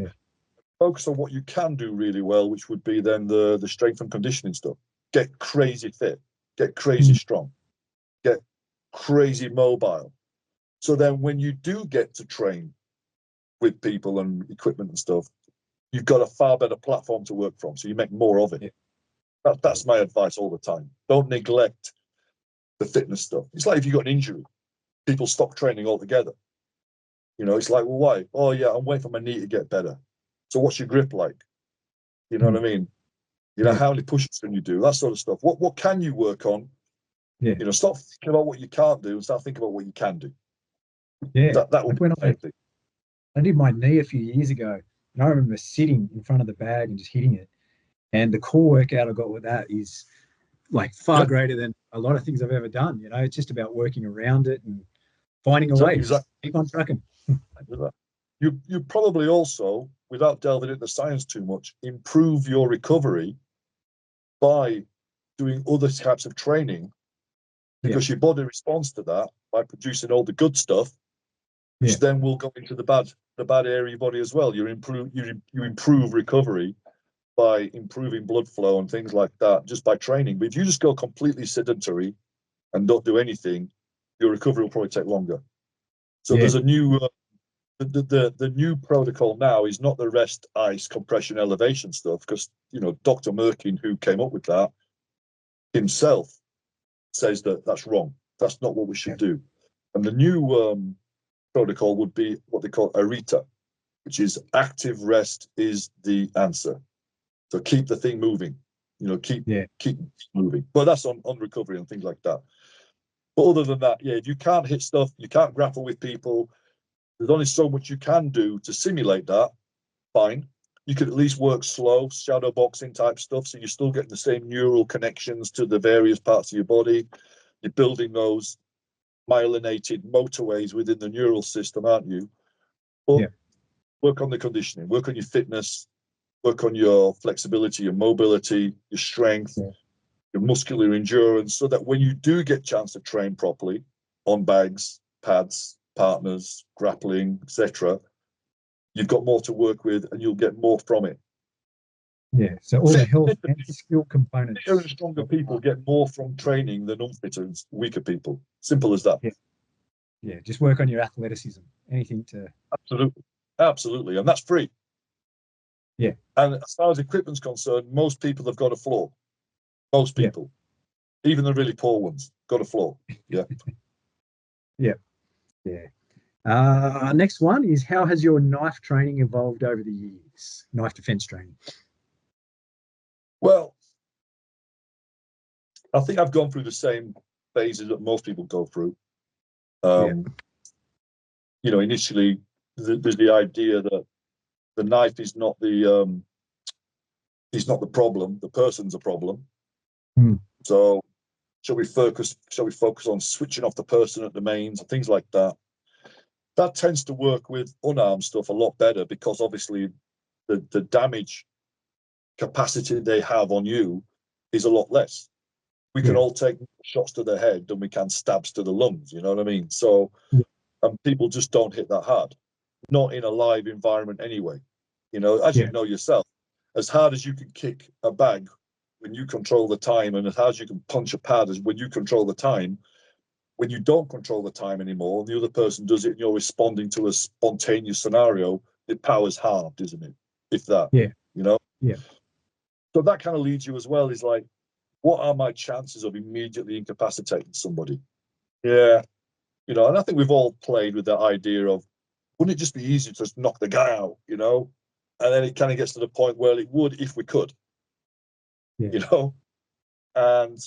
Focus on what you can do really well, which would be then the strength and conditioning stuff. Get crazy fit, get crazy strong, get crazy mobile. So then when you do get to train with people and equipment and stuff, you've got a far better platform to work from. So you make more of it. That's my advice all the time. Don't neglect the fitness stuff. It's like if you got an injury, people stop training altogether. You know, it's like, well, why? Oh, yeah, I'm waiting for my knee to get better. So what's your grip like? You know what I mean? You know, how many push-ups can you do? That sort of stuff. What can you work on? You know, stop thinking about what you can't do and start thinking about what you can do. That would be the main thing. I did my knee a few years ago, and I remember sitting in front of the bag and just hitting it. And the core workout I got with that is like far greater than a lot of things I've ever done. You know, it's just about working around it and finding a way. Just keep on trucking. You probably also, without delving into science too much, improve your recovery by doing other types of training, because your body responds to that by producing all the good stuff, which then will go into the bad area of your body as well. You improve recovery by improving blood flow and things like that just by training. But if you just go completely sedentary and don't do anything, your recovery will probably take longer. So there's a new the new protocol now is not the rest, ice, compression, elevation stuff, because you know Dr. Merkin, who came up with that himself, says that that's wrong. That's not what we should do. And the new protocol would be what they call ARITA, which is active rest is the answer. So keep the thing moving, you know, keep moving. But that's on recovery and things like that. But other than that, if you can't hit stuff, you can't grapple with people, there's only so much you can do to simulate that, fine. you could at least work slow, shadow boxing type stuff. So you're still getting the same neural connections to the various parts of your body. You're building those myelinated motorways within the neural system, aren't you? But Yeah. work on the conditioning, work on your fitness, work on your flexibility, your mobility, your strength, your muscular endurance, so that when you do get a chance to train properly on bags, pads, partners, grappling, etc., you've got more to work with and you'll get more from it. Yeah. So all the health and skill components. Fitter and stronger people get more from training than unfitter and weaker people. Simple as that. Yeah. Yeah. Just work on your athleticism. Anything to. Absolutely. Absolutely. And that's free. Yeah. And as far as equipment's concerned, most people have got a floor. Most people. Yeah. Even the really poor ones got a floor. Yeah. Yeah. Yeah. Next one is, how has your knife training evolved over the years? Knife defense training. Well, I think I've gone through the same phases that most people go through. You know, initially there's the idea that the knife is not the problem, the person's a problem. So shall we focus on switching off the person at the mains and things like that? That tends to work with unarmed stuff a lot better, because obviously the damage capacity they have on you is a lot less. We can all take shots to the head than we can stabs to the lungs, you know what I mean? So, and people just don't hit that hard, not in a live environment anyway. You know, as you know yourself, as hard as you can kick a bag when you control the time, and as hard as you can punch a pad as when you control the time, when you don't control the time anymore, and the other person does it and you're responding to a spontaneous scenario, the power's halved, isn't it? If that, you know? Yeah. So that kind of leads you as well, is like, what are my chances of immediately incapacitating somebody? Yeah. You know, and I think we've all played with that idea of, wouldn't it just be easier to just knock the guy out, you know? And then it kind of gets to the point where it would if we could, you know? And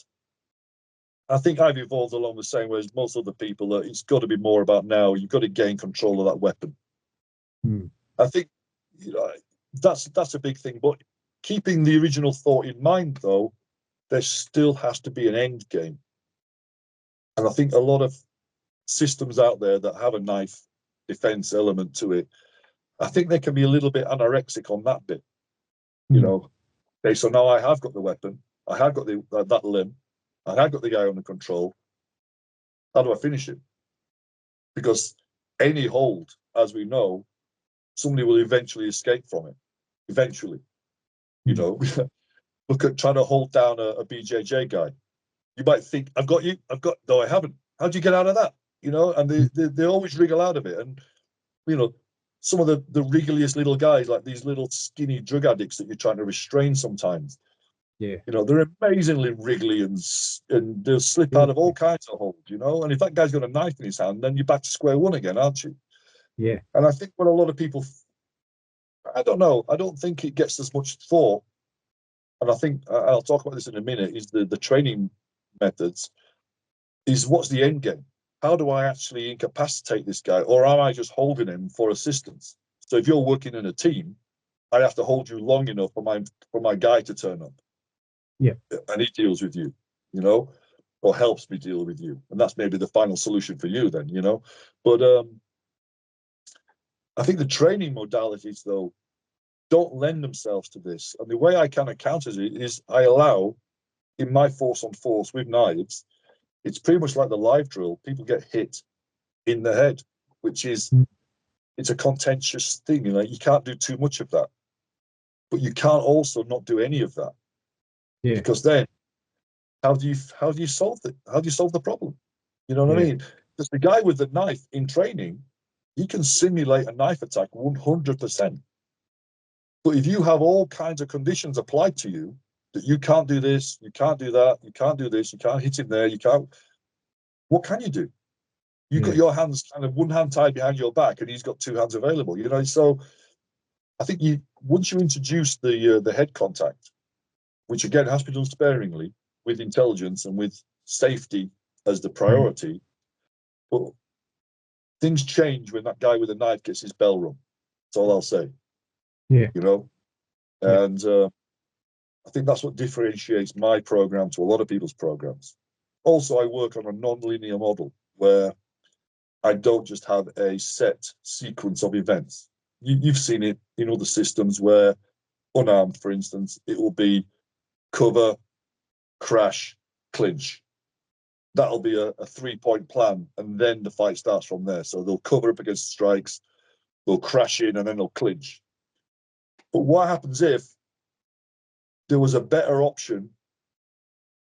I think I've evolved along the same way as most other people, that it's got to be more about now, you've got to gain control of that weapon. I think, you know, that's a big thing. But keeping the original thought in mind, though, there still has to be an end game. And I think a lot of systems out there that have a knife defense element to it, I think they can be a little bit anorexic on that bit. You know, okay, so now I have got the weapon, I have got that limb, I have got the guy under control. How do I finish it? Because any hold, as we know, somebody will eventually escape from it. Eventually, you know, look at trying to hold down a BJJ guy. You might think, I've got you, no, I haven't. How'd you get out of that? You know, and they always wriggle out of it. And, you know, some of the wriggliest little guys, like these little skinny drug addicts that you're trying to restrain sometimes. You know, they're amazingly wriggly and they'll slip out of all kinds of holds, you know. And if that guy's got a knife in his hand, then you're back to square one again, aren't you? Yeah. And I think what a lot of people, I don't know, I don't think it gets as much thought. And I think I'll talk about this in a minute, is the training methods, is what's the end game? How do I actually incapacitate this guy, or am I just holding him for assistance? So if you're working in a team, I have to hold you long enough for my guy to turn up. Yeah. And he deals with you, you know, or helps me deal with you. And that's maybe the final solution for you then, you know. But I think the training modalities, though, don't lend themselves to this. And the way I kind of counter it is I allow, in my force on force with knives, it's pretty much like the live drill. People get hit in the head, which is, it's a contentious thing. You know, you can't do too much of that, but you can't also not do any of that. Because then, how do you solve it? How do you solve the problem? You know what I mean? Because the guy with the knife in training, he can simulate a knife attack 100%. But if you have all kinds of conditions applied to you, that you can't do this, you can't do that, you can't do this, you can't hit him there, you can't, what can you do? You've got your hands kind of one hand tied behind your back, and he's got two hands available, you know. So I think once you introduce the head contact, which again has to be done sparingly, with intelligence and with safety as the priority, but things change when that guy with a knife gets his bell rung. That's all I'll say. Yeah. You know, And I think that's what differentiates my program to a lot of people's programs. Also, I work on a non-linear model where I don't just have a set sequence of events. You've seen it in other systems where, unarmed, for instance, it will be cover, crash, clinch. That'll be a 3-point plan, and then the fight starts from there. So they'll cover up against strikes, they'll crash in, and then they'll clinch. But what happens if there was a better option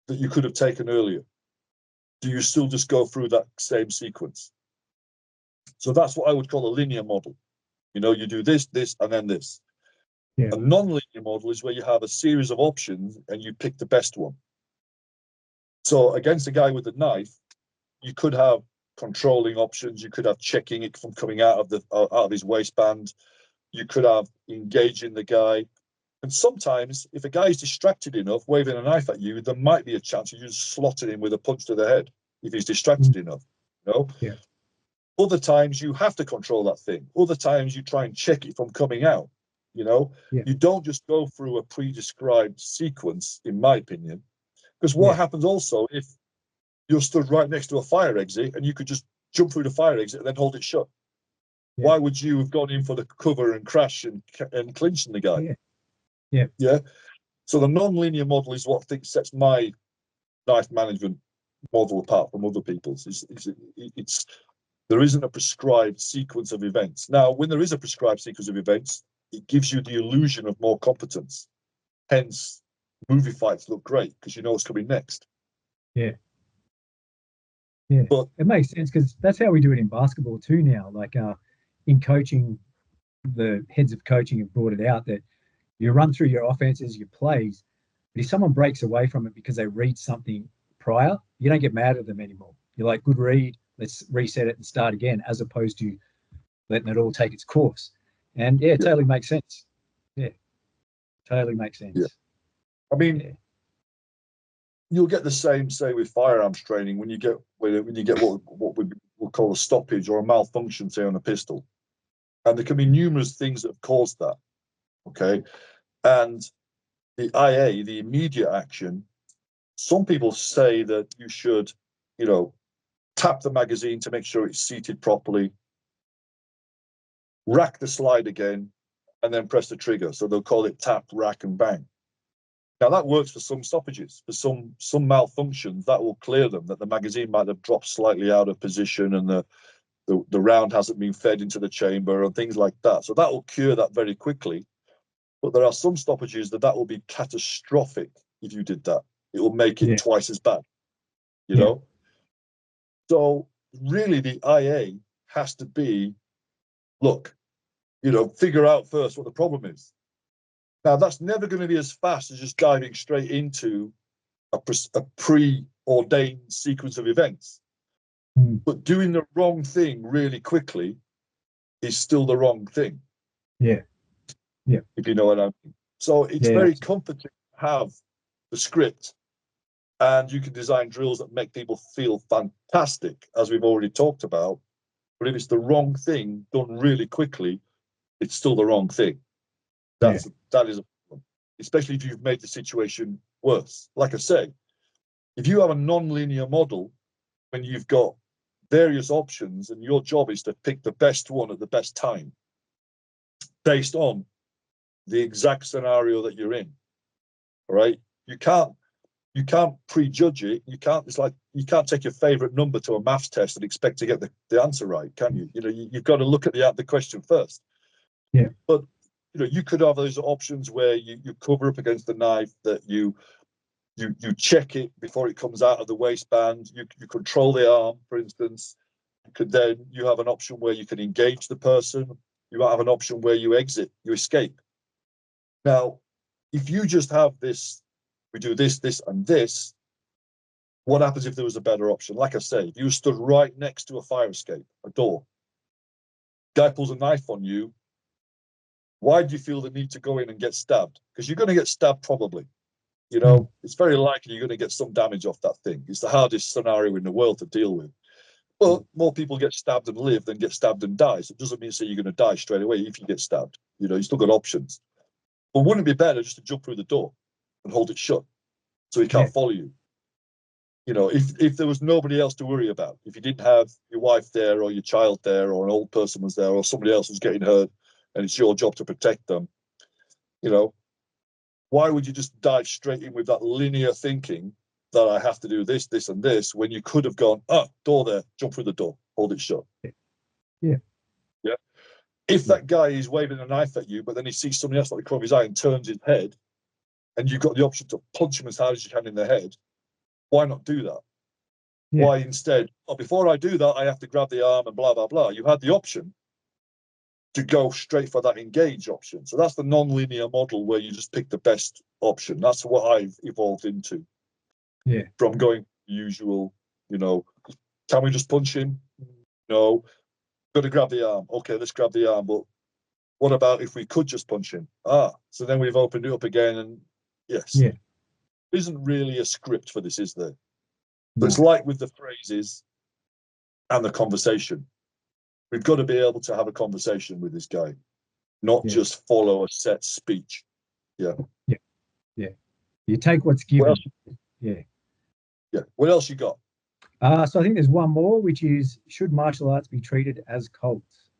that you could have taken earlier? Do you still just go through that same sequence? So that's what I would call a linear model. You know, you do this, this, and then this. Yeah. A non-linear model is where you have a series of options and you pick the best one. So against a guy with a knife, you could have controlling options. You could have checking it from coming out of his waistband. You could have engaging the guy. And sometimes, if a guy is distracted enough, waving a knife at you, there might be a chance you just slotting him with a punch to the head if he's distracted enough. You know? Yeah. Other times you have to control that thing. Other times you try and check it from coming out. You know, you don't just go through a pre-described sequence, in my opinion, because what happens also if you're stood right next to a fire exit and you could just jump through the fire exit and then hold it shut? Why would you have gone in for the cover and crash and clinching the guy? Yeah. So the non-linear model is what I think sets my knife management model apart from other people's. It's there isn't a prescribed sequence of events. Now, when there is a prescribed sequence of events, it gives you the illusion of more competence. Hence, movie fights look great because you know what's coming next. Yeah. Yeah. But it makes sense because that's how we do it in basketball too now. Like in coaching, the heads of coaching have brought it out that you run through your offenses, your plays, but if someone breaks away from it because they read something prior, you don't get mad at them anymore. You're like, good read, let's reset it and start again, as opposed to letting it all take its course. And it totally makes sense. Yeah, totally makes sense. Yeah. I mean, you'll get the same, say, with firearms training when you get what we will call a stoppage or a malfunction, say, on a pistol. And there can be numerous things that have caused that. Okay. And the IA, the immediate action, some people say that you should, you know, tap the magazine to make sure it's seated properly, rack the slide again, and then press the trigger. So they'll call it tap, rack, and bang. Now that works for some stoppages. For some malfunctions, that will clear them, that the magazine might have dropped slightly out of position and the round hasn't been fed into the chamber and things like that. So that will cure that very quickly. But there are some stoppages that will be catastrophic if you did that. It will make it twice as bad, you know? So really the IA has to be, look, you know, figure out first what the problem is. Now that's never going to be as fast as just diving straight into a preordained sequence of events. But doing the wrong thing really quickly is still the wrong thing. Yeah. Yeah. If you know what I mean. So it's very comforting to have the script, and you can design drills that make people feel fantastic, as we've already talked about. But if it's the wrong thing done really quickly, it's still the wrong thing. That is a problem, especially if you've made the situation worse. Like I say, if you have a non-linear model when you've got various options and your job is to pick the best one at the best time based on the exact scenario that you're in, all right? You can't prejudge it. It's like you can't take your favorite number to a maths test and expect to get the answer right, can you? You know, you've got to look at the question first. Yeah. But you know, you could have those options where you cover up against the knife, that you check it before it comes out of the waistband. You control the arm, for instance. You have an option where you can engage the person. You might have an option where you exit, you escape. Now, if you just have this, we do this, this, and this, what happens if there was a better option? Like I say, if you stood right next to a fire escape, a door, guy pulls a knife on you, why do you feel the need to go in and get stabbed? Because you're going to get stabbed probably. You know, it's very likely you're going to get some damage off that thing. It's the hardest scenario in the world to deal with. But more people get stabbed and live than get stabbed and die. So it doesn't mean say you're going to die straight away if you get stabbed. You know, you still got options. But wouldn't it be better just to jump through the door and hold it shut so he can't follow you? You know, if there was nobody else to worry about, if you didn't have your wife there or your child there or an old person was there or somebody else was getting hurt and it's your job to protect them, you know, why would you just dive straight in with that linear thinking that I have to do this, this, and this when you could have gone, door there, jump through the door, hold it shut. Yeah. Yeah. If that guy is waving a knife at you, but then he sees somebody else like the corner of his eye and turns his head, and you've got the option to punch him as hard as you can in the head, why not do that? Yeah. Why instead, before I do that, I have to grab the arm and blah, blah, blah. You had the option to go straight for that engage option. So that's the non-linear model where you just pick the best option. That's what I've evolved into. Yeah. From going usual, you know, can we just punch him? No. Got to grab the arm. Okay, let's grab the arm. But what about if we could just punch him? So then we've opened it up again. And yes, yeah. There isn't really a script for this, is there? No. But it's like with the phrases and the conversation. We've got to be able to have a conversation with this guy, not just follow a set speech. Yeah. Yeah. Yeah. You take what's given. Yeah. Yeah. What else you got? So I think there's one more, which is, should martial arts be treated as cults?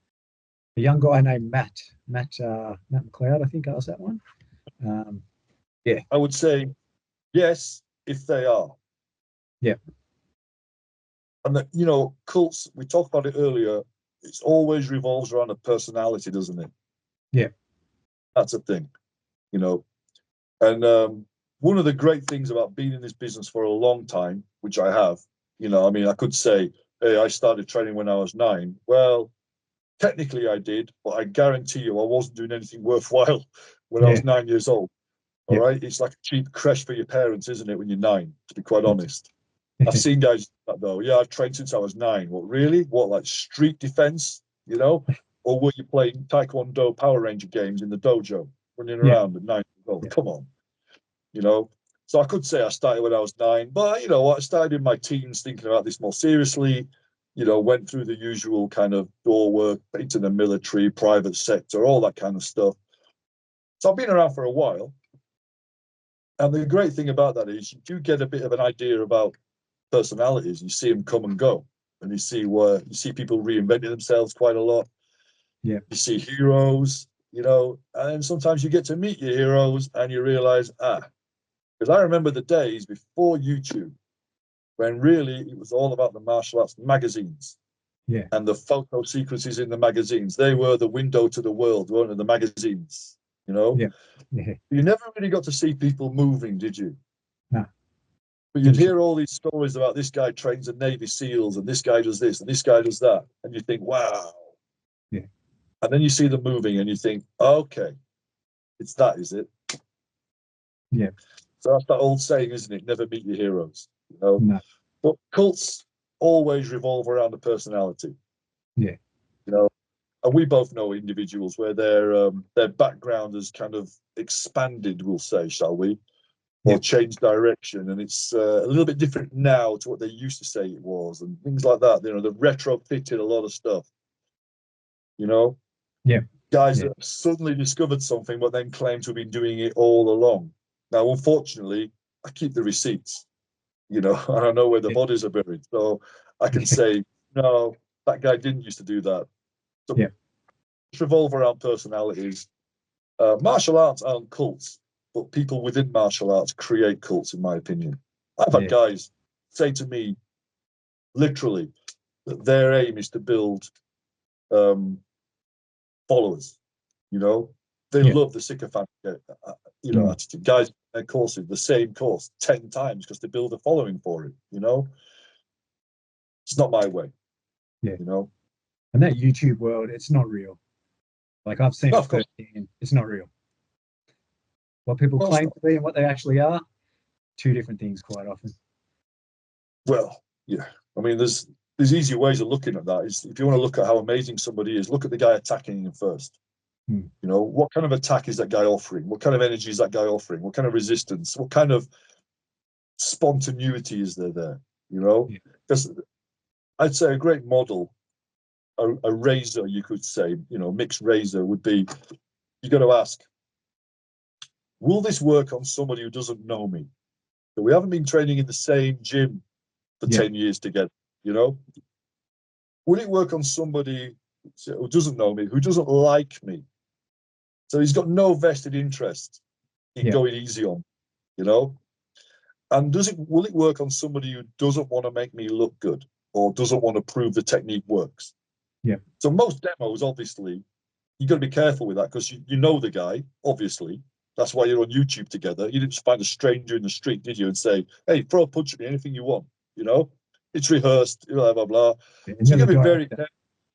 A young guy named Matt McLeod, I think, asked that one. Yeah. I would say yes, if they are. Yeah. And that, you know, cults, we talked about it earlier, it always revolves around a personality, doesn't it? Yeah. That's a thing, you know. And one of the great things about being in this business for a long time, which I have, you know, I mean, I could say, hey, I started training when I was 9. Well, technically I did, but I guarantee you I wasn't doing anything worthwhile when I was 9 years old. All right. It's like a cheap crash for your parents, isn't it, when you're 9, to be quite honest. I've seen guys that though. Yeah, I've trained since I was 9. What, really? What, like street defense, you know? Or were you playing Taekwondo Power Ranger games in the dojo, running around at 9 years old? Come on. You know? So I could say I started when I was 9, but you know what? I started in my teens thinking about this more seriously, you know, went through the usual kind of door work into the military, private sector, all that kind of stuff. So I've been around for a while. And the great thing about that is you do get a bit of an idea about personalities. You see them come and go, and you see people reinventing themselves quite a lot. Yeah. You see heroes, you know, and sometimes you get to meet your heroes and you realize, because I remember the days before YouTube when really it was all about the martial arts magazines. Yeah. And the photo sequences in the magazines. They were the window to the world, weren't they? The magazines, you know? Yeah. Yeah. You never really got to see people moving, did you? No. But you'd hear all these stories about this guy trains in Navy SEALs and this guy does this and this guy does that. And you think, wow. Yeah. And then you see them moving and you think, okay, it's that, is it? Yeah. So that's that old saying, isn't it? Never meet your heroes. You know? No. But cults always revolve around a personality. Yeah. You know, and we both know individuals where their background has kind of expanded, we'll say, shall we? Or changed direction, and it's a little bit different now to what they used to say it was, and things like that. You know, they've retrofitted a lot of stuff. You know, guys that suddenly discovered something, but then claim to have been doing it all along. Now, unfortunately, I keep the receipts. You know, and I know where the bodies are buried, so I can say, no, that guy didn't used to do that. So revolve around personalities. Martial arts aren't cults, but people within martial arts create cults, in my opinion. I've had guys say to me, literally, that their aim is to build followers. You know, they love the sycophant, you know, attitude. Guys, their courses, the same course 10 times because they build a following for it. You know, it's not my way. Yeah. You know, and that YouTube world, it's not real. Like I've seen it firsthand. It's not real. What people claim to be and what they actually are, two different things quite often. Well, yeah. I mean, there's easy ways of looking at that. Is if you want to look at how amazing somebody is, look at the guy attacking him first. You know, what kind of attack is that guy offering? What kind of energy is that guy offering? What kind of resistance? What kind of spontaneity is there? You know, because I'd say a great model, a razor, you could say, you know, mixed razor would be, you got to ask, will this work on somebody who doesn't know me? So we haven't been training in the same gym for 10 years together, you know? Will it work on somebody who doesn't know me, who doesn't like me? So he's got no vested interest in going easy on, you know? And will it work on somebody who doesn't want to make me look good or doesn't want to prove the technique works? Yeah. So most demos, obviously, you got to be careful with that because you know the guy, obviously. That's why you're on YouTube together. You didn't just find a stranger in the street, did you, and say, hey, throw a punch at me, anything you want, you know? It's rehearsed, blah, blah, blah. So you got to be very careful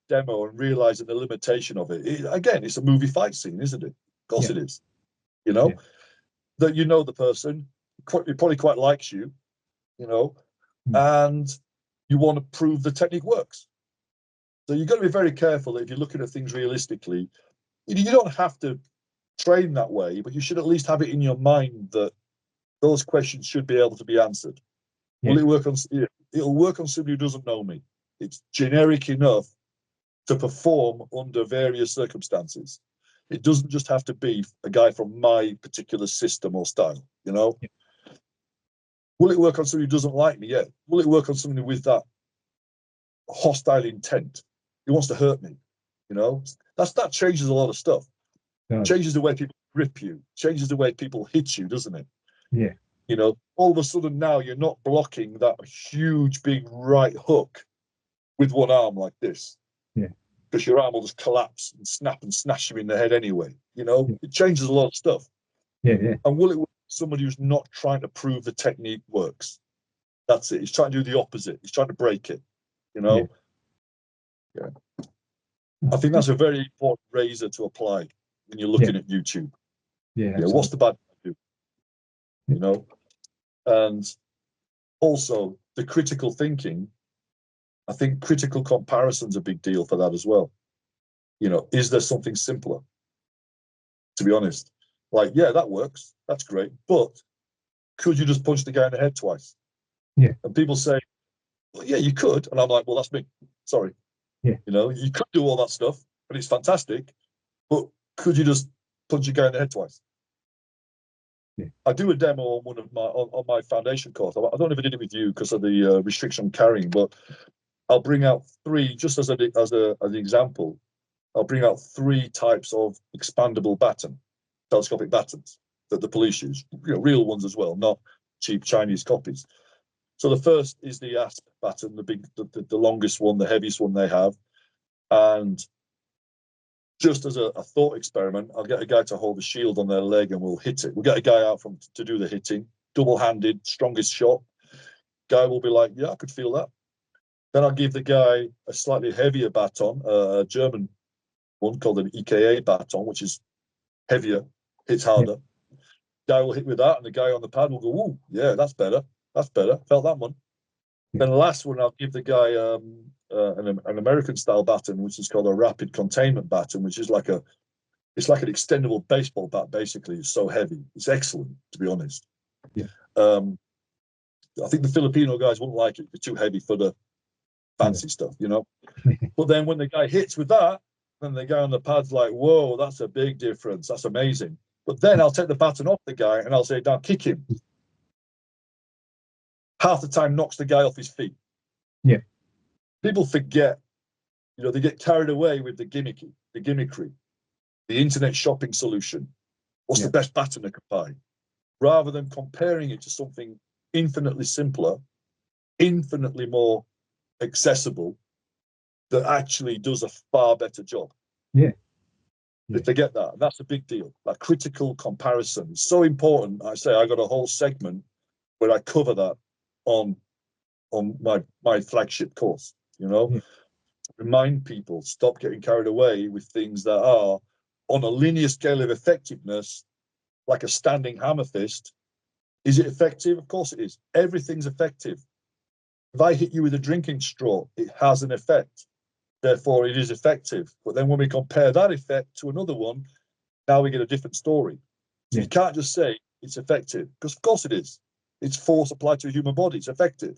demo and realizing the limitation of it. Again, it's a movie fight scene, isn't it? Of course it is. You know, that you know the person, he probably quite likes you, you know, and you want to prove the technique works. So you've got to be very careful that if you're looking at things realistically, you don't have to train that way, but you should at least have it in your mind that those questions should be able to be answered. Will it work on? It'll work on somebody who doesn't know me. It's generic enough to perform under various circumstances. It doesn't just have to be a guy from my particular system or style, you know? Will it work on somebody who doesn't like me? Yeah. Will it work on somebody with that hostile intent? He wants to hurt me, you know? That changes a lot of stuff. Changes the way people grip you, changes the way people hit you, doesn't it? Yeah. You know, all of a sudden now you're not blocking that huge big right hook with one arm like this. Yeah. Because your arm will just collapse and snap and smash you in the head anyway. You know, it changes a lot of stuff. Yeah, yeah. And will it work for somebody who's not trying to prove the technique works? That's it. He's trying to do the opposite. He's trying to break it. You know? Yeah. I think that's a very important razor to apply when you're looking at YouTube. Yeah. What's the bad thing to do? You know? And also the critical thinking, I think critical comparison's a big deal for that as well. You know, is there something simpler? To be honest, like, yeah, that works. That's great. But could you just punch the guy in the head twice? Yeah. And people say, well, yeah, you could. And I'm like, well, that's me. Sorry. Yeah. You know, you could do all that stuff, and it's fantastic. But could you just punch a guy in the head twice? Yeah. I do a demo on one of my on my foundation course. I don't know if I did it with you because of the restriction on carrying, but I'll bring out three just as an example. I'll bring out three types of expandable baton, telescopic batons that the police use, you know, real ones as well, not cheap Chinese copies. So the first is the ASP baton, the longest one, the heaviest one they have. And just as a thought experiment, I'll get a guy to hold a shield on their leg and we'll hit it. We'll get a guy out to do the hitting, double-handed, strongest shot. Guy will be like, yeah, I could feel that. Then I'll give the guy a slightly heavier baton, a German one called an EKA baton, which is heavier, hits harder. Guy will hit with that, and the guy on the pad will go, "Ooh, yeah, that's better. That's better. Felt that one." Then the last one, I'll give the guy an American style baton, which is called a rapid containment baton, which is it's like an extendable baseball bat. Basically, it's so heavy. It's excellent, to be honest. Yeah. I think the Filipino guys wouldn't like it. It's too heavy for the fancy stuff, you know. But then when the guy hits with that, then the guy on the pad's like, whoa, that's a big difference. That's amazing. But then I'll take the baton off the guy and I'll say, now kick him. Half the time knocks the guy off his feet. Yeah. People forget, you know, they get carried away with the gimmickry, the internet shopping solution. What's the best baton I could buy? Rather than comparing it to something infinitely simpler, infinitely more accessible, that actually does a far better job. Yeah. They forget that. And that's a big deal. That critical comparison is so important. I say I got a whole segment where I cover that on my flagship course, you know. Remind people, stop getting carried away with things that are on a linear scale of effectiveness, like a standing hammer fist. Is it effective? Of course it is. Everything's effective. If I hit you with a drinking straw, it has an effect. Therefore, it is effective. But then when we compare that effect to another one, now we get a different story. So you can't just say it's effective, because of course it is. It's force applied to a human body. It's effective.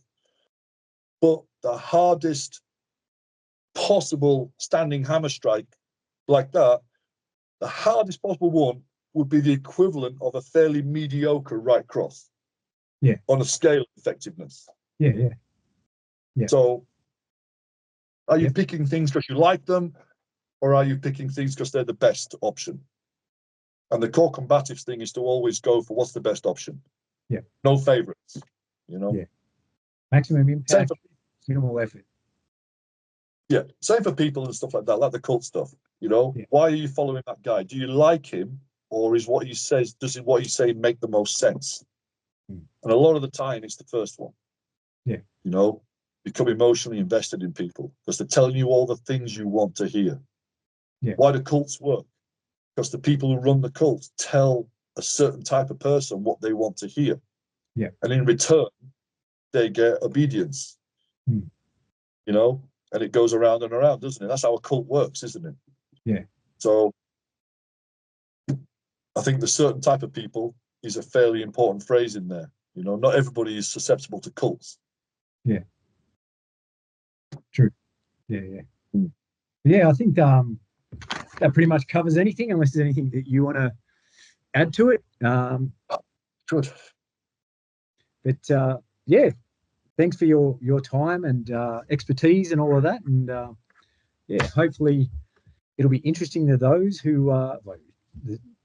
But the hardest possible standing hammer strike like that, the hardest possible one would be the equivalent of a fairly mediocre right cross. Yeah. On a scale of effectiveness. Yeah. So are you Yep. picking things because you like them, or are you picking things because they're the best option? And the core combatives thing is to always go for what's the best option. Yeah. No favorites, you know? Yeah. Maximum Same impact, for, minimal effort. yeah, same for people and stuff like that, like the cult stuff, you know? Yeah. Why are you following that guy? Do you like him, or is what he says, does it what he say make the most sense? Mm. And a lot of the time it's the first one. Yeah. You know, become emotionally invested in people because they're telling you all the things you want to hear. Yeah. Why do cults work? Because the people who run the cults tell a certain type of person what they want to hear. Yeah. And in return, they get obedience. Mm. You know, and it goes around and around, doesn't it? That's how a cult works, isn't it? Yeah. So I think the certain type of people is a fairly important phrase in there. You know, not everybody is susceptible to cults. Yeah. True. Yeah. Mm. Yeah, I think that pretty much covers anything, unless there's anything that you want to add to it. Good. But yeah, thanks for your time and expertise and all of that. And yeah, hopefully it'll be interesting to those who,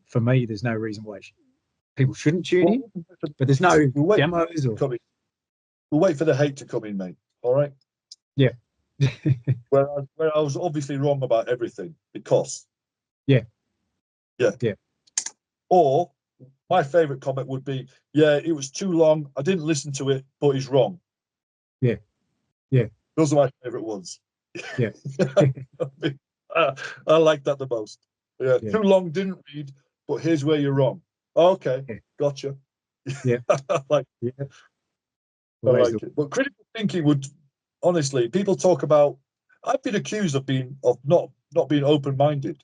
for me, there's no reason why people shouldn't tune in, but there's no demos or. We'll wait for the hate to come in, mate. All right. Yeah. where I was obviously wrong about everything because. Yeah. Or my favorite comment would be, yeah, it was too long. I didn't listen to it, but he's wrong. Yeah. Those are my favorite ones. Yeah. I like that the most. Yeah. Too long, didn't read, but here's where you're wrong. Okay, gotcha. Yeah. I like it. But critical thinking would, honestly, people talk about. I've been accused of not being open-minded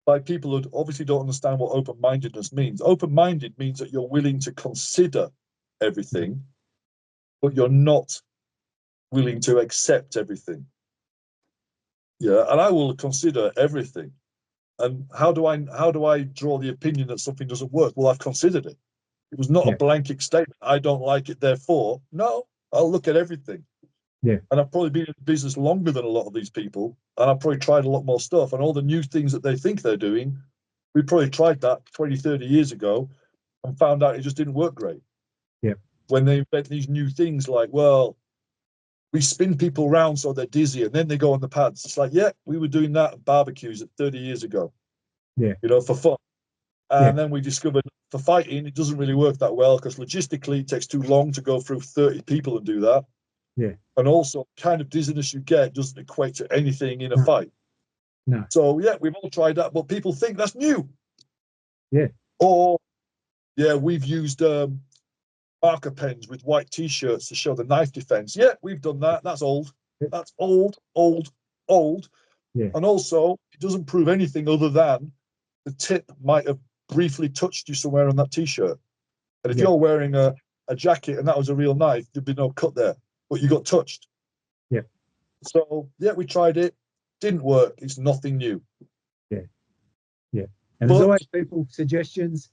by people who obviously don't understand what open-mindedness means. Open-minded means that you're willing to consider everything, but you're not willing to accept everything. Yeah, and I will consider everything. And how do I draw the opinion that something doesn't work? Well, I've considered it. It was not a blanket statement. I don't like it, therefore, no, I'll look at everything. Yeah. And I've probably been in the business longer than a lot of these people, and I've probably tried a lot more stuff. And all the new things that they think they're doing, we probably tried that 20, 30 years ago and found out it just didn't work great. Yeah. When they invent these new things like, well, we spin people around so they're dizzy and then they go on the pads. It's like, yeah, we were doing that at barbecues 30 years ago. Yeah. You know, for fun. And then we discovered for fighting, it doesn't really work that well because logistically it takes too long to go through 30 people and do that. Yeah. And also, kind of dizziness you get doesn't equate to anything in a fight. No. So, yeah, we've all tried that, but people think that's new. Yeah. Or, yeah, we've used marker pens with white T-shirts to show the knife defense. Yeah, we've done that. That's old. That's old. Yeah. And also, it doesn't prove anything other than the tip might have briefly touched you somewhere on that T-shirt. And if you're wearing a jacket and that was a real knife, there'd be no cut there, but you got touched. Yeah. So, yeah, we tried it. Didn't work. It's nothing new. Yeah. And there's always people, suggestions.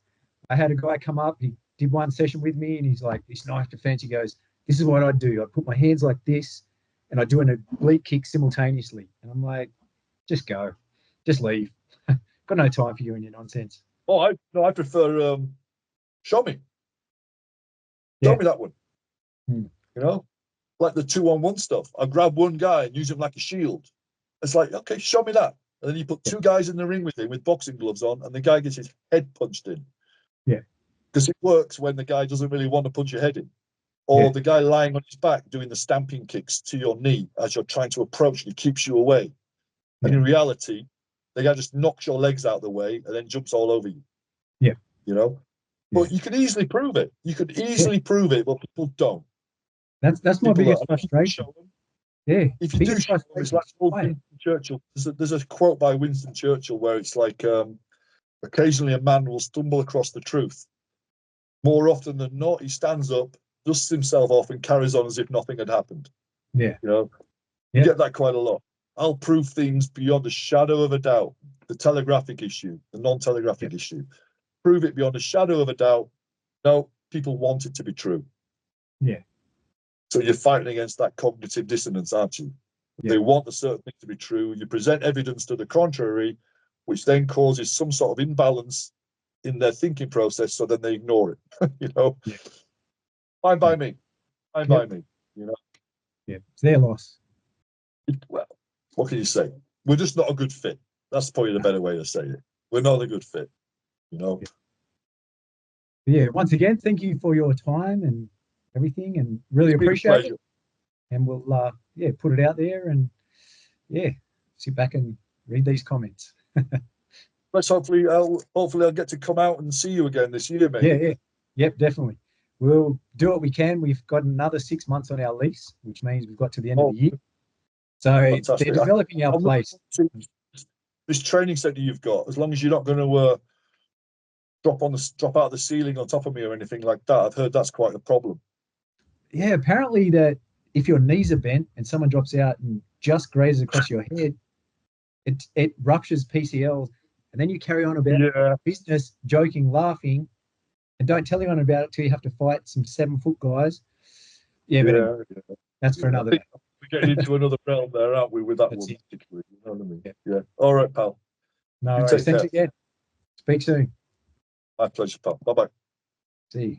I had a guy come up, he did one session with me and he's like, this knife defense, he goes, this is what I do. I put my hands like this and I do an oblique kick simultaneously. And I'm like, just go. Just leave. Got no time for you and your nonsense. Oh, I prefer show me. Show me that one. You know, like the 2-on-1 stuff. I grab one guy and use him like a shield. It's like, okay, show me that. And then you put two guys in the ring with him with boxing gloves on, and the guy gets his head punched in. Yeah. Because it works when the guy doesn't really want to punch your head in. Or the guy lying on his back doing the stamping kicks to your knee as you're trying to approach and he keeps you away. And in reality, the guy just knocks your legs out of the way and then jumps all over you. Yeah. You know? But you could easily prove it. You could easily prove it, but people don't. That's my biggest frustration. Yeah. If you do show them, it's like Winston Churchill. There's a quote by Winston Churchill where it's like, occasionally a man will stumble across the truth. More often than not, he stands up, dusts himself off, and carries on as if nothing had happened. Yeah. You know, you get that quite a lot. I'll prove things beyond a shadow of a doubt. the telegraphic issue, the non-telegraphic issue. Prove it beyond a shadow of a doubt. No, people want it to be true. Yeah. So you're fighting against that cognitive dissonance, aren't you? They want a certain thing to be true. You present evidence to the contrary, which then causes some sort of imbalance in their thinking process, so then they ignore it. You know, fine by me, fine by me. You know, it's their loss. Well, what can you say? We're just not a good fit. That's probably the better way to say it. We're not a good fit. You know. Yeah. Once again, thank you for your time and everything, and really appreciate it. And we'll put it out there, and sit back and read these comments. Let's hopefully I'll get to come out and see you again this year, mate. Yep, definitely. We'll do what we can. We've got another 6 months on our lease, which means we've got to the end of the year. So fantastic. They're developing our place. This training centre you've got, as long as you're not going to drop out of the ceiling on top of me or anything like that. I've heard that's quite a problem. Yeah, apparently that if your knees are bent and someone drops out and just grazes across your head, it ruptures PCLs, and then you carry on about business, joking, laughing, and don't tell anyone about it till you have to fight some 7-foot guys. That's for another day. We're getting into another realm there, aren't we, with that one particularly? You know what I mean? Yeah. All right, pal. No worries. Thanks again. Speak soon. My pleasure, pal. Bye-bye. See you.